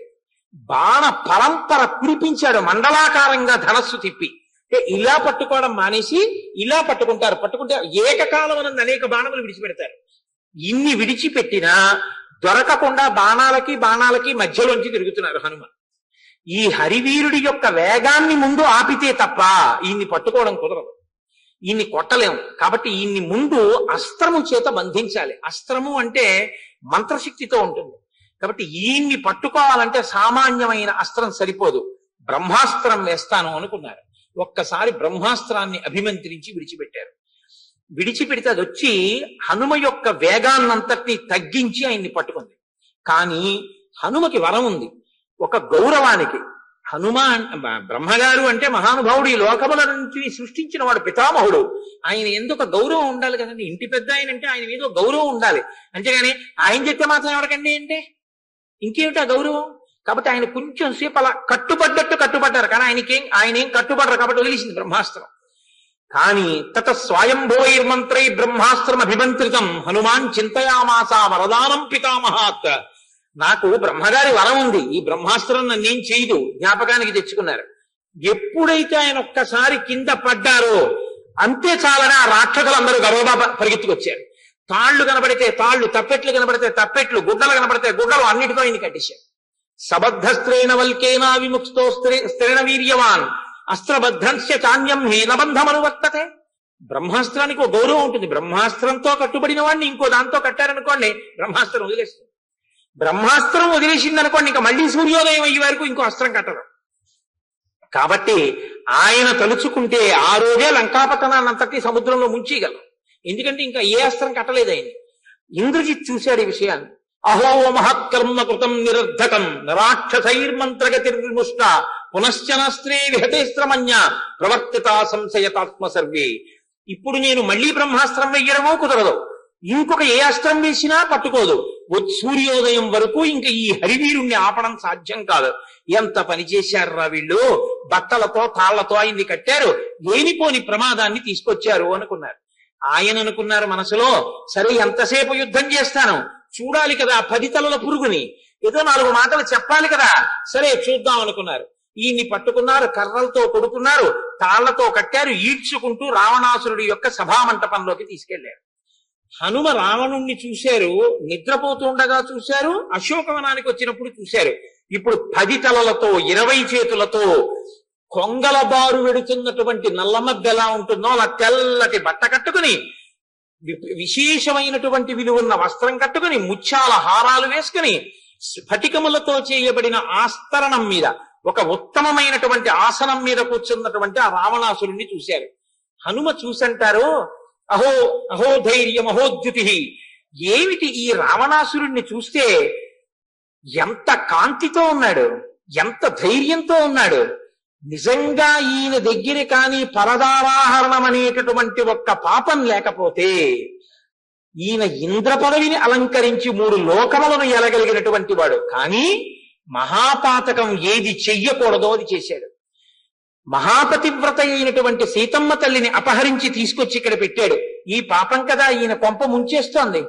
బాణ పరంపర కురిపించాడు, మండలాకారంగా ధనస్సు తిప్పి. అంటే ఇలా పట్టుకోవడం మానేసి ఇలా పట్టుకుంటే ఏకకాలం అనేక బాణములు విడిచిపెడతారు. ఇన్ని విడిచిపెట్టినా దొరకకుండా బాణాలకి మధ్యలోంచి తిరుగుతున్నారు హనుమ. ఈ హరివీరుడి యొక్క వేగాన్ని ముందు ఆపితే తప్ప ఈయన్ని పట్టుకోవడం కుదరదు, ఈయన్ని కొట్టలేము. కాబట్టి ఈయన్ని ముందు అస్త్రము చేత బంధించాలి. అస్త్రము అంటే మంత్రశక్తితో ఉంటుంది. కాబట్టి ఈయన్ని పట్టుకోవాలంటే సామాన్యమైన అస్త్రం సరిపోదు, బ్రహ్మాస్త్రం వేస్తాను అనుకున్నారు. ఒక్కసారి బ్రహ్మాస్త్రాన్ని అభిమంత్రించి విడిచిపెట్టారు. విడిచిపెడితే అది వచ్చి హనుమ యొక్క వేగాన్నంతటినీ తగ్గించి ఆయన్ని పట్టుకుంది. కానీ హనుమకి వరం ఉంది, ఒక గౌరవానికి. బ్రహ్మగారు అంటే మహానుభావుడు, ఈ లోకముల నుంచి సృష్టించిన వాడు, పితామహుడు. ఆయన ఎందుకు గౌరవం ఉండాలి కదండి. ఇంటి పెద్ద ఆయన అంటే ఆయన మీద గౌరవం ఉండాలి. అంతేగాని ఆయన చెప్తే మాత్రం ఎవరికండి అంటే ఇంకేమిటి ఆ గౌరవం. కాబట్టి ఆయన కొంచెం సేపు అలా కట్టుబడ్డారు. కానీ ఆయన ఏం కట్టుబడరు కాబట్టి వదిలేసింది బ్రహ్మాస్త్రం. కానీ తత స్వయంభూవైర్మంత్రై బ్రహ్మాస్త్రం అభిమంత్రితం హనుమాన్ చింతయామాస వరదానం పితామహాత్. నాకు బ్రహ్మగారి వరం ఉంది, ఈ బ్రహ్మాస్త్రం నన్నేం చేయదు, జ్ఞాపకానికి తెచ్చుకున్నారు. ఎప్పుడైతే ఆయన ఒక్కసారి కింద పడ్డారో అంతే చాలని ఆ రాక్షసులందరూ గర్వబా పరిగెత్తుకొచ్చారు. తాళ్లు కనబడితే తాళ్లు, తప్పెట్లు కనబడితే తప్పెట్లు, గుడ్డలు కనబడితే గుడ్డలు, అన్నిటితో ఆయన కట్టేశారు. సబద్ధస్త్రేణ వల్కేనా విముక్తో స్త్రేణ వీర్యవాన్ అస్త్రబద్ధంస్య చాన్యం హీనబంధమనువర్తతే. బ్రహ్మాస్త్రానికి ఒక గౌరవం ఉంటుంది. బ్రహ్మాస్త్రంతో కట్టుబడిన వాడిని ఇంకో దాంతో కట్టారనుకోండి, బ్రహ్మాస్త్రం వదిలేస్తుంది. బ్రహ్మాస్త్రం వదిలేసింది అనుకోండి, ఇంకా మళ్ళీ సూర్యోదయం అయ్యే వరకు ఇంకో అస్త్రం కట్టరు. కాబట్టి ఆయన తలుచుకుంటే ఆ రోజే లంకాపట్టణాన్నంతటి సముద్రంలో ముంచేయగలం. ఎందుకంటే ఇంకా ఏ అస్త్రం కట్టలేదు ఆయన. ఇంద్రజిత్ చూశాడు ఈ విషయాన్ని. అహో మహత్కర్మ కృతం నిరర్ధకం రాక్షసైర్మంత్రగతిర్విముష్ట పునశ్చనస్త్రే విహతేస్త్రమన్య ప్రవర్తిత సంశయతాత్మ సర్వే. ఇప్పుడు నేను మళ్ళీ బ్రహ్మాస్త్రం వెయ్యడమో కుదరదు, ఇంకొక ఏ అస్త్రం వేసినా పట్టుకోదు. సూర్యోదయం వరకు ఇంకా ఈ హరివీరుణ్ణి ఆపడం సాధ్యం కాదు. ఎంత పని చేశారా వీళ్ళు, బట్టలతో తాళ్లతో ఆయన్ని కట్టారు, లేనిపోని ప్రమాదాన్ని తీసుకొచ్చారు అనుకున్నారు. ఆయన అనుకున్నారు మనసులో, సరే ఎంతసేపు యుద్ధం చేస్తాను, చూడాలి కదా 10 తలల పురుగుని, ఏదో 4 మాటలు చెప్పాలి కదా, సరే చూద్దాం అనుకున్నారు. ఈయన్ని పట్టుకున్నారు, కర్రలతో కొడుకున్నారు, తాళ్లతో కట్టారు, ఈడ్చుకుంటూ రావణాసురుడి యొక్క సభామంటపంలోకి తీసుకెళ్లారు. హనుమ రావణుణ్ణి చూశారు, నిద్రపోతుండగా చూశారు, అశోకవనానికి వచ్చినప్పుడు చూశారు. ఇప్పుడు 10 తలలతో 20 చేతులతో కొంగల బారు వెడుతున్నటువంటి నల్లమబ్బ ఎలా ఉంటుందో అలా తెల్లటి బట్ట కట్టుకుని, విశేషమైనటువంటి విలువన్న వస్త్రం కట్టుకుని, ముత్యాల హారాలు వేసుకుని, స్ఫటికములతో చేయబడిన ఆస్తరణం మీద ఒక ఉత్తమమైనటువంటి ఆసనం మీద కూర్చున్నటువంటి ఆ రావణాసురుణ్ణి చూశారు. హనుమ చూసంటారు, అహో అహో ధైర్యం అహోద్యుతి. ఏమిటి ఈ రావణాసురుణ్ణి చూస్తే ఎంత కాంతితో ఉన్నాడు, ఎంత ధైర్యంతో ఉన్నాడు. నిజంగా ఈయన దగ్గర కానీ పరదారాహరణం అనేటటువంటి ఒక్క పాపం లేకపోతే ఈయన ఇంద్ర పదవిని అలంకరించి 3 లోకములను ఎలగలిగినటువంటి వాడు. కానీ మహాపాతకం ఏది చెయ్యకూడదో అది చేశాడు. మహాపతివ్రత అయినటువంటి సీతమ్మ తల్లిని అపహరించి తీసుకొచ్చి ఇక్కడ పెట్టాడు. ఈ పాపం కదా ఈయన కొంప ముంచేస్తోంది.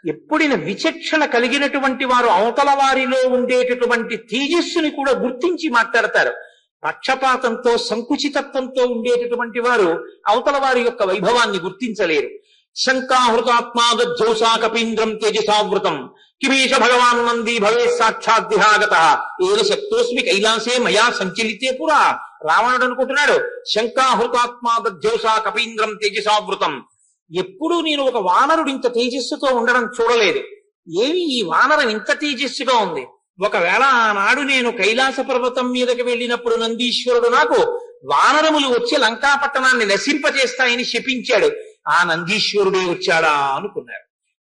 ఎప్పుడైనా విచక్షణ కలిగినటువంటి వారు అవతల వారిలో ఉండేటటువంటి తేజస్సుని కూడా గుర్తించి మాట్లాడతారు. పక్షపాతంతో సంకుచితత్వంతో ఉండేటటువంటి వారు అవతల వారి యొక్క వైభవాన్ని గుర్తించలేరు. శంకాహృతాత్మాదోసా కపీంద్రం తేజసావృతం కిమేష భగవాన్ నంది భవే సాక్షాద్దిహాగత ఏన శక్తోస్మి కైలాసే మయా సంచలితే పురా. రావణుడు అనుకుంటున్నాడు, శంకాహృతాత్మాదోసా కపీంద్రం తేజసావృతం. ఎప్పుడూ నేను ఒక వానరుడు ఇంత తేజస్సుతో ఉండడం చూడలేదు. ఏమి ఈ వానరం ఇంత తేజస్సుగా ఉంది. ఒకవేళ ఆనాడు నేను కైలాస పర్వతం మీదకి వెళ్ళినప్పుడు నందీశ్వరుడు నాకు వానరములు వచ్చి లంకాపట్టణాన్ని నశింపజేస్తాయని శపించాడు. ఆ నందీశ్వరుడే వచ్చాడా అనుకున్నారు.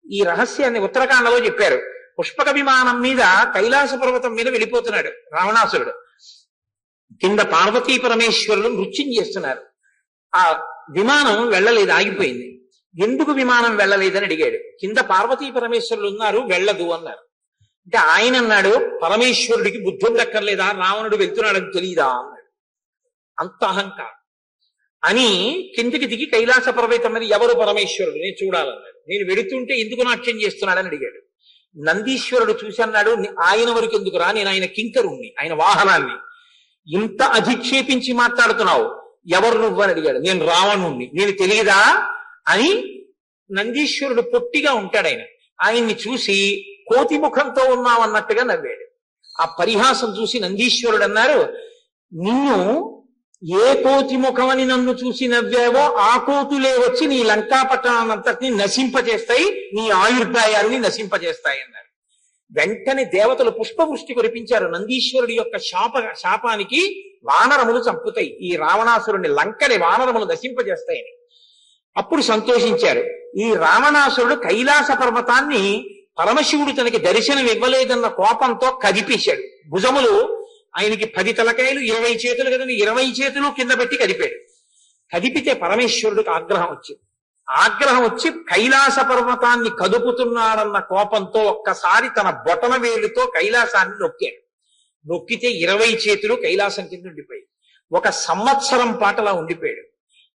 ఈ రహస్యాన్ని ఉత్తరాఖండలో చెప్పారు. పుష్పక విమానం మీద కైలాస పర్వతం మీద వెళ్ళిపోతున్నాడు రావణాసురుడు. కింద పార్వతీ పరమేశ్వరులు నృత్యం చేస్తున్నారు. ఆ విమానం వెళ్ళలేదు, ఆగిపోయింది. ఎందుకు విమానం వెళ్ళలేదని అడిగాడు. కింద పార్వతీ పరమేశ్వరులు ఉన్నారు, వెళ్ళదు అన్నారు. అంటే ఆయన అన్నాడు, పరమేశ్వరుడికి బుద్ధులు దక్కర్లేదా, రావణుడు వెళ్తున్నాడని తెలియదా అన్నాడు. అంత అహంకారం అని కిందికి దిగి కైలాస పర్వతం మీద ఎవరు పరమేశ్వరుడు నేను చూడాలన్నాడు. నేను వెడుతుంటే ఎందుకు నాట్యం చేస్తున్నాడని అడిగాడు. నందీశ్వరుడు చూసి అన్నాడు, ఆయన వరకు ఎందుకు రా, నేను ఆయన కింకరుణ్ణి, ఆయన వాహనాన్ని. ఇంత అధిక్షేపించి మాట్లాడుతున్నావు, ఎవరు నువ్వు అని అడిగాడు. నేను రావణుణ్ణి, నేను తెలియదా అని. నందీశ్వరుడు పొట్టిగా ఉంటాడు. ఆయన్ని చూసి కోతి ముఖంతో ఉన్నామన్నట్టుగా నవ్వాడు. ఆ పరిహాసం చూసి నందీశ్వరుడు అన్నారు, నిన్ను ఏ కోతి ముఖమని నన్ను చూసి నవ్వావో ఆ కోతులే వచ్చి నీ లంకాపట్టణాన్నంతటిని నశింపజేస్తాయి, నీ ఆయుర్దాయాన్ని నశింపజేస్తాయి అన్నారు. వెంటనే దేవతలు పుష్పవృష్టి కురిపించారు. నందీశ్వరుడి యొక్క శాపానికి వానరములు చంపుతాయి, ఈ రావణాసురుని లంకని వానరములు నశింపజేస్తాయని. అప్పుడు సంతోషించారు. ఈ రావణాసురుడు కైలాస పర్వతాన్ని పరమశివుడు తనకి దర్శనం ఇవ్వలేదన్న కోపంతో కదిపేశాడు. భుజములు ఆయనకి 10 తలకాయలు 20 చేతులు కదండి, 20 చేతులు కింద పెట్టి కదిపాడు. కదిపితే పరమేశ్వరుడికి ఆగ్రహం వచ్చింది. ఆగ్రహం వచ్చి కైలాస పర్వతాన్ని కదుపుతున్నాడన్న కోపంతో ఒక్కసారి తన బొటన వేలుతో కైలాసాన్ని నొక్కాడు. నొక్కితే 20 చేతులు కైలాసం కింద ఉండిపోయి ఒక సంవత్సరం పాటలా ఉండిపోయాడు.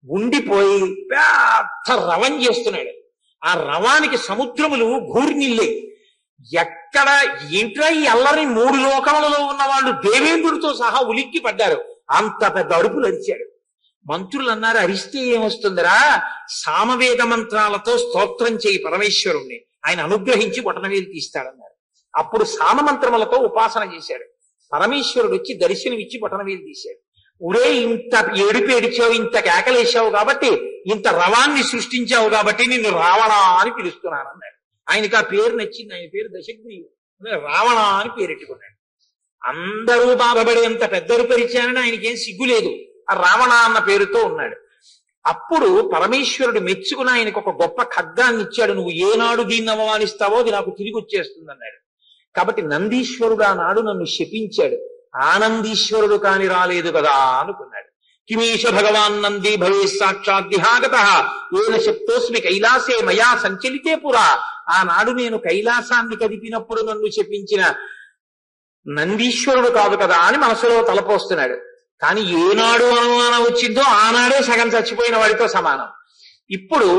ఉండిపోయి పెద్ద రవం చేస్తున్నాడు. ఆ రవానికి సముద్రములు ఘూర్నిల్లే. ఎక్కడ ఏంట్రా ఈ అల్లరి 3 లోకములలో ఉన్న వాళ్ళు దేవేంద్రుడితో సహా ఉలిక్కి పడ్డారు. అంత పెద్ద అరుపులు అరిచాడు. మంత్రులు అన్నారు, అరిస్తే ఏమొస్తుందిరా, సామవేద మంత్రాలతో స్తోత్రం చేయి పరమేశ్వరుణ్ణి, ఆయన అనుగ్రహించి బొటనవేలు తీస్తాడన్నారు. అప్పుడు సామమంత్రములతో ఉపాసన చేశాడు. పరమేశ్వరుడు వచ్చి దర్శనమిచ్చి బొటనవేలు తీశాడు. ఉడే ఇంత ఏడుపు ఏడిచావు, ఇంత కేకలేశావు కాబట్టి, ఇంత రవాన్ని సృష్టించావు కాబట్టి నిన్ను రావణ అని పిలుస్తున్నాను అన్నాడు. ఆయనకి ఆ పేరు నచ్చింది. ఆయన పేరు దశగ్రీవుడు. రావణ అని పేరెట్టుకున్నాడు. అందరూ బాధపడేంత పెద్దరు పరిచయాన్ని ఆయనకేం సిగ్గులేదు. ఆ రావణ అన్న పేరుతో ఉన్నాడు. అప్పుడు పరమేశ్వరుడు మెచ్చుకుని ఆయనకు ఒక గొప్ప ఖడ్గాన్ని ఇచ్చాడు. నువ్వు ఏనాడు దీన్ని అవమానిస్తావో అది నాకు తిరిగి వచ్చేస్తుంది అన్నాడు. కాబట్టి నందీశ్వరుడు ఆనాడు నన్ను శపించాడు. ఆనందీశ్వరుడు కాని రాలేదు కదా అనుకున్నాడు. కిమీష భగవాన్ నంది భవే సాక్షాద్దిహాగత ఏన శక్తోస్మి కైలాసే మయా సంచలితే పురా. ఆనాడు నేను కైలాసాన్ని కదిపినప్పుడు నన్ను శపించిన నందీశ్వరుడు కాదు కదా అని మనసులో తలపోస్తున్నాడు. కానీ ఏనాడు అనుమానం వచ్చిందో ఆనాడే సగం చచ్చిపోయిన వాడితో సమానం. ఇప్పుడు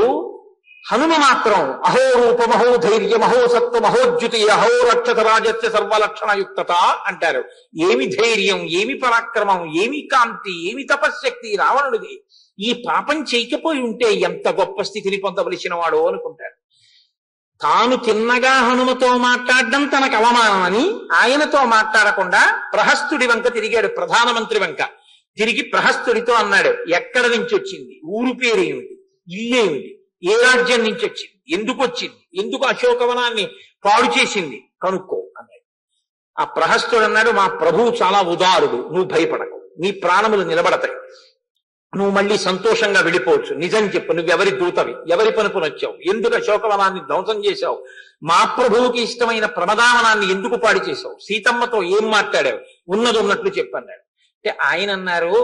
హనుమ మాత్రం అహో రూపం అహో ధైర్యం అహో సత్వం అహోజ్యుతి అహో రక్షత రాజస్య సర్వలక్షణయుక్తత అంటారు. ఏమి ధైర్యం, ఏమి పరాక్రమం, ఏమి కాంతి, ఏమి తపశ్శక్తి రావణుడిది. ఈ పాపం చేయకపోయి ఉంటే ఎంత గొప్ప స్థితిని పొందవలసిన వాడు అనుకుంటారు. తాను తిన్నగా హనుమతో మాట్లాడడం తనకు అవమానం అని ఆయనతో మాట్లాడకుండా ప్రహస్తుడి వంక తిరిగాడు. ప్రధానమంత్రి వంక తిరిగి ప్రహస్తుడితో అన్నాడు, ఎక్కడ నుంచి వచ్చింది, ఊరు పేరేమిటి, ఇల్లేమిటి, ఏ రాజ్యం నుంచి వచ్చింది, ఎందుకు వచ్చింది, ఎందుకు అశోకవనాన్ని పాడు చేసింది కనుక్కో అన్నాడు. ఆ ప్రహస్తుడు అన్నాడు, మా ప్రభువు చాలా ఉదారుడు, నువ్వు భయపడకు, నీ ప్రాణములు నిలబడతాయి, నువ్వు మళ్ళీ సంతోషంగా వెళ్ళిపోవచ్చు. నిజం చెప్పు, నువ్వెవరి దూతవి, ఎవరి పనుపుని వచ్చావు, ఎందుకు అశోకవనాన్ని ధ్వంసం చేశావు, మా ప్రభువుకి ఇష్టమైన ప్రమదావనాన్ని ఎందుకు పాడు చేశావు, సీతమ్మతో ఏం మాట్లాడావు, ఉన్నది ఉన్నట్లు చెప్పన్నాడు. అంటే ఆయన అన్నారు,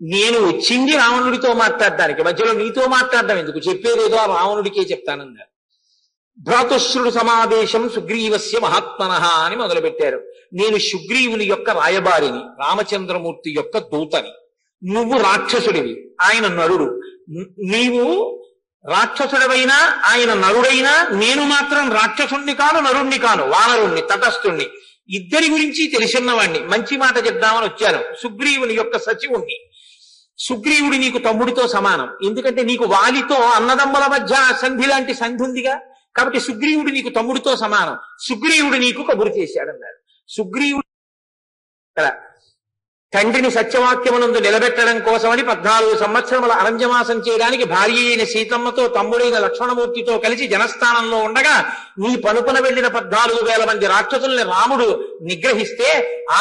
నేను వచ్చింది రావణుడితో మాట్లాడడానికి, మధ్యలో నీతో మాట్లాడడం ఎందుకు, చెప్పేదేదో ఆ రావణుడికే చెప్తానన్నారు. భ్రాతుశ్రుడు సమాదేశం సుగ్రీవస్య మహాత్మనః అని మొదలుపెట్టారు. నేను సుగ్రీవుని యొక్క రాయబారిని, రామచంద్రమూర్తి యొక్క దూతని. నువ్వు రాక్షసుడివి, ఆయన నరుడు. నీవు రాక్షసుడివైనా ఆయన నరుడైనా నేను మాత్రం రాక్షసుణ్ణి కాను, నరుణ్ణి కాను, వానరుణ్ణి, తటస్థుణ్ణి, ఇద్దరి గురించి తెలిసిన్నవాణ్ణి. మంచి మాట చెప్దామని వచ్చాను. సుగ్రీవుని యొక్క సచివుణ్ణి. సుగ్రీవుడి నీకు తమ్ముడితో సమానం. ఎందుకంటే నీకు వాలితో అన్నదమ్ముల మధ్య సంధి లాంటి సంధి ఉందిగా, కాబట్టి సుగ్రీవుడు నీకు తమ్ముడితో సమానం. సుగ్రీవుడు నీకు కబురు చేశాడన్నారు. సుగ్రీవుడు తండ్రిని సత్యవాక్యమునందు నిలబెట్టడం కోసమని 14 సంవత్సరముల అరణ్యవాసం చేయడానికి భార్య అయిన సీతమ్మతో తమ్ముడైన లక్ష్మణమూర్తితో కలిసి జనస్థానంలో ఉండగా నీ పనుపున వెళ్లిన 14,000 మంది రాక్షసుల్ని రాముడు నిగ్రహిస్తే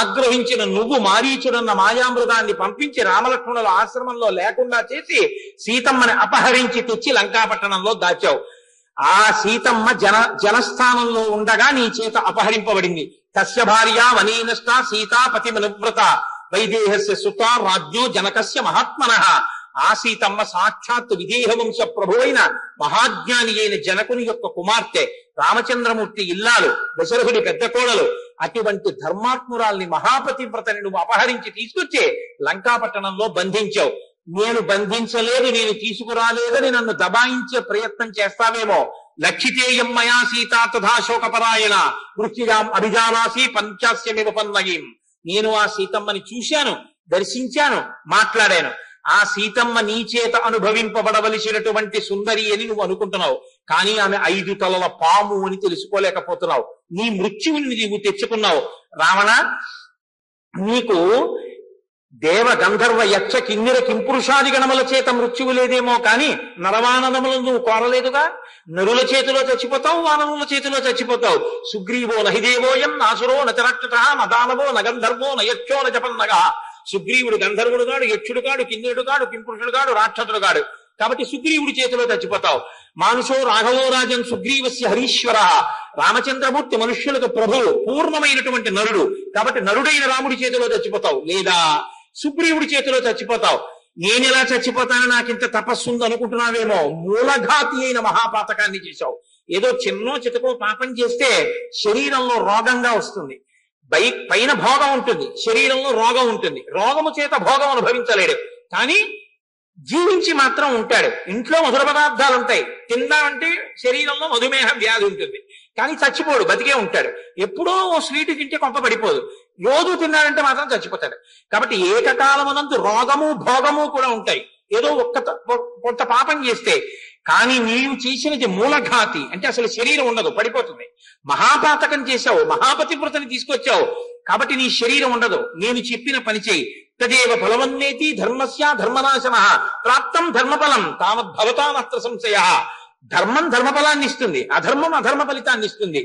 ఆగ్రహించిన నువ్వు మారీచుడన్న మాయామృతాన్ని పంపించి రామలక్ష్మణుల ఆశ్రమంలో లేకుండా చేసి సీతమ్మని అపహరించి తెచ్చి లంకాపట్టణంలో దాచావు. ఆ సీతమ్మ జనస్థానంలో ఉండగా నీ చేత అపహరింపబడింది. తస్య భార్య వనేనష్ట సీతాపతి మనువ్రత వైదేహస్య సుత రాజ్ఞో జనకస్య మహాత్మనః. ఆ సీతమ్మ సాక్షాత్ విదేహ వంశ ప్రభువైన మహాజ్ఞాని అయిన జనకుని యొక్క కుమార్తె, రామచంద్రమూర్తి ఇల్లాలు, దశరథుడి పెద్ద కోడలు. అటువంటి ధర్మాత్మురాల్ని మహాపతివ్రతని నువ్వు అపహరించి తీసుకొచ్చి లంకాపట్టణంలో బంధించావు. నేను బంధించలేదు, నేను తీసుకురాలేదని నన్ను దబాయించే ప్రయత్నం చేస్తావేమో. లక్షితేయం మయా సీత తథా శోకపరాయణ వృత్తిగాం అభిజానాసి పంచాస్యమివ పన్నయీం. నేను ఆ సీతమ్మని చూశాను, దర్శించాను, మాట్లాడాను. ఆ సీతమ్మ నీ చేత అనుభవింపబడవలసినటువంటి సుందరి అని నువ్వు అనుకుంటున్నావు, కానీ ఆమె 5 తలల పాము అని తెలుసుకోలేకపోతున్నావు. నీ మృత్యువుని నీవు తెచ్చుకున్నావు. రావణ, నీకు దేవ గంధర్వ యక్ష కిన్నెర కింపురుషాది గణముల చేత మృత్యువు లేదేమో కానీ నరవానరములను నువ్వు కోరలేదుగా. నరుల చేతిలో చచ్చిపోతావు, వానరుల చేతిలో చచ్చిపోతావు. సుగ్రీవో నహిదేవోయం నాసురో నచరక్షత నదానవో నగంధర్వో నయక్షో నజపన్నగా. సుగ్రీవుడు గంధర్వుడు కాడు, యక్షుడు కాడు, కిన్నెరుడు కాడు, కింపురుషుడు కాడు, రాక్షసుడు కాడు. కాబట్టి సుగ్రీవుడి చేతిలో చచ్చిపోతావు. మానుషో రాఘవో రాజన్ సుగ్రీవస్య హరీశ్వర. రామచంద్రమూర్తి మనుష్యులకు ప్రభువు, పూర్ణమైనటువంటి నరుడు. కాబట్టి నరుడైన రాముడి చేతిలో చచ్చిపోతావు, లేదా సుగ్రీవుడి చేతిలో చచ్చిపోతావు. నేనెలా చచ్చిపోతానని నాకింత తపస్సు ఉంది అనుకుంటున్నావేమో. మూలఘాతి అయిన మహాపాతకాన్ని చేశావు. ఏదో చిన్నో చితకో పాపం చేస్తే శరీరంలో రోగంగా వస్తుంది. పైన భోగం ఉంటుంది, శరీరంలో రోగం ఉంటుంది. రోగము చేత భోగం అనుభవించలేడు, కానీ జీవించి మాత్రం ఉంటాడు. ఇంట్లో మధుర పదార్థాలు ఉంటాయి, తిందామంటే శరీరంలో మధుమేహ వ్యాధి ఉంటుంది, కానీ చచ్చిపోడు, బతికే ఉంటాడు. ఎప్పుడో ఓ స్వీటు తింటే కొంప పడిపోదు, రోజు తిన్నాడంటే మాత్రం చచ్చిపోతాడు. కాబట్టి ఏకకాలమునందు రోగము భోగము కూడా ఉంటాయి. ఏదో కొంత పాపం చేస్తే, కానీ నీవు చేసినది మూలఘాతి అంటే అసలు శరీరం ఉండదు, పడిపోతుంది. మహాపాతకం చేశావు, మహాపతివ్రతని తీసుకొచ్చావు, కాబట్టి నీ శరీరం ఉండదు. నేను చెప్పిన పని చేయి. తదేవ ఫలవన్నేతి ధర్మస్య ధర్మనాశన ప్రాప్తం ధర్మఫలం తావద్భవతానస్త్ర సంశయ. ధర్మం ధర్మఫలాన్ని ఇస్తుంది, అధర్మం అధర్మ ఫలితాన్ని ఇస్తుంది.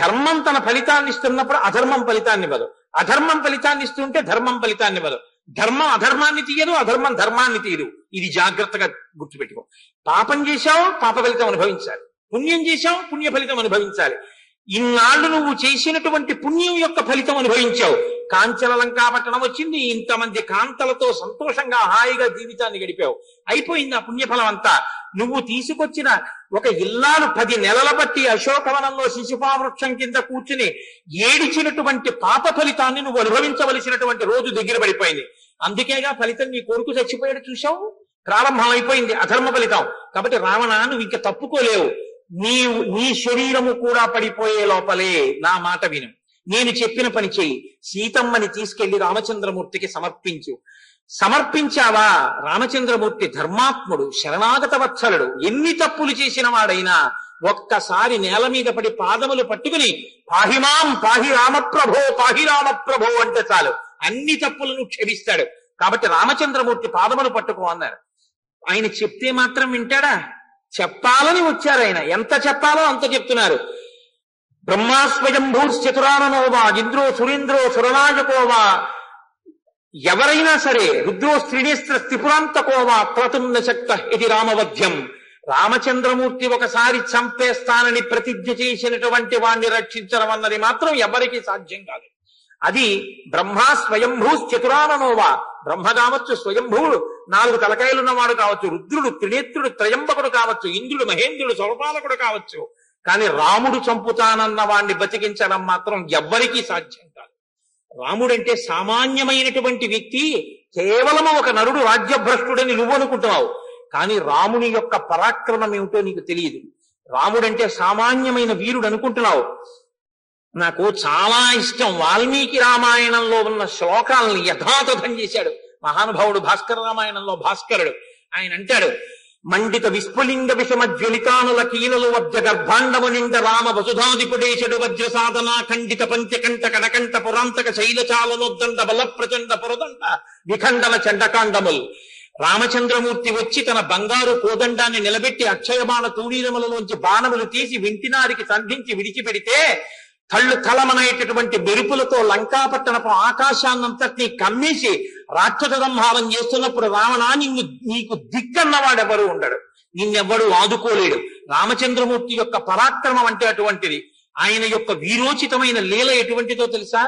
ధర్మం తన ఫలితాన్ని ఇస్తున్నప్పుడు అధర్మం ఫలితాన్ని ఇవ్వదు, అధర్మం ఫలితాన్ని ఇస్తుంటే ధర్మం ఫలితాన్ని ఇవ్వదు. ధర్మం అధర్మాన్ని తీయదు, అధర్మం ధర్మాన్ని తీయదు. ఇది జాగ్రత్తగా గుర్తుపెట్టుకో. పాపం చేశావు, పాప ఫలితం అనుభవించాలి. పుణ్యం చేశావు, పుణ్య ఫలితం అనుభవించాలి. ఇన్నాళ్ళు నువ్వు చేసినటువంటి పుణ్యం యొక్క ఫలితం అనుభవించావు. కాంచన లంకాపట్టణం వచ్చింది, ఇంతమంది కాంతలతో సంతోషంగా హాయిగా జీవితాన్ని గడిపావు. అయిపోయింది ఆ పుణ్యఫలం అంతా. నువ్వు తీసుకొచ్చిన ఒక ఇల్లాలు 10 నెలల బట్టి అశోకవనంలో శిశుపావృక్షం కింద కూర్చుని ఏడిచినటువంటి పాప ఫలితాన్ని నువ్వు అనుభవించవలసినటువంటి రోజు దగ్గర పడిపోయింది. అందుకేగా ఫలితం నీ కొడుకు చచ్చిపోయాడు చూశావు, ప్రారంభం అయిపోయింది అధర్మ ఫలితం. కాబట్టి రావణ నువ్వు ఇంకా తప్పుకోలేవు. నీ శరీరము కూడా పడిపోయే లోపలే నా మాట విను, నేను చెప్పిన పని చెయ్యి. సీతమ్మని తీసుకెళ్లి రామచంద్రమూర్తికి సమర్పించు. సమర్పించావా? రామచంద్రమూర్తి ధర్మాత్ముడు, శరణాగత వత్సలుడు. ఎన్ని తప్పులు చేసిన వాడైనా ఒక్కసారి నేల మీద పడి పాదములు పట్టుకుని పాహిమాం పాహి రామప్రభో పాహి రామప్రభో అంటే చాలు, అన్ని తప్పులను క్షమిస్తాడు. కాబట్టి రామచంద్రమూర్తి పాదములు పట్టుకో అన్నారు. ఆయన చెప్తే మాత్రం వింటాడా? చెప్పాలని వచ్చారు ఆయన. ఎంత చెప్పాలో అంత చెప్తున్నారు. బ్రహ్మా స్వయంభూశ్చతురాననోవా ఇంద్రో సురేంద్రో సురనాయకోవా, ఎవరైనా సరే రుద్రో స్త్రీనేస్త్ర త్రిపురాంతకోవా త్రతున్న శక్త ఇది రామవధ్యం. రామచంద్రమూర్తి ఒకసారి చంపేస్తానని ప్రతిజ్ఞ చేసినటువంటి వాణ్ణి రక్షించడం అన్నది మాత్రం ఎవరికీ సాధ్యం కాదు. అది బ్రహ్మ స్వయంభూశ్చతురాననోవా, బ్రహ్మ కావచ్చు, స్వయంభువుడు 4 తలకాయలున్నవాడు కావచ్చు, రుద్రుడు త్రినేత్రుడు త్రయంబకుడు కావచ్చు, ఇంద్రుడు మహేంద్రుడు సర్వపాలకుడు కావచ్చు, కానీ రాముడు చంపుతానన్న వాణ్ణి బతికించడం మాత్రం ఎవ్వరికీ సాధ్యం కాదు. రాముడంటే సామాన్యమైనటువంటి వ్యక్తి, కేవలము ఒక నరుడు రాజ్యభ్రష్టుడని నువ్వు అనుకుంటున్నావు, కానీ రాముని యొక్క పరాక్రమం ఏమిటో నీకు తెలియదు. రాముడంటే సామాన్యమైన వీరుడు అనుకుంటున్నావు. నాకు చాలా ఇష్టం వాల్మీకి రామాయణంలో ఉన్న శ్లోకాలను యథాతథం చేశాడు మహానుభావుడు భాస్కర రామాయణంలో భాస్కరుడు. ఆయన అంటాడు, మండిత విస్ఫులింగ విషమ జ్వలితానుల కీలలు వజ్ర గర్భాండము నిండ రామ వసుధాదిపుడేశుడు వజ్ర సాధన ఖండిత పంచకంఠ కడకంఠ పురాంతక శైలచాలనోద్దండ బల ప్రచండ పురదండ విఖండన చండకాండములు. రామచంద్రమూర్తి వచ్చి తన బంగారు కోదండాన్ని నిలబెట్టి అక్షయబాణ తూణీరములలోంచి బాణములు తీసి వింటినారికి సంధించి విడిచిపెడితే కళ్ళు కలమనేటటువంటి మెరుపులతో లంకాపట్టణపు ఆకాశాన్నంతటినీ కమ్మేసి రాక్షస సంహారం చేస్తున్నప్పుడు రావణా నీకు దిక్కన్నవాడెవరు ఉండడు, నిన్నెవ్వడు ఆదుకోలేడు. రామచంద్రమూర్తి యొక్క పరాక్రమం అంటే అటువంటిది. ఆయన యొక్క వీరోచితమైన లీల ఎటువంటిదో తెలుసా?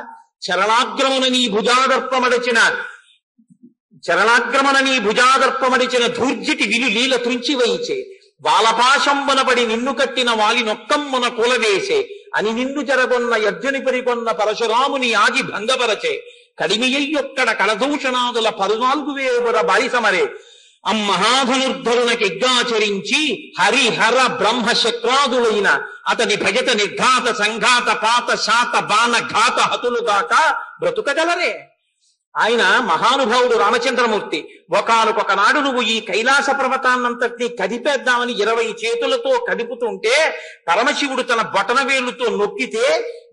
చరణాగ్రమణ నీ భుజాదర్పమడిచిన ధూర్జిటి విలు లీల త్రుంచి వహించే వాలపాశంబనపడి నిన్ను కట్టిన వాలి నొక్కమ్మున కులవేసే అని నిన్ను జరగొన్న యర్జుని పరికొన్న పరశురాముని ఆగి భంగపరచే కడిమియొక్కడ కళదూషణాదుల 14 వేల బారిసమరే అమ్మహాధనుర్ధరునకిగ్గాచరించి హరిహర బ్రహ్మ శక్రాదులైన అతని భజత నిర్ఘాత సంఘాత పాత శాత బాణ ఘాత హతులుగాక బ్రతుకగలరే. ఆయన మహానుభావుడు రామచంద్రమూర్తి. ఒకానొక నాడు నువ్వు ఈ కైలాస పర్వతాన్నంతటినీ కదిపేద్దామని 20 చేతులతో కదుపుతుంటే పరమశివుడు తన బొటన వేలుతో నొక్కితే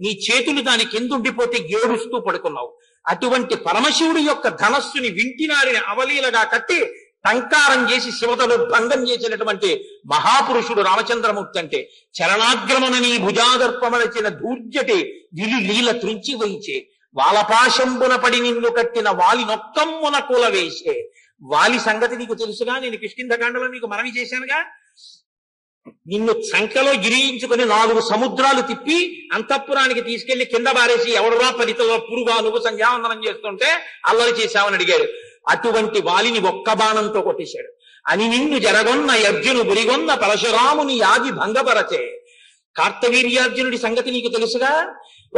నీ చేతులు దాని కిందుండిపోతే ఏడుస్తూ పడుకున్నావు. అటువంటి పరమశివుడి యొక్క ధనస్సుని వింటినారిని అవలీలగా కట్టి టంకారం చేసి శివతను భంగం చేసినటువంటి మహాపురుషుడు రామచంద్రమూర్తి. అంటే చరణాగ్రమణని భుజాదర్పమరచిన దూర్జటి విలు లీల త్రుంచి వహించే వాలపాశంబున పడి నిన్ను కట్టిన వాలి నొక్కమ్మున కూలవేసే. వాలి సంగతి నీకు తెలుసుగా, నేను కిష్కింధకాండలో నీకు మనవి చేశానుగా. నిన్ను సంఖ్యలో గిరియించుకుని 4 సముద్రాలు తిప్పి అంతఃపురానికి తీసుకెళ్లి కింద బారేసి ఎవడరా పరితలో పురుగా నువ్వు సంధ్యావందనం చేస్తుంటే అల్లరి చేశావని అడిగాడు. అటువంటి వాలిని ఒక్క బాణంతో కొట్టేశాడు. అని నిన్ను జరగొన్న యర్జును బురిగొన్న పరశురాముని యాగి భంగపరచే. కార్తవీర్యార్జునుడి సంగతి నీకు తెలుసుగా.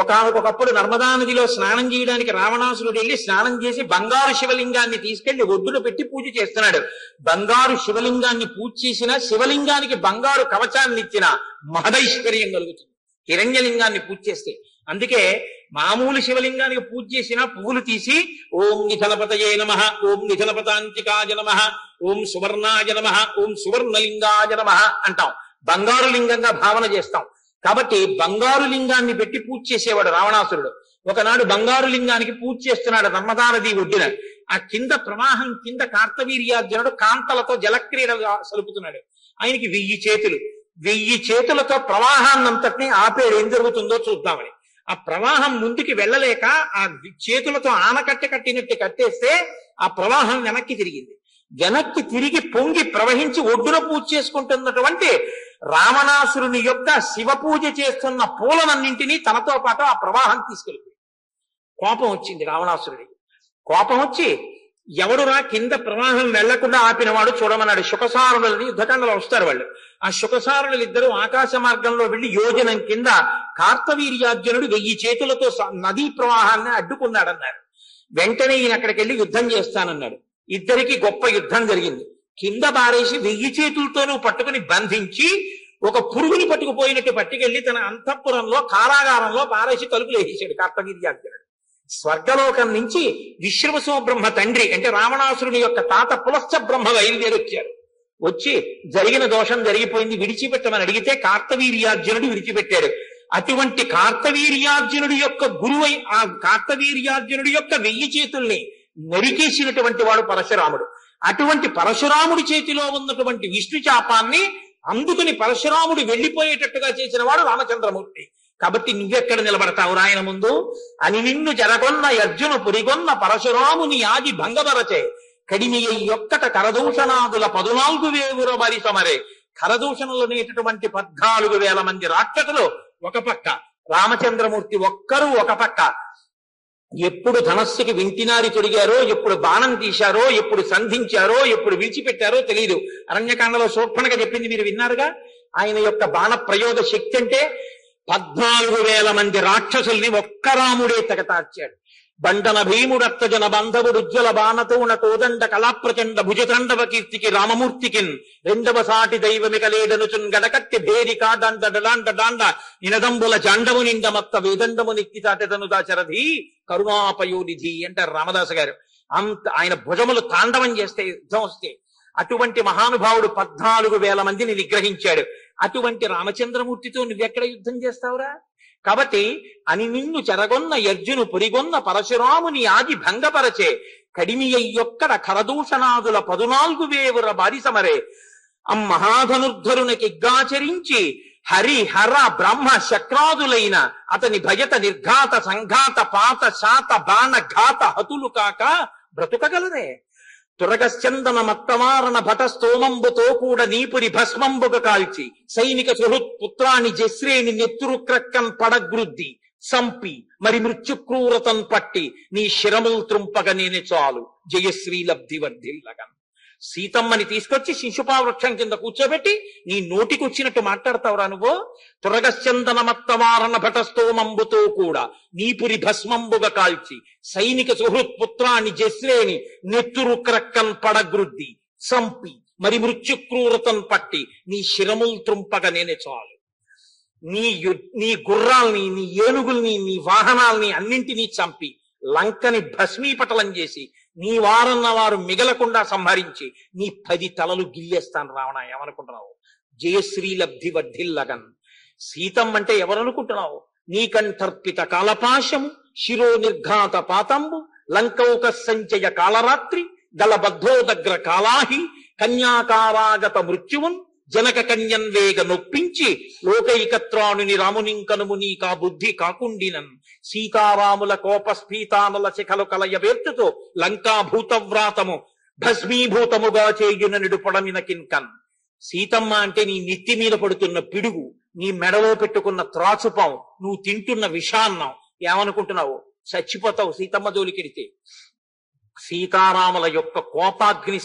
ఒకప్పుడు నర్మదా నదిలో స్నానం చేయడానికి రావణాసురుడు వెళ్ళి స్నానం చేసి బంగారు శివలింగాన్ని తీసుకెళ్లి ఒడ్డున పెట్టి పూజ చేస్తున్నాడు. బంగారు శివలింగాన్ని పూజ చేసిన, శివలింగానికి బంగారు కవచాన్ని ఇచ్చిన మహదైశ్వర్యం కలుగుతుంది హిరణ్యలింగాన్ని పూజ చేస్తే. అందుకే మామూలు శివలింగానికి పూజ చేసిన పువ్వులు తీసి ఓం నిధనపతయే నమః, ఓం నిధనపతాంతికాయ నమః, ఓం సువర్ణాయ నమః, ఓం సువర్ణలింగాయ నమః అంటాం. బంగారు లింగంగా భావన చేస్తాం. కాబట్టి బంగారు లింగాన్ని పెట్టి పూజ చేసేవాడు రావణాసురుడు. ఒకనాడు బంగారు లింగానికి పూజ చేస్తున్నాడు నర్మదా నది ఒడ్డున. ఆ కింద ప్రవాహం కింద కార్తవీర్యార్జునుడు కాంతలతో జలక్రీడలు సలుపుతున్నాడు. ఆయనకి 1000 చేతులు. 1000 చేతులతో ప్రవాహాన్నంతటినీ ఆపేడు. ఏం జరుగుతుందో చూద్దామని. ఆ ప్రవాహం ముందుకి వెళ్ళలేక ఆ చేతులతో ఆనకట్ట కట్టినట్టు కట్టేస్తే ఆ ప్రవాహం వెనక్కి తిరిగింది. వెనక్కి తిరిగి పొంగి ప్రవహించి ఒడ్డున పూజ చేసుకుంటున్నటువంటి రావణాసురుని యొక్క శివ పూజ చేస్తున్న పూలనన్నింటినీ తనతో పాటు ఆ ప్రవాహం తీసుకెళ్ళింది. కోపం వచ్చింది రావణాసురుడికి. కోపం వచ్చి ఎవడురా కింద ప్రవాహం వెళ్లకుండా ఆపినవాడు చూడమన్నాడు. శుకసారులని యుద్ధకాండలో వస్తారు వాళ్ళు. ఆ శుకసారులు ఇద్దరు ఆకాశ మార్గంలో వెళ్లి యోజనం కింద కార్తవీర్యార్జునుడు 1000 చేతులతో నదీ ప్రవాహాన్ని అడ్డుకున్నాడన్నారు. వెంటనే ఈయన అక్కడికి వెళ్ళి యుద్ధం చేస్తానన్నాడు. ఇద్దరికి గొప్ప యుద్ధం జరిగింది. కింద బారేసి 1000 చేతులతోనూ పట్టుకుని బంధించి ఒక పురుగుని పట్టుకుపోయినట్టు పట్టుకెళ్లి తన అంతఃపురంలో కారాగారంలో బారేసి తలుపులు వేసేశాడు కార్తవీర్యార్జునుడు. స్వర్గలోకం నుంచి విశ్రవసో బ్రహ్మ తండ్రి అంటే రావణాసురుని యొక్క తాత పులశ్చ బ్రహ్మ బయలుదేరొచ్చారు. వచ్చి జరిగిన దోషం జరిగిపోయింది విడిచిపెట్టమని అడిగితే కార్తవీర్యార్జునుడు విడిచిపెట్టాడు. అటువంటి కార్తవీర్యార్జునుడి యొక్క గురువై ఆ కార్తవీర్యార్జునుడి యొక్క 1000 చేతుల్ని నరికేసినటువంటి వాడు పరశురాముడు. అటువంటి పరశురాముడి చేతిలో ఉన్నటువంటి విష్ణు చాపాన్ని అందుకుని పరశురాముడు వెళ్లిపోయేటట్టుగా చేసిన వాడు రామచంద్రమూర్తి. కాబట్టి నువ్వెక్కడ నిలబడతావు రాయన ముందు? అని నిన్ను జరగొన్న అర్జును పురిగొన్న పరశురాముని ఆది భంగపరచే కడిమి యొక్కట కరదూషణాదుల 14,000 మరి సమరే. కరదూషణలు అనేటటువంటి 14,000 మంది రాక్షసులు ఒక పక్క, రామచంద్రమూర్తి ఒక్కరు ఒక పక్క. ఎప్పుడు ధనస్సుకి వింటినారి తొడిగారో, ఎప్పుడు బాణం తీశారో, ఎప్పుడు సంధించారో, ఎప్పుడు విడిచిపెట్టారో తెలియదు. అరణ్యకాండలో శోభనగా చెప్పింది మీరు విన్నారుగా. ఆయన యొక్క బాణ ప్రయోగ శక్తి అంటే 14,000 మంది రాక్షసుల్ని ఒక్క రాముడే తెగతార్చాడు. బండన భీముడత్తజన బంధవుడు ఉజ్వల బాణతోణ కోదండ కళాప్రచండ భుజతండవ కీర్తికి రామమూర్తికిన్ రెండవ సాటి దైవమిక లేడనుచున్ గడకట్టి భేరికా దండ డాండ డాండ నినదంబుల జాండము నిండ మత్త వేదండము నిక్కి చాటెదను దాశరథి కరుణాపయోనిధి అంటారు రామదాసు గారు. అంత ఆయన భుజములు తాండవం చేస్తే యుద్ధం వస్తే అటువంటి మహానుభావుడు 14,000 మందిని నిగ్రహించాడు. అటువంటి రామచంద్రమూర్తితో నువ్వెక్కడ యుద్ధం చేస్తావురా? కాబట్టి అని నిన్ను చెరగొన్న అర్జును పురిగొన్న పరశురాముని ఆది భంగపరచే కడిమి అయ్యొక్కడ కరదూషణాదుల 14,000 బారి సమరే. మహాధనుర్ధరునికిగ్గాచరించి హరి హర బ్రహ్మ శక్రాదులైన అతని భయత నిర్ఘాత సంఘాత పాత శాత బాణ ఘాత హతులు కాక బ్రతుకగలరే. తురగశ్చందన మత్తమారణ భట స్తోమంబుతో కూడా నీపురి భస్మంబుగ కాల్చి సైనిక సుహృత్ పుత్రాన్ని జశ్రేణి నెత్తురు క్రక్కన్ పడగ్రుద్ది సంపి మరి మృత్యుక్రూరతన్ పట్టి నీ శిరముల్ త్రుంపగ నేనే చాలు జయశ్రీ లబ్ధి వర్ధిల్లగన్. సీతమ్మని తీసుకొచ్చి శిశుపా వృక్షం కింద కూర్చోబెట్టి నీ నోటికొచ్చినట్టు మాట్లాడతావురా నువ్వు? తురగశ్చందన మత్తమారణ భటస్తోమంబుతో కూడా నీపురి భస్మంబుగ కాల్చి సైనిక సుహృత్ పుత్రాన్ని జశ్రేని నెత్తురు క్రక్కన్ పడగ్రుద్ది సంపి మరి మృత్యుక్రూరతన్ పట్టి నీ శిరముల్ త్రుంపగ నేనే చాలు. నీ గుర్రాల్ని, నీ ఏనుగుల్ని, నీ వాహనాల్ని అన్నింటినీ చంపి లంకని భస్మీపటలం చేసి నీ వారన్న వారు మిగలకుండా సంహరించి నీ 10 తలలు గిల్లేస్తాను రావణ. ఏమనుకుంటున్నావు? జయశ్రీ లబ్ధి వర్ధిల్లగన్. సీతం అంటే ఎవరనుకుంటున్నావు? నీకంఠర్పిత కాలపాశము శిరో నిర్ఘాత పాతంబు లంకౌక సంచయ కాళరాత్రి దళబద్ధోదగ్ర కాలాహి కన్యాకారాగత మృత్యువున్ జనక కన్యన్ వేగ నొప్పించి లోకైకత్రాణుని రామునింకనుము నీకా బుద్ధి కాకుండినన్ సీతారాముల కోపస్ఫీతానల శిఖలు కలయవేర్చుతో లంకా భూతవ్రాతము భస్మీభూతముగా చేయుననుడు పొడమిన కిన్కన్. సీతమ్మ అంటే నీ నెత్తి మీద పడుతున్న పిడుగు, నీ మెడలో పెట్టుకున్న త్రాచుపాం, నువ్వు తింటున్న విషాన్నం. ఏమనుకుంటున్నావు? చచ్చిపోతావు సీతమ్మ జోలికెడితే. సీతారాముల యొక్క కోపాగ్ని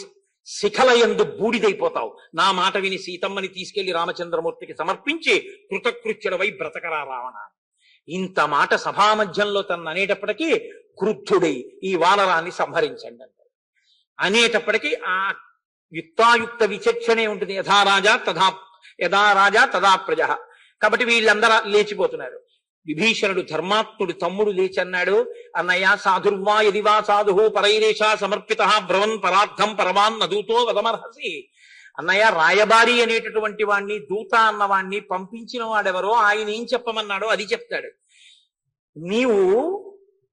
శిఖలయందు బూడిదైపోతావు. నా మాట విని సీతమ్మని తీసుకెళ్లి రామచంద్రమూర్తికి సమర్పించి కృతకృత్యుడవై బ్రతకరా రావణ. ఇంత మాట సభామధ్యంలో తను అనేటప్పటికీ క్రుద్ధుడై ఈ వానరాన్ని సంహరించండి అంటారు. అనేటప్పటికీ ఆ యుక్తాయుక్త విచక్షణే ఉంటుంది. యథా రాజా తదా ప్రజ. కాబట్టి వీళ్ళందరూ లేచిపోతున్నారు. విభీషణుడు ధర్మాత్ముడు తమ్ముడు లేచి అన్నాడు, అన్నయ్య సాధుర్వా యదివా సాధు పరైరేషా సమర్పిత బ్రవన్ పరార్థం పరమాన్ నదూతో వదమర్హసి. అన్నయ్య రాయబారి అనేటటువంటి వాణ్ణి, దూత అన్నవాణ్ణి పంపించిన వాడెవరో ఆయన ఏం చెప్పమన్నాడో అది చెప్తాడు. నీవు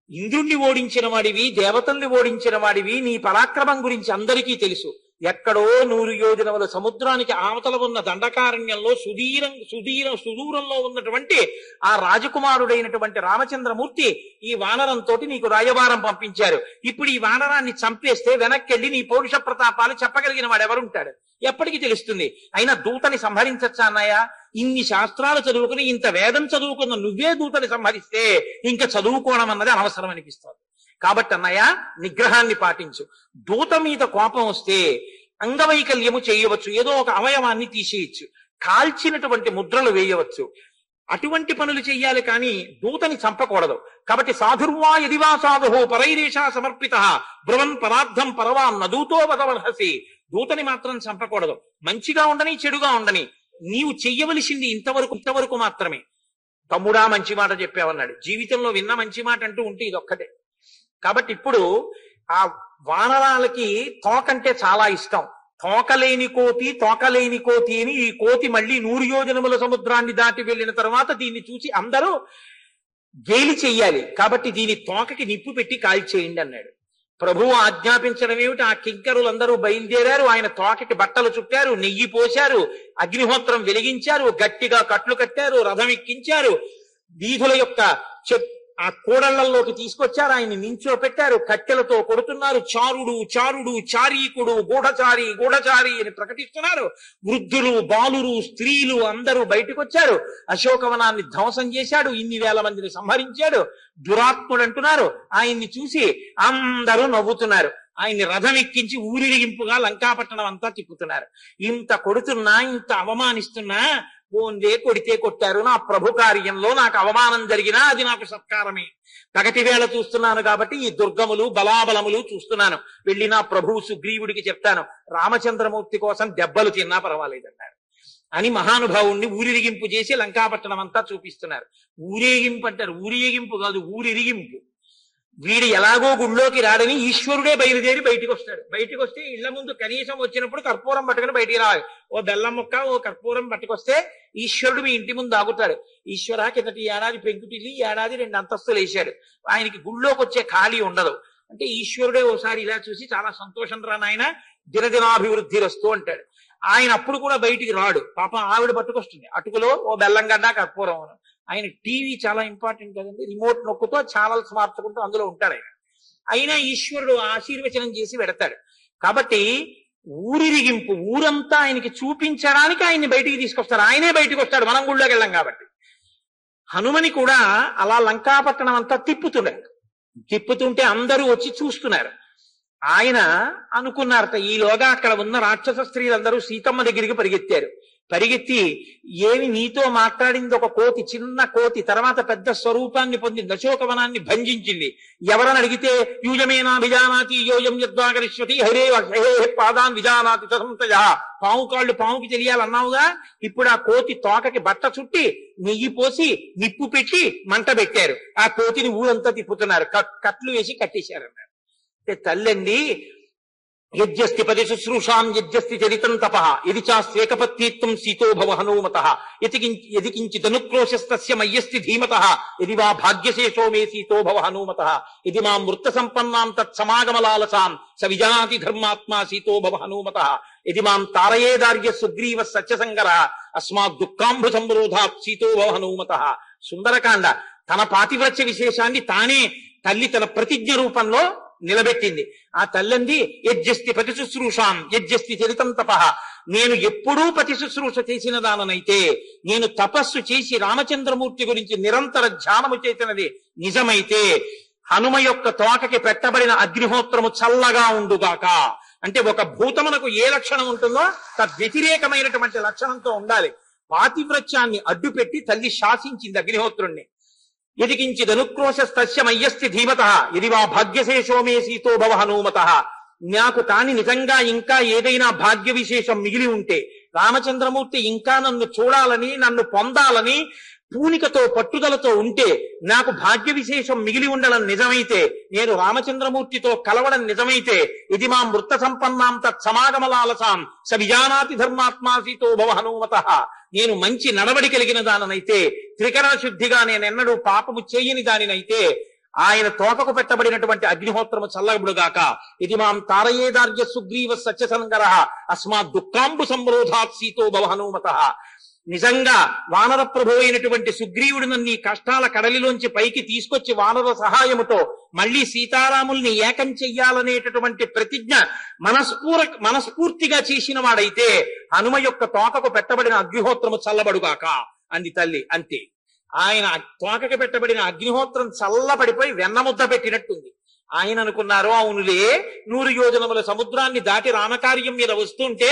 ఇంద్రుణ్ణి ఓడించిన వాడివి, దేవతల్ని ఓడించిన వాడివి, నీ పరాక్రమం గురించి అందరికీ తెలుసు. ఎక్కడో 100 యోజనముల సముద్రానికి ఆవతల ఉన్న దండకారణ్యంలో సుదూరంలో ఉన్నటువంటి ఆ రాజకుమారుడైనటువంటి రామచంద్రమూర్తి ఈ వానరంతో నీకు రాయబారం పంపించారు. ఇప్పుడు ఈ వానరాన్ని చంపేస్తే వెనక్కెళ్ళి నీ పౌరుష ప్రతాపాలు చెప్పగలిగిన వాడు ఎవరుంటాడు? ఎప్పటికీ తెలుస్తుంది. అయినా దూతని సంహరించచ్చా అన్నయ్య? ఇన్ని శాస్త్రాలు చదువుకుని ఇంత వేదం చదువుకున్న నువ్వే దూతని సంహరిస్తే ఇంకా చదువుకోవడం అన్నది అనవసరం అనిపిస్తుంది. కాబట్టి అన్నయ్య నిగ్రహాన్ని పాటించు. దూత మీద కోపం వస్తే అంగవైకల్యము చేయవచ్చు, ఏదో ఒక అవయవాన్ని తీసేయచ్చు, కాల్చినటువంటి ముద్రలు వేయవచ్చు, అటువంటి పనులు చెయ్యాలి, కానీ దూతని చంపకూడదు. కాబట్టి సాధుర్వా యదివా సాధు పరైరేషా సమర్పిత బ్రవన్ పరార్థం పరవాన్ నదూతో వదమర్హసి. దూతని మాత్రం చంపకూడదు. మంచిగా ఉండని చెడుగా ఉండని నీవు చెయ్యవలసింది ఇంతవరకు మాత్రమే. తమ్ముడా మంచి మాట చెప్పావన్నాడు. జీవితంలో విన్న మంచి మాట అంటూ ఉంటే ఇదొక్కటే. కాబట్టి ఇప్పుడు ఆ వానరాలకి తోకంటే చాలా ఇష్టం. తోకలేని కోతి అని ఈ కోతి మళ్ళీ 100 యోజనముల సముద్రాన్ని దాటి వెళ్ళిన తర్వాత దీన్ని చూసి అందరూ గేలి చెయ్యాలి. కాబట్టి దీని తోకకి నిప్పు పెట్టి కాల్చేయండి అన్నాడు. ప్రభువు ఆజ్ఞాపించడం ఏమిటి? ఆ కింకరులందరూ బయలుదేరారు. ఆయన తోకకి బట్టలు చుట్టారు, నెయ్యి పోశారు, అగ్నిహోత్రం వెలిగించారు, గట్టిగా కట్లు కట్టారు, రథం ఎక్కించారు, వీధుల యొక్క ఆ కూడళ్లలోకి తీసుకొచ్చారు, ఆయన్ని నించో పెట్టారు, కట్టెలతో కొడుతున్నారు. చారుడు చారీకుడు గూఢచారి అని ప్రకటిస్తున్నారు. వృద్ధులు బాలురు స్త్రీలు అందరూ బయటకు వచ్చారు. అశోకవనాన్ని ధ్వంసం చేశాడు, ఇన్ని వేల మందిని సంహరించాడు, దురాత్ముడు అంటున్నారు. ఆయన్ని చూసి అందరూ నవ్వుతున్నారు. ఆయన్ని రథం ఎక్కించి ఊరిరిగింపుగా లంకాపట్టణం అంతా తిప్పుతున్నారు. ఇంత కొడుతున్నా, ఇంత అవమానిస్తున్నా, పోందే కొడితే కొట్టారు, నా ప్రభు కార్యంలో నాకు అవమానం జరిగినా అది నాకు సత్కారమే. పగటి వేళ చూస్తున్నాను కాబట్టి ఈ దుర్గములు బలాబలములు చూస్తున్నాను. వెళ్ళి నా ప్రభువు సుగ్రీవుడికి చెప్తాను, రామచంద్రమూర్తి కోసం దెబ్బలు తిన్నా పర్వాలేదన్నారు అని మహానుభావుణ్ణి ఊరిరిగింపు చేసి లంకాపట్టణం అంతా చూపిస్తున్నారు. ఊరేగింపు అంటారు, ఊరేగింపు కాదు, ఊరిరిగింపు. వీడు ఎలాగో గుళ్ళోకి రాడని ఈశ్వరుడే బయలుదేరి బయటికి వస్తాడు. బయటికి వస్తే ఇళ్ల ముందు కనీసం వచ్చినప్పుడు కర్పూరం పట్టుకుని బయటికి రావాలి. ఓ బెల్లం ముక్క, ఓ కర్పూరం పట్టుకొస్తే ఈశ్వరుడు మీ ఇంటి ముందు ఆగుతాడు. ఈశ్వర కిందటి ఏడాది పెంకుటిల్లి, ఏడాది 2 అంతస్తులు వేశాడు, ఆయనకి గుళ్ళోకి వచ్చే ఖాళీ ఉండదు అంటే ఈశ్వరుడే ఓసారి ఇలా చూసి చాలా సంతోషం రా నాయన దినదినాభివృద్ధి వస్తూ అంటాడు. ఆయన అప్పుడు కూడా బయటికి రాడు. పాపం ఆవిడ పట్టుకొస్తుంది అటుకులో ఓ బెల్లం గడ్డ కర్పూరం. ఆయన టీవీ చాలా ఇంపార్టెంట్ కదండి, రిమోట్ నొక్కుతో ఛానల్స్ మార్చుకుంటూ అందులో ఉంటాడు ఆయన. అయినా ఈశ్వరుడు ఆశీర్వచనం చేసి పెడతాడు. కాబట్టి ఊరిరిగింపు, ఊరంతా ఆయనకి చూపించడానికి ఆయన్ని బయటికి తీసుకొస్తారు. ఆయనే బయటికి వస్తాడు, మనం గుళ్ళోకి వెళ్ళాం కాబట్టి. హనుమని కూడా అలా లంకాపట్టణం అంతా తిప్పుతుంటే అందరూ వచ్చి చూస్తున్నారు. ఆయన అనుకున్నారట, ఈలోగా అక్కడ ఉన్న రాక్షస స్త్రీలందరూ సీతమ్మ దగ్గరికి పరిగెత్తి ఏమి నీతో మాట్లాడింది ఒక కోతి, చిన్న కోతి, తర్వాత పెద్ద స్వరూపాన్ని పొందింది, అశోకవనాన్ని భంజించింది. ఎవరని అడిగితే యూజమేనా విజానాతి యోజం యద్వాగరిష్వతి హరే పాదాన్ విజానాతి తసంతజ. పాము కాళ్ళు పాముకి తెలియాలన్నావుగా, ఇప్పుడు ఆ కోతి తోకకి బట్ట చుట్టి నెయ్యి పోసి నిప్పు పెట్టి మంట పెట్టారు. ఆ కోతిని ఊరంతా తిప్పుతున్నారు, కట్లు వేసి కట్టేశారన్నారు. తల్లండి, యజ్జస్తి పది శుశ్రూషాం యజ్జస్తి చరితం తప ఇది చాస్వేకపత్నీత్వం సీతో భవ హనుమత యది కించిదనుక్రోశస్తస్య మయ్యస్తి ధీమత యది వా భాగ్యశేషో మే సీతో భవ హనుమత యది మాం వృత్త సంపన్నాం తత్సమాగమలాలసాం స విజానాతి ధర్మాత్మా సీతో భవ హనుమత యది మాం తారయేదార్య సుగ్రీవ సత్యసంగర అస్మాత్ దుఃఖాంభు సంరోధాత్ సీతో భవ హనుమత. సుందరకాండ తన పాతివ్రత్య విశేషాన్ని తానే తల్లి తన ప్రతిజ్ఞ రూపంలో నిలబెట్టింది. ఆ తల్లంది యజ్జస్తి పతి శుశ్రూషాం యజ్జస్తి చరితం తప. నేను ఎప్పుడూ పతి శుశ్రూష చేసిన దాననైతే, నేను తపస్సు చేసి రామచంద్రమూర్తి గురించి నిరంతర ధ్యానము చేసినది నిజమైతే, హనుమ యొక్క తోకకి పెట్టబడిన అగ్నిహోత్రము చల్లగా ఉండుగాక. అంటే ఒక భూతమునకు ఏ లక్షణం ఉంటుందో తద్వ్యతిరేకమైనటువంటి లక్షణంతో ఉండాలి. పాతివ్రత్యాన్ని అడ్డుపెట్టి తల్లి శాసించింది అగ్నిహోత్రుణ్ణి. యదికించిదనుక్రోశస్తస్య మయ్యస్తి ధీమత యది వా భాగ్యశేషో మే సీతో భవ హనుమత. నాకు కాని నిజంగా ఇంకా ఏదైనా భాగ్య విశేషం మిగిలి ఉంటే, రామచంద్రమూర్తి ఇంకా నన్ను చూడాలని, నన్ను పొందాలని పూనికతో పట్టుదలతో ఉంటే, నాకు భాగ్య విశేషం మిగిలి ఉండడం నిజమైతే, నేను రామచంద్రమూర్తితో కలవడం నిజమైతే, ఇది మా మృత సంపన్నాం తత్సమాగమలాలసాం స విజానాతి ధర్మాత్మా సీతో భవ హనుమత. నేను మంచి నడవడి కలిగిన దాననైతే, త్రికరణ శుద్ధిగా నేనెన్నడూ పాపము చేయని దానినైతే, ఆయన తోకకు పెట్టబడినటువంటి అగ్నిహోత్రము చల్లబడుగాక. ఇది మాం తారయేదార్య సుగ్రీవ సత్యసంగర అస్మాత్ దుఃఖాంబు సంరోధాత్ సీతో భవ హనుమత. నిజంగా వానర ప్రభు అయినటువంటి సుగ్రీవుడు నన్ను కష్టాల కడలిలోంచి పైకి తీసుకొచ్చి వానర సహాయముతో మళ్ళీ సీతారాముల్ని ఏకం చెయ్యాలనేటటువంటి ప్రతిజ్ఞ మనస్ఫూర్తిగా చేసిన వాడైతే, హనుమ యొక్క తోకకు పెట్టబడిన అగ్నిహోత్రము చల్లబడుగాక అంది తల్లి. అంతే. ఆయన తోకకు పెట్టబడిన అగ్నిహోత్రం చల్లబడిపోయి వెన్నముద్ద పెట్టినట్టుంది. ఆయన అనుకున్నారు, అవునులే, 100 యోజనముల సముద్రాన్ని దాటి రామకార్యం మీద వస్తుంటే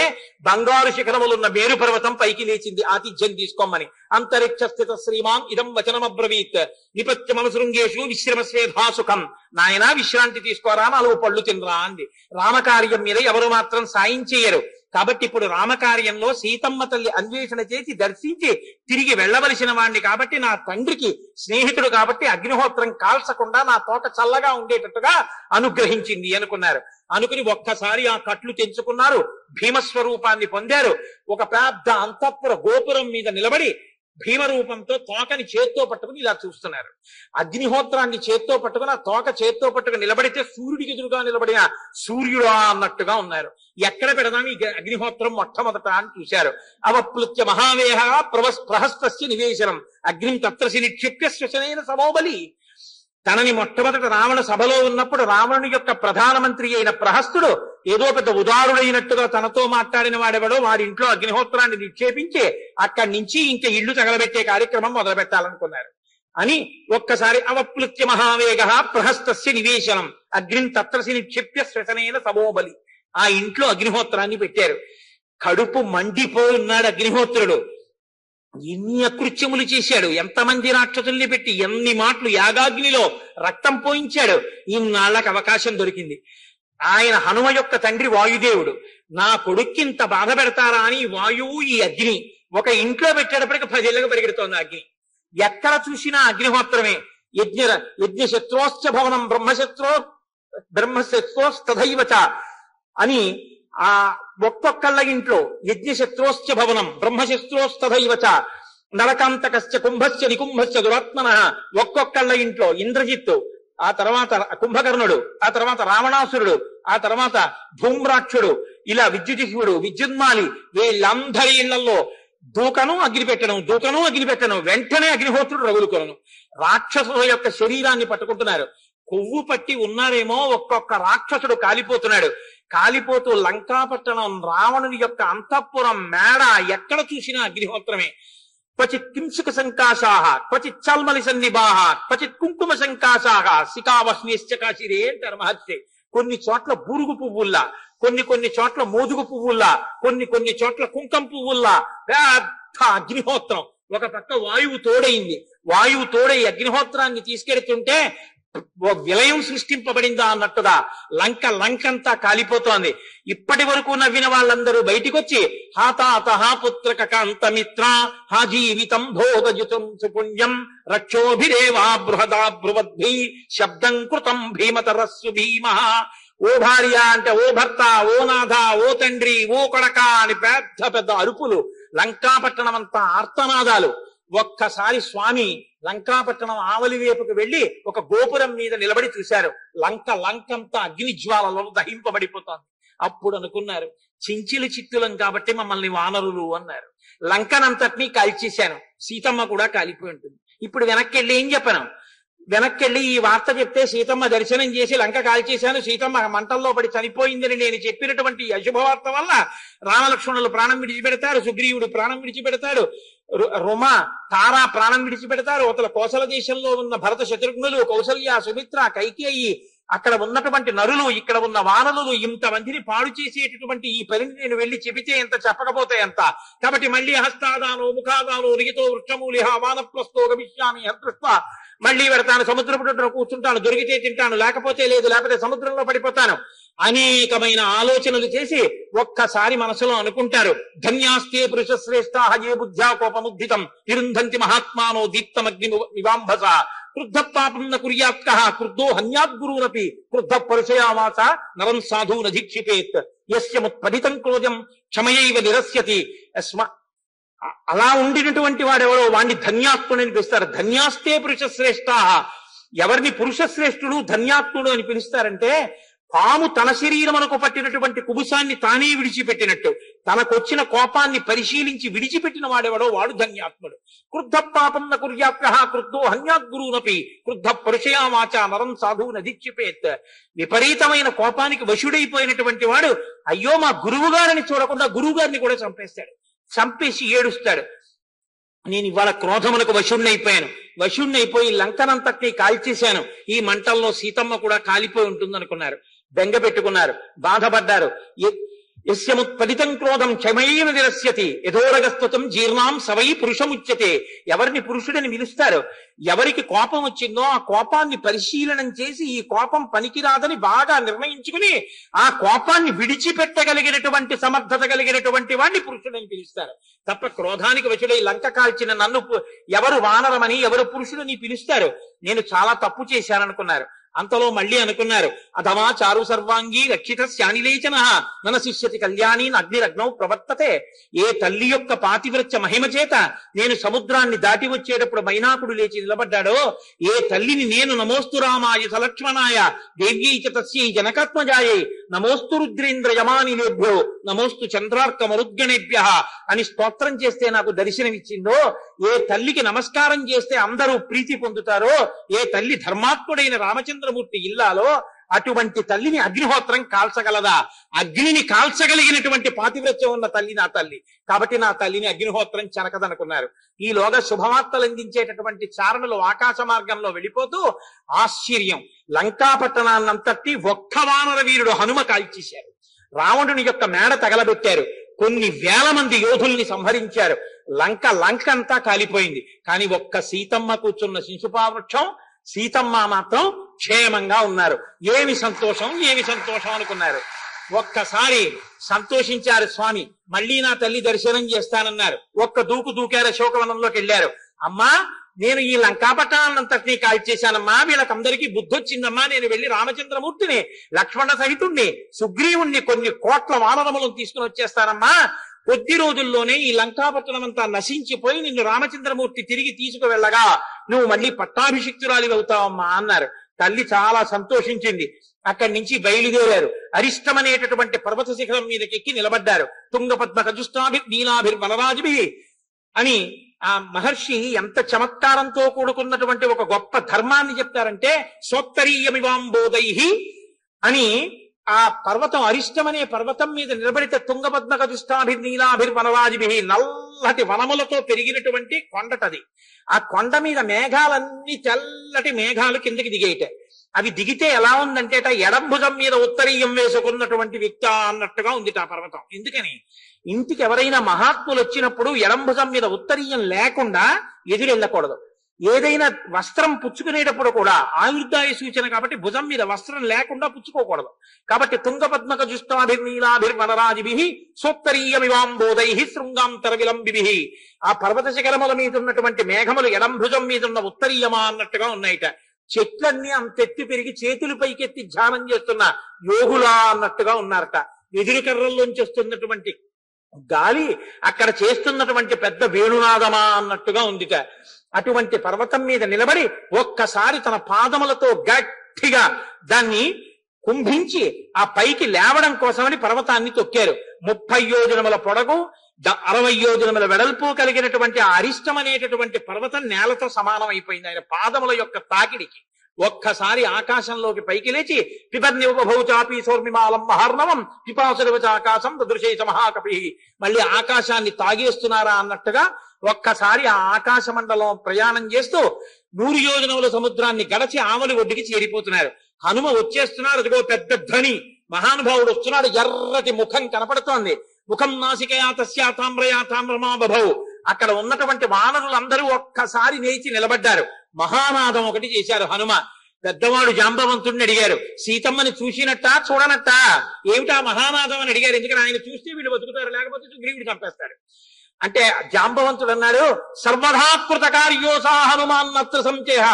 బంగారు శిఖరములున్న మేరు పర్వతం పైకి లేచింది ఆతిథ్యం తీసుకోమని. అంతరిక్ష స్థిత శ్రీమాన్ ఇదం వచనమబ్రవీత్ నిపత్య మనసృంగేషు విశ్రమస్వేధాసుఖం. నాయన విశ్రాంతి తీసుకోరా, 4 పళ్ళు తినరా అంది. రామకార్యం మీద ఎవరు మాత్రం సాయం చేయరు. కాబట్టి ఇప్పుడు రామకార్యంలో సీతమ్మ తల్లి అన్వేషణ చేసి దర్శించి తిరిగి వెళ్ళవలసిన వాణ్ణి కాబట్టి, నా తండ్రికి స్నేహితుడు కాబట్టి అగ్నిహోత్రం కాల్చకుండా నా తోక చల్లగా ఉండేటట్టుగా అనుగ్రహించింది అనుకున్నారు. అనుకుని ఒక్కసారి ఆ కట్లు తెంచుకున్నారు, భీమస్వరూపాన్ని పొందారు. ఒక పెద్ద అంతఃపుర గోపురం మీద నిలబడి భీమరూపంతో తోకని చేత్తో పట్టుకుని ఇలా చూస్తున్నారు. అగ్నిహోత్రాన్ని చేత్తో పట్టుకుని, ఆ తోక చేత్తో పట్టుకుని నిలబడితే సూర్యుడికి ఎదురుగా నిలబడిన సూర్యుడా అన్నట్టుగా ఉన్నారు. ఎక్కడ పెడదాం ఈ అగ్నిహోత్రం మొట్టమొదట అని చూశారు. అవప్లుత్య మహావేహ ప్రహస్తస్య నివేశనం అగ్నిం తత్రసి నిక్షిప్య శ్వశనైన సమోబలి. తనని మొట్టమొదట రావణ సభలో ఉన్నప్పుడు రావణుని యొక్క ప్రధానమంత్రి అయిన ప్రహస్తుడు ఏదో పెద్ద ఉదారుడైనట్టుగా తనతో మాట్లాడిన వాడెవడో వాడి ఇంట్లో అగ్నిహోత్రాన్ని నిక్షేపించి అక్కడి నుంచి ఇంకా ఇళ్లు తగలబెట్టే కార్యక్రమం మొదలు పెట్టాలనుకున్నారు అని ఒక్కసారి అవప్లుత్య మహావేగ ప్రహస్తస్య నివేశనం అగ్నిం తత్రసి నిక్షిప్య శ్వశనైన సమోబలి. ఆ ఇంట్లో అగ్నిహోత్రాన్ని పెట్టారు. కడుపు మండిపోతున్నాడు అగ్నిహోత్రుడు. ఎన్ని అకృత్యములు చేశాడు, ఎంతమంది రాక్షసుల్ని పెట్టి ఎన్ని మాటలు యాగాగ్నిలో రక్తం పోయించాడు. ఇన్నాళ్లకు అవకాశం దొరికింది. ఆయన హనుమ యొక్క తండ్రి వాయుదేవుడు. నా కొడుక్కింత బాధ పెడతారా అని వాయువు ఈ అగ్ని ఒక ఇంట్లో పెట్టేటప్పటికి 10 ఏళ్ళకు పరిగెడుతోంది అగ్ని. ఎక్కడ చూసినా అగ్నిహోత్రమే. యజ్ఞశత్రోశ్చ భవనం బ్రహ్మశత్రోస్తథైవచ అని ఆ ఒక్కొక్కళ్ళ ఇంట్లో యజ్ఞశత్రోశ్చ భవనం బ్రహ్మశస్త్రోస్తథైవచ నరకాంతకశ్చ కుంభశ్చ నికుంభశ్చ దురాత్మన. ఒక్కొక్కళ్ళ ఇంట్లో ఇంద్రజిత్తు, ఆ తర్వాత కుంభకర్ణుడు, ఆ తర్వాత రావణాసురుడు, ఆ తర్వాత ధూమ్రాక్షుడు, ఇలా విద్యుజిహ్వుడు, విద్యున్మాలి, వీళ్ళందరి ఇళ్లలో దూకను అగ్నిపెట్టను వెంటనే అగ్నిహోత్రుడు రగులుకొను. రాక్షసుల యొక్క శరీరాన్ని పట్టుకుంటున్నారు. కొవ్వు పట్టి ఉన్నారేమో, ఒక్కొక్క రాక్షసుడు కాలిపోతున్నాడు. కాలిపోతూ లంకాపట్టణం రావణుని యొక్క అంతఃపురం మేడ ఎక్కడ చూసినా అగ్నిహోత్రమే. క్వచిత్ కింసుక సంకాశాహ క్వచిత్ చల్మలి సన్నిభాహ క్వచిత్ కుంకుమ సంకాశాహ శిఖావహ్నిశ్చ కాశిరే అంటారు మహర్షి. కొన్ని చోట్ల బూరుగు పువ్వుల్లా, కొన్ని చోట్ల మోదుగు పువ్వుల్లా, కొన్ని చోట్ల కుంకం పువ్వుల్లా పెద్ద అగ్నిహోత్రం. ఒక పక్క వాయువు తోడైంది. వాయువు తోడై అగ్నిహోత్రాన్ని తీసుకెడుతుంటే విలయం సృష్టింపబడిందా అన్నట్టుగా లంకంతా కాలిపోతోంది. ఇప్పటి వరకు నవ్విన వాళ్ళందరూ బయటికి వచ్చి హాతాత పుత్రక కాంతమిత్ర హా జీవితం భోగయుతం సుపుణ్యం రక్షోభిరేవా బృహదా బృవద్భి శబ్దం కృతం భీమతరస్సు భీమ. ఓ భార్య అంటే ఓ భర్త, ఓ నాథ, ఓ తండ్రి, ఓ కొడక అని పెద్ద పెద్ద అరుపులు. లంకాపట్టణం అంతా ఆర్తనాదాలు. ఒక్కసారి స్వామి లంకాపట్టణం ఆవలి వైపుకు వెళ్లి ఒక గోపురం మీద నిలబడి చూశారు. లంకంతా అగ్ని జ్వాలలో దహింపబడిపోతోంది. అప్పుడు అనుకున్నారు, చించిలి చిత్తులం కాబట్టి మమ్మల్ని వానరులు అన్నారు. లంకనంతటినీ కాల్చేశాను, సీతమ్మ కూడా కాలిపోయి ఉంటుంది. ఇప్పుడు వెనక్కి వెళ్ళి ఏం చెప్పను? వెనక్కి వెళ్ళి ఈ వార్త చెప్తే సీతమ్మ దర్శనం చేసి లంక కాల్చేశాను, సీతమ్మ మంటల్లో పడి చనిపోయిందని నేను చెప్పినటువంటి అశుభవార్త వల్ల రామలక్ష్మణులు ప్రాణం విడిచిపెడతారు, సుగ్రీవుడు ప్రాణం విడిచిపెడతాడు, రుమ తారా ప్రాణం విడిచిపెడతారు. అవతల కోసల దేశంలో ఉన్న భరత శత్రుఘ్నులు, కౌసల్య, సుమిత్ర, కైకేయి, అక్కడ ఉన్నటువంటి నరులు, ఇక్కడ ఉన్న వానరులు, ఇంతమందిని పాడు చేసేటటువంటి ఈ పనిని నేను వెళ్లి చెబితే ఎంత, చెప్పకపోతే ఎంత. కాబట్టి మళ్ళీ హస్తాదానో ముఖాదానో నిగితో వృక్షమూలిహ వానప్రస్థో గమిష్యామి అదృష్ట మళ్ళీ పెడతాను, సముద్రపు ఒడ్డున కూర్చుంటాను, దొరికితే తింటాను, లేకపోతే లేదు, లేకపోతే సముద్రంలో పడిపోతాను, అనేకమైన ఆలోచనలు చేసి ఒక్కసారి మనసులో అనుకుంటారు, ధన్యాస్తే పురుష శ్రేష్టా ఏ బుద్ధ్యా కోపముద్ధితం నిరుంధంతి మహాత్మానో దీప్తమగ్ని వివాంభస క్రుద్ధ పాపం న కుర్యాత్క క్రుద్ధో హన్యాద్గురునపి క్రుద్ధ పరుషయామాస నరం సాధూనధీక్షిపేత్ యస్య ముత్పదితం క్రోధం క్షమయైవ నిరస్యతి అలా ఉండినటువంటి వాడెవరో వాడిని ధన్యాత్ముడు అని పిలుస్తారు. ధన్యాస్తే పురుష శ్రేష్ఠ. ఎవరిని పురుష శ్రేష్ఠుడు ధన్యాత్ముడు అని పిలుస్తారంటే, పాము తన శరీరమునకు పట్టినటువంటి కుబుసాన్ని తానే విడిచిపెట్టినట్టు తనకొచ్చిన కోపాన్ని పరిశీలించి విడిచిపెట్టిన వాడెవడో వాడు ధన్యాత్ముడు. క్రుద్ధ పాపం న కుర్యాత్క క్రుద్ధో హన్యాద్గురునపి క్రుద్ధ పరుషయామాచ నరం సాధూనధీక్షిపేత్. విపరీతమైన కోపానికి వశుడైపోయినటువంటి వాడు అయ్యో మా గురువు గారిని చూడకుండా గురువు గారిని కూడా చంపేస్తాడు, చంపేసి ఏడుస్తాడు, నేను ఇవాళ క్రోధములకు వశుణ్ణైపోయి లంకనంతటినీ కాల్చేశాను, ఈ మంటల్లో సీతమ్మ కూడా కాలిపోయి ఉంటుందనుకున్నారు, బెంగ పెట్టుకున్నారు, బాధపడ్డారు. యస్యముత్పదితం క్రోధం క్షమయైవ నిరస్యతి యథోరగస్త్వతం జీర్ణాం సవై పురుషముచ్యతే. ఎవరిని పురుషుడని పిలుస్తారు? ఎవరికి కోపం వచ్చిందో ఆ కోపాన్ని పరిశీలనం చేసి ఈ కోపం పనికిరాదని బాగా నిర్ణయించుకుని ఆ కోపాన్ని విడిచిపెట్టగలిగినటువంటి సమర్థత కలిగినటువంటి వాడిని పురుషుడని పిలుస్తారు. తప్ప క్రోధానికి వశుడై లంక కాల్చిన నన్ను ఎవరు వానరమని, ఎవరు పురుషుడని పిలుస్తారు? నేను చాలా తప్పు చేశాననుకున్నారు. అంతలో మళ్ళీ అనుకున్నారు, అథవా చారు సర్వాంగీ రక్షిత శానిలేచన నన శిష్యతి కళ్యాణి అగ్నిరగ్నౌ ప్రవర్తతే. ఏ తల్లి యొక్క పాతివ్రత్య మహిమ చేత నేను సముద్రాన్ని దాటి వచ్చేటప్పుడు మైనాకుడు లేచి నిలబడ్డాడో, ఏ తల్లిని నేను నమోస్తు రామాయ సలక్ష్మణాయ దేవ్యై చ తస్యై జనకాత్మజాయై నమోస్తు రుద్రేంద్ర యమానిలేభ్యో నమోస్తు చంద్రార్క మరుద్గణేభ్య అని స్తోత్రం చేస్తే నాకు దర్శనమిచ్చిందో, ఏ తల్లికి నమస్కారం చేస్తే అందరూ ప్రీతి పొందుతారో, ఏ తల్లి ధర్మాత్ముడైన రామచంద్రమూర్తి ఇల్లాలో, అటువంటి తల్లిని అగ్నిహోత్రం కాల్చగలదా? అగ్నిని కాల్చగలిగినటువంటి పాతివ్రత్యం ఉన్న తల్లి నా తల్లి, కాబట్టి నా తల్లిని అగ్నిహోత్రం చెనకదనుకున్నారు. ఈలోగా శుభవార్తలు అందించేటటువంటి చారణులు ఆకాశ మార్గంలో వెళ్ళిపోతూ ఆశ్చర్యం, లంకాపట్టణాన్నంతటి ఒక్క వానర వీరుడు హనుమ కాల్చేశారు, రావణుని యొక్క మేడ తగలబెట్టారు, కొన్ని వేల మంది యోధుల్ని సంహరించారు, లంక అంతా కాలిపోయింది. కానీ ఒక్క సీతమ్మ కూర్చున్న శిశుపావృక్షం, సీతమ్మ మాత్రం క్షేమంగా ఉన్నారు. ఏమి సంతోషం అనుకున్నారు. ఒక్కసారి సంతోషించారు స్వామి. మళ్ళీ నా తల్లి దర్శనం చేస్తానన్నారు. ఒక్క దూకారు, అశోకవనంలోకి వెళ్ళారు. అమ్మా, నేను ఈ లంకాపట్టణాన్నంతటినీ కాల్చేశానమ్మా, వీళ్ళకందరికీ బుద్ధొచ్చిందమ్మా, నేను వెళ్ళి రామచంద్రమూర్తిని, లక్ష్మణ సహితుణ్ణి, సుగ్రీవుణ్ణి, కొన్ని కోట్ల వానరములను తీసుకుని వచ్చేస్తానమ్మా. కొద్ది రోజుల్లోనే ఈ లంకాపట్టణం అంతా నశించిపోయి నిన్ను రామచంద్రమూర్తి తిరిగి తీసుకువెళ్ళగా నువ్వు మళ్ళీ పట్టాభిషిక్తురాలి అవుతావమ్మా అన్నారు. తల్లి చాలా సంతోషించింది. అక్కడి నుంచి బయలుదేరారు. అరిష్టమనేటటువంటి పర్వత శిఖరం మీదకెక్కి నిలబడ్డారు. తుంగపద్మ కజుష్టాభి నీలాభిర్ వనరాజిభి అని ఆ మహర్షి ఎంత చమత్కారంతో కూడుకున్నటువంటి ఒక గొప్ప ధర్మాన్ని చెప్తారంటే, సోత్తరీయమివాంబోధైః అని ఆ పర్వతం, అరిష్టమనే పర్వతం మీద నిలబడితే తుంగపద్మ కజుష్టాభిర్ నీలాభిర్ వనరాజిభి, నల్లటి వనములతో పెరిగినటువంటి కొండటది. ఆ కొండ మీద మేఘాలన్నీ తెల్లటి మేఘాలు కిందకి దిగేట. అవి దిగితే ఎలా ఉందంటే ఎడంభుజం మీద ఉత్తరీయం వేసుకున్నటువంటి వ్యక్తి అన్నట్టుగా ఉంది ఆ పర్వతం. ఎందుకని? ఇంటికి ఎవరైనా మహాత్ములు వచ్చినప్పుడు ఎడంభుజం మీద ఉత్తరీయం లేకుండా ఎదురెళ్ళకూడదు. ఏదైనా వస్త్రం పుచ్చుకునేటప్పుడు కూడా ఆయుర్దాయ సూచన కాబట్టి భుజం మీద వస్త్రం లేకుండా పుచ్చుకోకూడదు. కాబట్టి తుంగపద్మక జుష్టాభిర్ నీలాభిర్ వనరాజిభి సోత్తరీయమివాంబోధైః శృంగాంతర విలంబిభి. ఆ పర్వత శిఖరముల మీద ఉన్నటువంటి మేఘములు ఎడంభుజం మీద ఉన్న ఉత్తరీయమా అన్నట్టుగా ఉన్నాయిట. చెట్లన్నీ అంతెత్తి పెరిగి చేతులు పైకెత్తి ధ్యానం చేస్తున్న యోగులా అన్నట్టుగా ఉన్నారట. ఎదురు కర్రల్లోంచి వస్తున్నటువంటి గాలి అక్కడ చేస్తున్నటువంటి పెద్ద వేణునాదమా అన్నట్టుగా ఉందిట. అటువంటి పర్వతం మీద నిలబడి ఒక్కసారి తన పాదములతో గట్టిగా దాన్ని కుంభించి ఆ పైకి లేవడం కోసమని పర్వతాన్ని తొక్కారు. 30 యోజనముల పొడగు, 60 యోజనముల వెడల్పు కలిగినటువంటి ఆ అరిష్టం అనేటటువంటి పర్వతం నేలతో సమానం అయిపోయింది ఆయన పాదముల యొక్క తాకిడికి. ఒక్కసారి ఆకాశంలోకి పైకి లేచి పిబర్నివభౌచాపి సౌర్మిమాలం మహార్ణవం పిపాసురవచ ఆకాశం దృశేష మహాకపి, మళ్ళీ ఆకాశాన్ని తాగేస్తున్నారా అన్నట్టుగా ఒక్కసారి ఆ ఆకాశ మండలం ప్రయాణం చేస్తూ 100 యోజనముల సముద్రాన్ని గడచి ఆమలి ఒడ్డుకి చేరిపోతున్నారు. హనుమ వచ్చేస్తున్నారు. అదిగో పెద్ద ధ్వని, మహానుభావుడు వస్తున్నాడు. ఎర్రటి ముఖం కనపడుతోంది. ముఖం నాసికయా తస్యా తామ్రయా తామ్రమా బభౌ. అక్కడ ఉన్నటువంటి వానరులందరూ ఒక్కసారి లేచి నిలబడ్డారు. మహానాదం ఒకటి చేశారు హనుమ. పెద్దవాడు జాంబవంతుడిని అడిగారు, సీతమ్మని చూసినట్టా చూడనట్టా, ఏమిటా మహానాదం అని అడిగారు. ఎందుకని ఆయన చూస్తే వీళ్ళు బతుకుతారు, లేకపోతే సుగ్రీవుడు చంపేస్తాడు. అంటే జాంబవంతుడు అన్నాడు, సర్వదా కృతకార్యోసా హనుమాన్నత్ర సంచేహ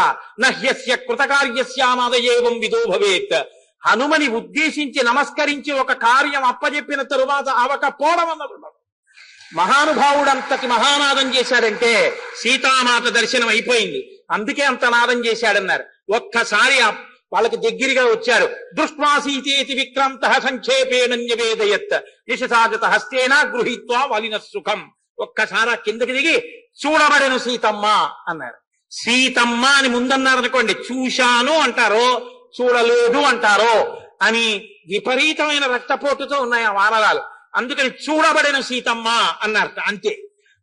నహ్యస్య కృతకార్యస్యానాదయేవం విదో భవేత్. హనుమని ఉద్దేశించి నమస్కరించి ఒక కార్యం అప్పజెప్పిన తరువాత అవకపోవడం అన్నది. మహానుభావుడంతటి మహానాదం చేశాడంటే సీతామాత దర్శనం అయిపోయింది, అందుకే అంత నాదం చేశాడన్నారు. ఒక్కసారి వాళ్ళకి దగ్గరగా వచ్చారు. దృష్ట్వా సీతేతి విక్రాంత సంక్షేపేణ న్యవేదయత్ నిశసాగత హస్తేన గృహీత్వా వలిన సుఖం. ఒక్కసారి కిందకి దిగి చూడబడెను సీతమ్మ అన్నారు. సీతమ్మ అని ముందన్నారు అనుకోండి, చూశాను అంటారో చూడలేదు అంటారో అని విపరీతమైన రక్తపోటుతో ఉన్నాయి ఆ వానరాలు. అందుకని చూడబడిన సీతమ్మ అన్నారు అంతే.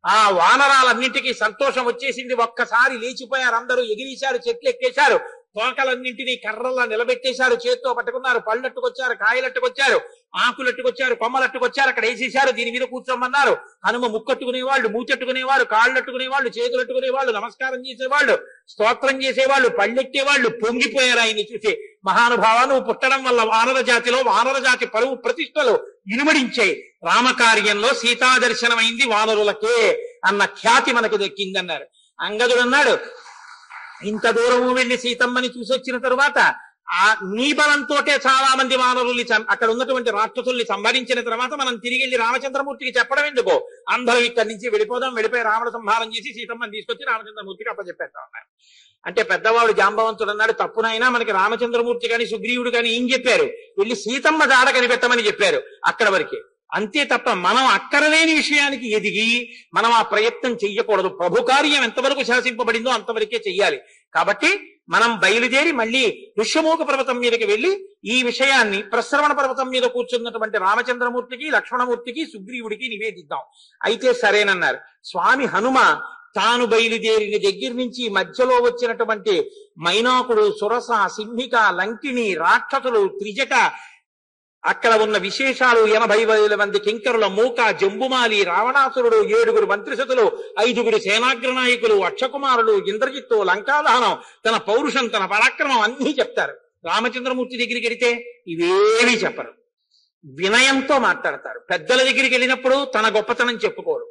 ఆ వానరాలన్నింటికీ సంతోషం వచ్చేసింది. ఒక్కసారి లేచిపోయారు, అందరూ ఎగిరీశారు, చెట్లు ఎక్కేశారు, తోకలన్నింటినీ కర్రల్లా నిలబెట్టేశారు, చేత్తో పట్టుకున్నారు, పళ్ళట్టుకొచ్చారు, కాయలట్టుకొచ్చారు, ఆకులట్టుకొచ్చారు, కొమ్మలట్టుకొచ్చారు, అక్కడ వేసేశారు, దీని మీద కూర్చోమన్నారు. హనుమ ముక్కట్టుకునేవాళ్ళు, మూచెట్టుకునేవాళ్ళు, కాళ్ళట్టుకునేవాళ్ళు, చేతులట్టుకునేవాళ్ళు, నమస్కారం చేసేవాళ్ళు, స్తోత్రం చేసేవాళ్ళు, పళ్ళెట్టేవాళ్ళు. పొంగిపోయారు ఆయన్ని చూసి. మహానుభావ, నువ్వు పుట్టడం వల్ల వానర జాతిలో వానర జాతి పరువు ప్రతిష్టలు ఇనుమడించాయి. రామకార్యంలో సీతా దర్శనమైంది వానరులకే అన్న ఖ్యాతి మనకు దక్కిందన్నారు. అంగదుడు అన్నాడు, ఇంత దూరము వెళ్లి సీతమ్మని చూసొచ్చిన తరువాత నీ బలంతో చాలా మంది వానరుల్ని అక్కడ ఉన్నటువంటి రాక్షసుల్ని సంహరించిన తర్వాత మనం తిరిగి వెళ్ళి రామచంద్రమూర్తికి చెప్పడం ఎందుకో, అందరం ఇక్కడి నుంచి వెళ్ళిపోదాం, వెళ్ళిపోయి రావణ సంహారం చేసి సీతమ్మని తీసుకొచ్చి రామచంద్రమూర్తికి అప్పచెప్పేస్తా ఉన్నారు. అంటే పెద్దవాడు జాంబవంతుడు అన్నాడు, తప్పునైనా మనకి రామచంద్రమూర్తి కానీ సుగ్రీవుడు కానీ ఏం చెప్పారు, వెళ్ళి సీతమ్మ జాడ కనిపెట్టమని చెప్పారు, అక్కడ వరకే. అంతే తప్ప మనం అక్కరలేని విషయానికి ఎదిగి మనం ఆ ప్రయత్నం చెయ్యకూడదు. ప్రభు కార్యం ఎంతవరకు శాసింపబడిందో అంతవరకే చెయ్యాలి. కాబట్టి మనం బయలుదేరి మళ్ళీ ఋష్యమూక పర్వతం మీదకి వెళ్ళి ఈ విషయాన్ని ప్రశ్రవణ పర్వతం మీద కూర్చున్నటువంటి రామచంద్రమూర్తికి, లక్ష్మణమూర్తికి, సుగ్రీవుడికి నివేదిద్దాం. అయితే సరేనన్నారు. స్వామి హనుమ తాను బయలుదేరిన దగ్గర నుంచి మధ్యలో వచ్చినటువంటి మైనాకుడు, సురస, సింహిక, లంకిణి, రాక్షసులు, త్రిజట, అక్కడ ఉన్న విశేషాలు, 80,000 మంది కింకరుల మూక, జంబుమాలి, రావణాసురుడు, 7 మంత్రిసతులు, 5 సేనాగ్రనాయకులు, అక్షకుమారులు, ఇంద్రజిత్తు, లంకాదహనం, తన పౌరుషం, తన పరాక్రమం అన్నీ చెప్తారు. రామచంద్రమూర్తి దగ్గరికి వెళితే ఇవేమీ చెప్పరు, వినయంతో మాట్లాడతారు. పెద్దల దగ్గరికి వెళ్ళినప్పుడు తన గొప్పతనం చెప్పుకోరు.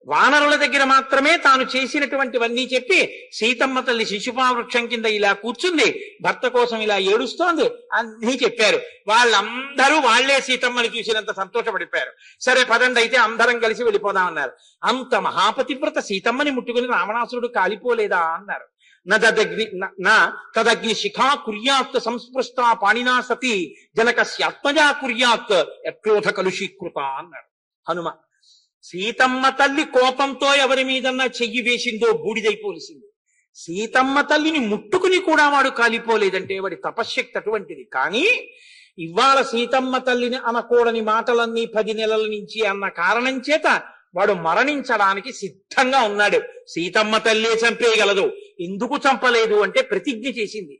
వానరుల దగ్గర మాత్రమే తాను చేసినటువంటివన్నీ చెప్పి, సీతమ్మ తల్లి శిశుపావృక్షం కింద ఇలా కూర్చుంది, భర్త కోసం ఇలా ఏడుస్తోంది, అన్నీ చెప్పారు. వాళ్ళందరూ వాళ్లే సీతమ్మని చూసినంత సంతోషపడిపోయారు. సరే పదండి అయితే అందరం కలిసి వెళ్ళిపోదామన్నారు. అంత మహాపతివ్రత సీతమ్మని ముట్టుకుని రావణాసురుడు కాలిపోలేదా అన్నారు. తదగ్ని శిఖా కుర్యాత్ సంస్పృష్ట పాణినా సతి జనకస్యాత్మజా కుర్యాత్ యక్రోధ కలుషీకృత అన్నాడు హనుమ. సీతమ్మ తల్లి కోపంతో ఎవరి మీదన్నా చెయ్యి వేసిందో బూడిదైపోలిసింది. సీతమ్మ తల్లిని ముట్టుకుని కూడా వాడు కాలిపోలేదంటే వాడి తపశ్శక్తి అటువంటిది. కానీ ఇవాళ సీతమ్మ తల్లిని అనకూడని మాటలన్నీ 10 నెలల నుంచి అన్న కారణం చేత వాడు మరణించడానికి సిద్ధంగా ఉన్నాడు. సీతమ్మ తల్లే చంపేయగలదు. ఎందుకు చంపలేదు అంటే ప్రతిజ్ఞ చేసింది.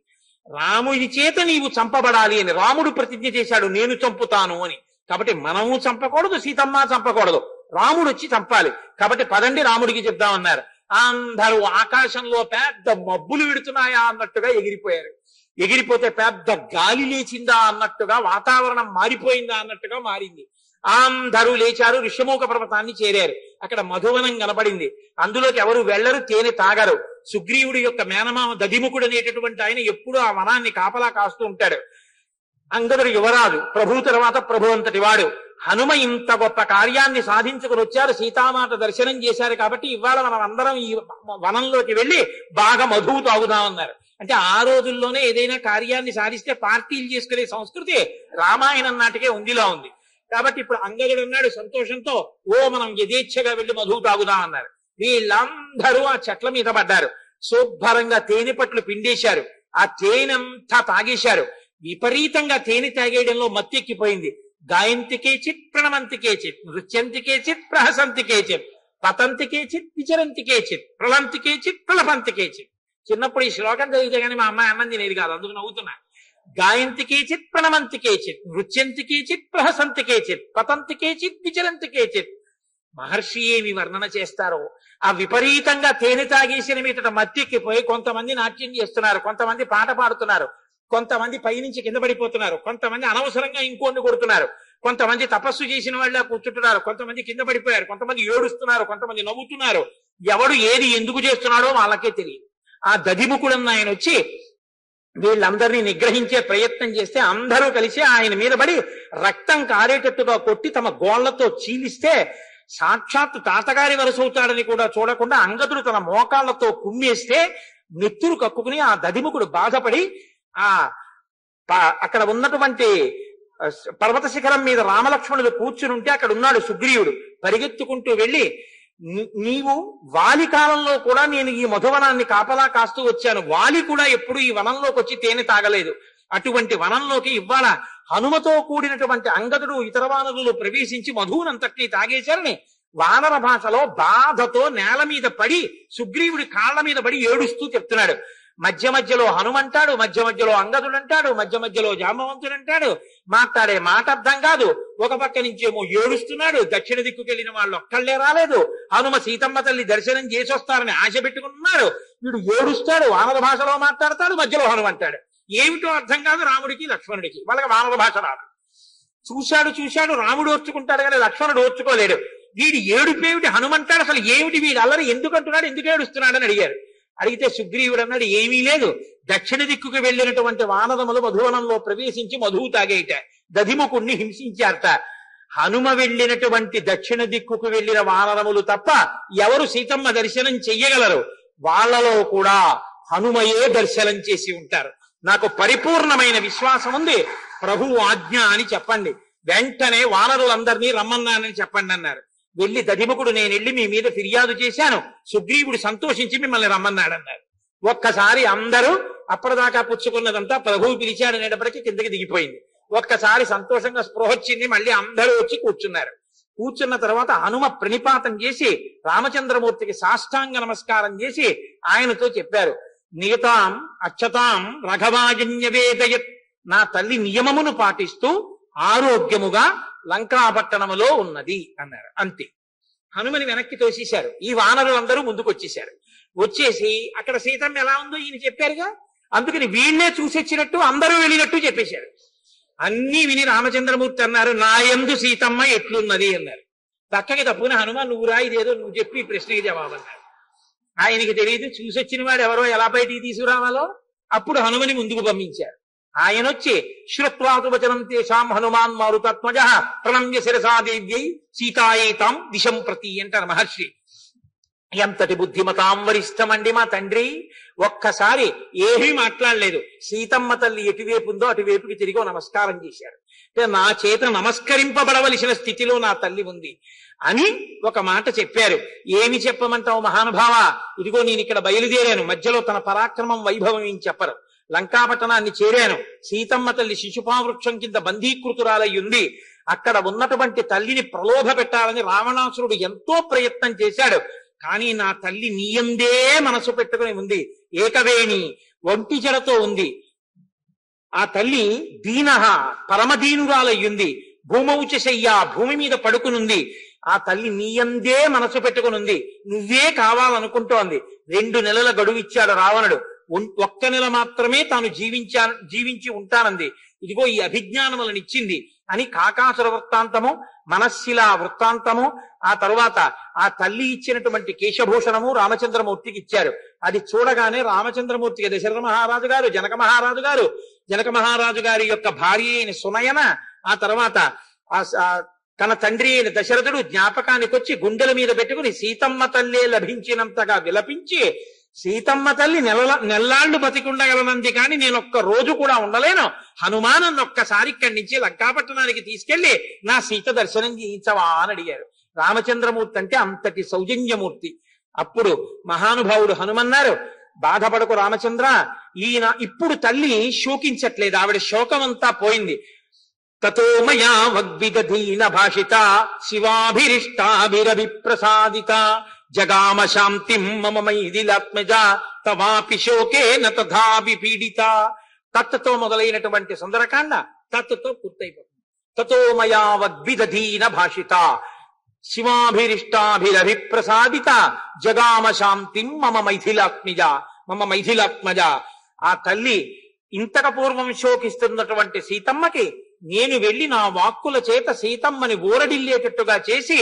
రాముడి చేత నీవు చంపబడాలి అని రాముడు ప్రతిజ్ఞ చేశాడు, నేను చంపుతాను అని. కాబట్టి మనము చంపకూడదు, సీతమ్మ చంపకూడదు, రాముడు వచ్చి చంపాలి. కాబట్టి పదండి రాముడికి చెప్దామన్నారు. అందరూ ఆకాశంలో పెద్ద మబ్బులు విడుతున్నాయా అన్నట్టుగా ఎగిరిపోయారు. ఎగిరిపోతే పెద్ద గాలి లేచిందా అన్నట్టుగా, వాతావరణం మారిపోయిందా అన్నట్టుగా మారింది. అందరూ లేచారు, ఋష్యమూక పర్వతాన్ని చేరారు. అక్కడ మధువనం కనబడింది. అందులోకి ఎవరు వెళ్లరు, తేనె తాగరు. సుగ్రీవుడి యొక్క మేనమామ దధిముఖుడు అనేటటువంటి ఆయన ఎప్పుడూ ఆ వనాన్ని కాపలా కాస్తూ ఉంటాడు. అంగదుడు యువరాజు, ప్రభు తర్వాత ప్రభు అంతటి వాడు. హనుమ ఇంత గొప్ప కార్యాన్ని సాధించుకుని వచ్చారు, సీతామాత దర్శనం చేశారు. కాబట్టి ఇవాళ మనం అందరం ఈ వనంలోకి వెళ్ళి బాగా మధువు తాగుదామన్నారు. అంటే ఆ రోజుల్లోనే ఏదైనా కార్యాన్ని సాధిస్తే పార్టీలు చేసుకునే సంస్కృతి రామాయణం నాటికే ఉందిలా ఉంది. కాబట్టి ఇప్పుడు అంగదుడు అన్నాడు సంతోషంతో, మనం యథేచ్ఛగా వెళ్ళి మధువు తాగుదామన్నారు. వీళ్ళందరూ ఆ చెట్ల మీద పడ్డారు. శుభ్రంగా తేనె పట్లు పిండేశారు. ఆ తేనెంతా తాగేశారు. విపరీతంగా తేనె తాగేయడంలో మత్తెక్కిపోయింది. గాయంతికే చిత్, ప్రణమంతికే చిత్, నృత్యంతికే చిత్, ప్రహసంతికే చిత్, పతంతికే చిత్, విచరంతికే చిత్, ప్రళంతికే చిత్, ప్రళపంతికే చిత్. చిన్నప్పుడు ఈ శ్లోకం చదివితే కానీ మా అమ్మాయి అన్నం తినేది కాదు, అందుకు నవ్వుతున్నా. గాయంతికే చిత్, ప్రణమంతికే చిత్, నృత్యంతికే చిత్, ప్రహసంతికే చిత్, పతంతికే చిత్, విచరంతికే చిత్. మహర్షి ఏమి వర్ణన చేస్తారో ఆ విపరీతంగా తేనె తాగేసిన మీదట మత్తెక్కిపోయి కొంతమంది నాట్యం చేస్తున్నారు, కొంతమంది పాట పాడుతున్నారు, కొంతమంది పైనుంచి కింద పడిపోతున్నారు, కొంతమంది అనవసరంగా ఇంకోన్ని కొడుతున్నారు, కొంతమంది తపస్సు చేసిన వాళ్ళ కూర్చుంటున్నారు, కొంతమంది కింద పడిపోయారు, కొంతమంది ఏడుస్తున్నారు, కొంతమంది నవ్వుతున్నారు. ఎవడు ఏది ఎందుకు చేస్తున్నాడో వాళ్ళకే తెలియదు. ఆ దధిముఖుడన్న ఆయన వచ్చి వీళ్ళందరినీ నిగ్రహించే ప్రయత్నం చేస్తే అందరూ కలిసి ఆయన మీద పడి రక్తం కారేటట్టుగా కొట్టి తమ గోళ్లతో చీలిస్తే సాక్షాత్ తాతగారి వరసవుతాడని కూడా చూడకుండా అంగదుడు తన మోకాళ్లతో కుమ్మేస్తే నెత్తురు కక్కుకుని ఆ దధిముఖుడు బాధపడి అక్కడ ఉన్నటువంటి పర్వత శిఖరం మీద రామలక్ష్మణులు కూర్చుని ఉంటే అక్కడ ఉన్నాడు సుగ్రీవుడు. పరిగెత్తుకుంటూ వెళ్ళి, నీవు వాలి కాలంలో కూడా నేను ఈ మధువనాన్ని కాపలా కాస్తూ వచ్చాను, వాలి కూడా ఎప్పుడు ఈ వనంలోకి వచ్చి తేనె తాగలేదు, అటువంటి వనంలోకి ఇవాళ హనుమతో కూడినటువంటి అంగదుడు ఇతర వానరులు ప్రవేశించి మధువునంతటినీ తాగేశారని వానర భాషలో బాధతో నేల మీద పడి సుగ్రీవుడి కాళ్ల మీద పడి ఏడుస్తూ చెప్తున్నాడు. మధ్య మధ్యలో హనుమంటాడు, మధ్య మధ్యలో అంగదుడు అంటాడు, మధ్య మధ్యలో జాంబవంతుడు అంటాడు. మాట్లాడే మాట అర్థం కాదు. ఒక పక్క నుంచేమో ఏడుస్తున్నాడు. దక్షిణ దిక్కుకెళ్ళిన వాళ్ళు ఒక్కళ్లే రాలేదు. హనుమ సీతమ్మ తల్లి దర్శనం చేసి వస్తారని ఆశ పెట్టుకున్నాడు. వీడు ఏడుస్తాడు, వానర భాషలో మాట్లాడతాడు, మధ్యలో హనుమంటాడు. ఏమిటో అర్థం కాదు రాముడికి లక్ష్మణుడికి. వాళ్ళకి వానర భాష రాదు. చూశాడు రాముడు ఓర్చుకుంటాడు కానీ లక్ష్మణుడు ఓర్చుకోలేడు. వీడి ఏడుపేమిటి, హనుమంటాడు, అసలు ఏమిటి వీడు అల్లరి, ఎందుకు అంటున్నాడు, ఎందుకు ఏడుస్తున్నాడు అని అడిగారు. అడిగితే సుగ్రీవుడు అన్నాడు, ఏమీ లేదు, దక్షిణ దిక్కుకు వెళ్ళినటువంటి వానరములు మధువనంలో ప్రవేశించి మధువు తాగేట దధిముఖుణ్ణి హింసించారట. హనుమ వెళ్ళినటువంటి దక్షిణ దిక్కుకు వెళ్ళిన వానరములు తప్ప ఎవరు సీతమ్మ దర్శనం చెయ్యగలరు? వాళ్ళలో కూడా హనుమయే దర్శనం చేసి ఉంటారు. నాకు పరిపూర్ణమైన విశ్వాసం ఉంది, ప్రభువు ఆజ్ఞ అని చెప్పండి, వెంటనే వానరులందరినీ రమ్మన్నానని చెప్పండి అన్నారు. వెళ్ళి దధిముఖుడు, నేను వెళ్ళి మీ మీద ఫిర్యాదు చేశాను, సుగ్రీవుడు సంతోషించి మిమ్మల్ని రమ్మన్నాడన్నారు. ఒక్కసారి అందరూ అప్పటిదాకా పుచ్చుకున్నదంతా ప్రభువు పిలిచాడనేటప్పటికీ కిందకి దిగిపోయింది. ఒక్కసారి సంతోషంగా స్పృహ వచ్చింది. మళ్ళీ అందరూ వచ్చి కూర్చున్నారు. కూర్చున్న తర్వాత హనుమ ప్రణిపాతం చేసి రామచంద్రమూర్తికి సాష్టాంగ నమస్కారం చేసి ఆయనతో చెప్పారు, నియతాం అక్షతాం రఘవాజన్యవేదయత్, నా తల్లి నియమమును పాటిస్తూ ఆరోగ్యముగా లంకాపట్టణములో ఉన్నది అన్నారు. అంతే. హనుమని వెనక్కి తోసేశారు. ఈ వానరులందరూ ముందుకు వచ్చేశారు. వచ్చేసి అక్కడ సీతమ్మ ఎలా ఉందో ఈయన చెప్పారుగా, అందుకని వీళ్లే చూసొచ్చినట్టు అందరూ వెళ్ళినట్టు చెప్పేశారు. అన్నీ విని రామచంద్రమూర్తి అన్నారు, నా యందు సీతమ్మ ఎట్లున్నది అన్నారు. పక్కకి తప్పుకుని హనుమ, నువ్వు రా, ఇదేదో నువ్వు చెప్పి ప్రశ్నకి జవాబన్నారు. ఆయనకి తెలియదు చూసొచ్చిన వాడు ఎవరో ఎలా బయటికి తీసుకురావాలో. అప్పుడు హనుమని ముందుకు పంపించారు. ఆయన వచ్చి శ్రుత్వాతు వచనం తేషాం హనుమాన్ మారుతత్మజ ప్రణమ్య శిరసాదేవ్యై సీతాయేతాం దిశం ప్రతి అంటారు మహర్షి. ఎంతటి బుద్ధిమతాం వరిష్టమండి మా తండ్రి. ఒక్కసారి ఏమీ మాట్లాడలేదు. సీతమ్మ తల్లి ఎటువైపు ఉందో అటువైపుకి తిరిగి నమస్కారం చేశారు. నా చేత నమస్కరింపబడవలసిన స్థితిలో నా తల్లి ఉంది అని ఒక మాట చెప్పారు. ఏమి చెప్పమంటావు మహానుభావ, ఇదిగో నేను ఇక్కడ బయలుదేరాను, మధ్యలో తన పరాక్రమం వైభవం ఏం చెప్పరు. లంకాపట్టణాన్ని చేరాను, సీతమ్మ తల్లి శిశుపావృక్షం కింద బంధీకృతురాలై ఉంది. అక్కడ ఉన్నటువంటి తల్లిని ప్రలోభ పెట్టాలని రావణాసురుడు ఎంతో ప్రయత్నం చేశాడు. కానీ నా తల్లి నీయందే మనసు పెట్టుకుని ఉంది, ఏకవేణి ఒంటి జడతో ఉంది. ఆ తల్లి దీనహ పరమదీనురాలయ్యుంది, భూమౌచ శయ్య భూమి మీద పడుకునుంది. ఆ తల్లి నీయందే మనసు పెట్టుకునుంది, నువ్వే కావాలనుకుంటోంది. 2 నెలల గడువు ఇచ్చాడు రావణుడు. 1 నెల మాత్రమే తాను జీవించి ఉంటానంది. ఇదిగో ఈ అభిజ్ఞానములను ఇచ్చింది అని కాకాసుర వృత్తాంతము, మనస్శిల వృత్తాంతము, ఆ తరువాత ఆ తల్లి ఇచ్చినటువంటి కేశభూషణము రామచంద్రమూర్తికి ఇచ్చారు. అది చూడగానే రామచంద్రమూర్తికి దశరథ మహారాజు గారు, జనక మహారాజు గారి యొక్క భార్య అయిన సునయన, ఆ తర్వాత తన తండ్రి అయిన దశరథుడు జ్ఞాపకానికి వచ్చి గుండెల మీద పెట్టుకుని సీతమ్మ తల్లే లభించినంతగా విలపించి, సీతమ్మ తల్లి నెల్లాళ్లు బతికుండగలనంది కానీ నేను ఒక్క రోజు కూడా ఉండలేను, హనుమానన్ను ఒక్కసారి ఇక్కడి నుంచి లంకాపట్టణానికి తీసుకెళ్లి నా సీత దర్శనం చేయించవా అని అడిగారు. రామచంద్రమూర్తి అంటే అంతటి సౌజన్యమూర్తి. అప్పుడు మహానుభావుడు హనుమన్నారు, బాధపడకు రామచంద్ర, ఈయన ఇప్పుడు తల్లి శోకించట్లేదు, ఆవిడ శోకమంతా పోయింది. తతో మయా వగ్విదధీన భాషిత శివాభిరిష్టాభిరభిప్రసాదిత జగామ శాంతిం మమ మైథిలాత్మజ తవాపి శోకేన తథా విపీడిత. తత్తుతో మొదలైనటువంటి సుందరకాండ తత్తుతో పూర్తయిపోతుంది. తతో మయా వగ్విదధీన భాషిత, శివాభిరిష్టాభిరభిప్రసాదిత జగామ శాంతిం మమ మైథిలాత్మజ. ఆ తల్లి ఇంతకు పూర్వం శోకిస్తున్నటువంటి సీతమ్మకి నేను వెళ్లి నా వాక్కుల చేత సీతమ్మని ఊరడిల్లేటట్టుగా చేసి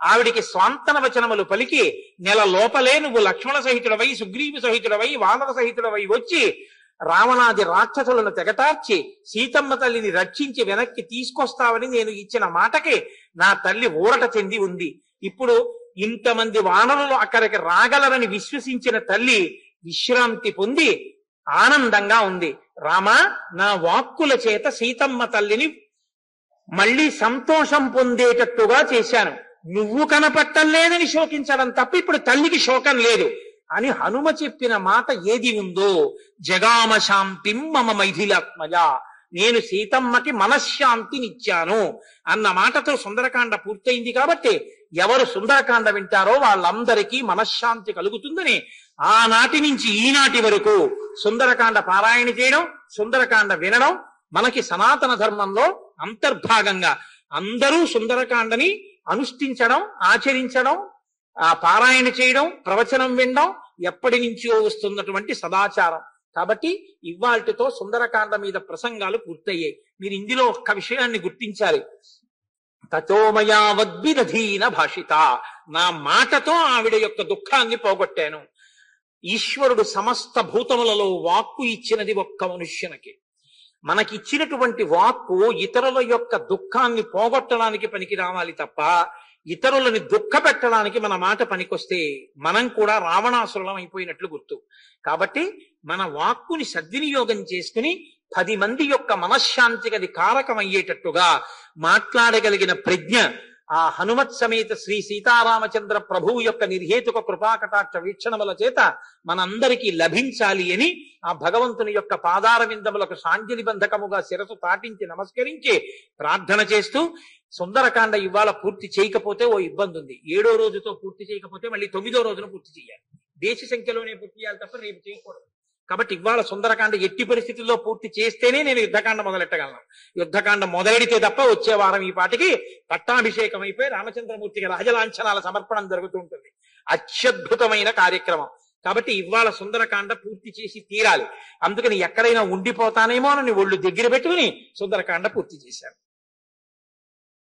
ఆవిడికి స్వాంతన వచనములు పలికి నెల లోపలే నువ్వు లక్ష్మణ సహితుడవై సుగ్రీవ సహితుడవై వానర సహితుడవై వచ్చి రావణాది రాక్షసులను తెగటార్చి సీతమ్మ తల్లిని రక్షించి వెనక్కి తీసుకొస్తావని నేను ఇచ్చిన మాటకి నా తల్లి ఊరట చెంది ఉంది. ఇప్పుడు ఇంతమంది వానరులు అక్కడికి రాగలరని విశ్వసించిన తల్లి విశ్రాంతి పొంది ఆనందంగా ఉంది. రామా, నా వాక్కుల చేత సీతమ్మ తల్లిని మళ్ళీ సంతోషం పొందేటట్టుగా చేశాను. నువ్వు కనపట్టలేదని శోకించడం తప్ప ఇప్పుడు తల్లికి శోకం లేదు అని హనుమ చెప్పిన మాట ఏది ఉందో, జగామ శాంతిం మమ మైథిలాత్మజ, నేను సీతమ్మకి మనశ్శాంతినిచ్చాను అన్న మాటతో సుందరకాండ పూర్తయింది. కాబట్టి ఎవరు సుందరకాండ వింటారో వాళ్ళందరికీ మనశ్శాంతి కలుగుతుందని ఆనాటి నుంచి ఈనాటి వరకు సుందరకాండ పారాయణ చేయడం, సుందరకాండ వినడం మనకి సనాతన ధర్మంలో అంతర్భాగంగా అందరూ సుందరకాండని అనుష్ఠించడం, ఆచరించడం, ఆ పారాయణ చేయడం, ప్రవచనం వినడం ఎప్పటి నుంచో వస్తున్నటువంటి సదాచారం. కాబట్టి ఇవాల్టితో సుందరకాండ మీద ప్రసంగాలు పూర్తయ్యాయి. మీరు ఇందులో ఒక్క విషయాన్ని గుర్తించాలి. తతోమయా వద్భిదధీన భాషిత, నా మాటతో ఆవిడ యొక్క దుఃఖాన్ని పోగొట్టాను. ఈశ్వరుడు సమస్త భూతములలో వాక్కు ఇచ్చినది ఒక్క మనుష్యునికి. మనకిచ్చినటువంటి వాక్కు ఇతరుల యొక్క దుఃఖాన్ని పోగొట్టడానికి పనికి రావాలి తప్ప ఇతరులని దుఃఖ పెట్టడానికి మన మాట పనికొస్తే మనం కూడా రావణాసురులం అయిపోయినట్లు గుర్తు. కాబట్టి మన వాక్కుని సద్వినియోగం చేసుకుని 10 మంది యొక్క మనశ్శాంతికి అది కారకమయ్యేటట్టుగా మాట్లాడగలిగిన ప్రజ్ఞ ఆ హనుమత్ సమేత శ్రీ సీతారామచంద్ర ప్రభువు యొక్క నిర్హేతుక కృపాకటాక్ష వీక్షణముల చేత మనందరికీ లభించాలి అని ఆ భగవంతుని యొక్క పాదార విందములకు సాంజలి బంధకముగా శిరసు తాటించి నమస్కరించి ప్రార్థన చేస్తూ, సుందరకాండ ఇవాళ పూర్తి చేయకపోతే ఓ ఇబ్బంది ఉంది. 7వ రోజుతో పూర్తి చేయకపోతే మళ్ళీ 9వ రోజున పూర్తి చేయాలి. దేశ సంఖ్యలోనే పూర్తి చేయాలి తప్ప రేపు చేయకూడదు. కాబట్టి ఇవాళ సుందరకాండ ఎట్టి పరిస్థితుల్లో పూర్తి చేస్తేనే నేను యుద్ధకాండ మొదలెట్టగలను. యుద్ధకాండ మొదలెడితే తప్ప వచ్చే వారం ఈ పాటికి పట్టాభిషేకం అయిపోయి రామచంద్రమూర్తికి రాజలాంఛనాల సమర్పణం జరుగుతూ ఉంటుంది. అత్యద్భుతమైన కార్యక్రమం. కాబట్టి ఇవాళ సుందరకాండ పూర్తి చేసి తీరాలి. అందుకని ఎక్కడైనా ఉండిపోతానేమో అని ఒళ్ళు దగ్గర పెట్టుకుని సుందరకాండ పూర్తి చేశాను.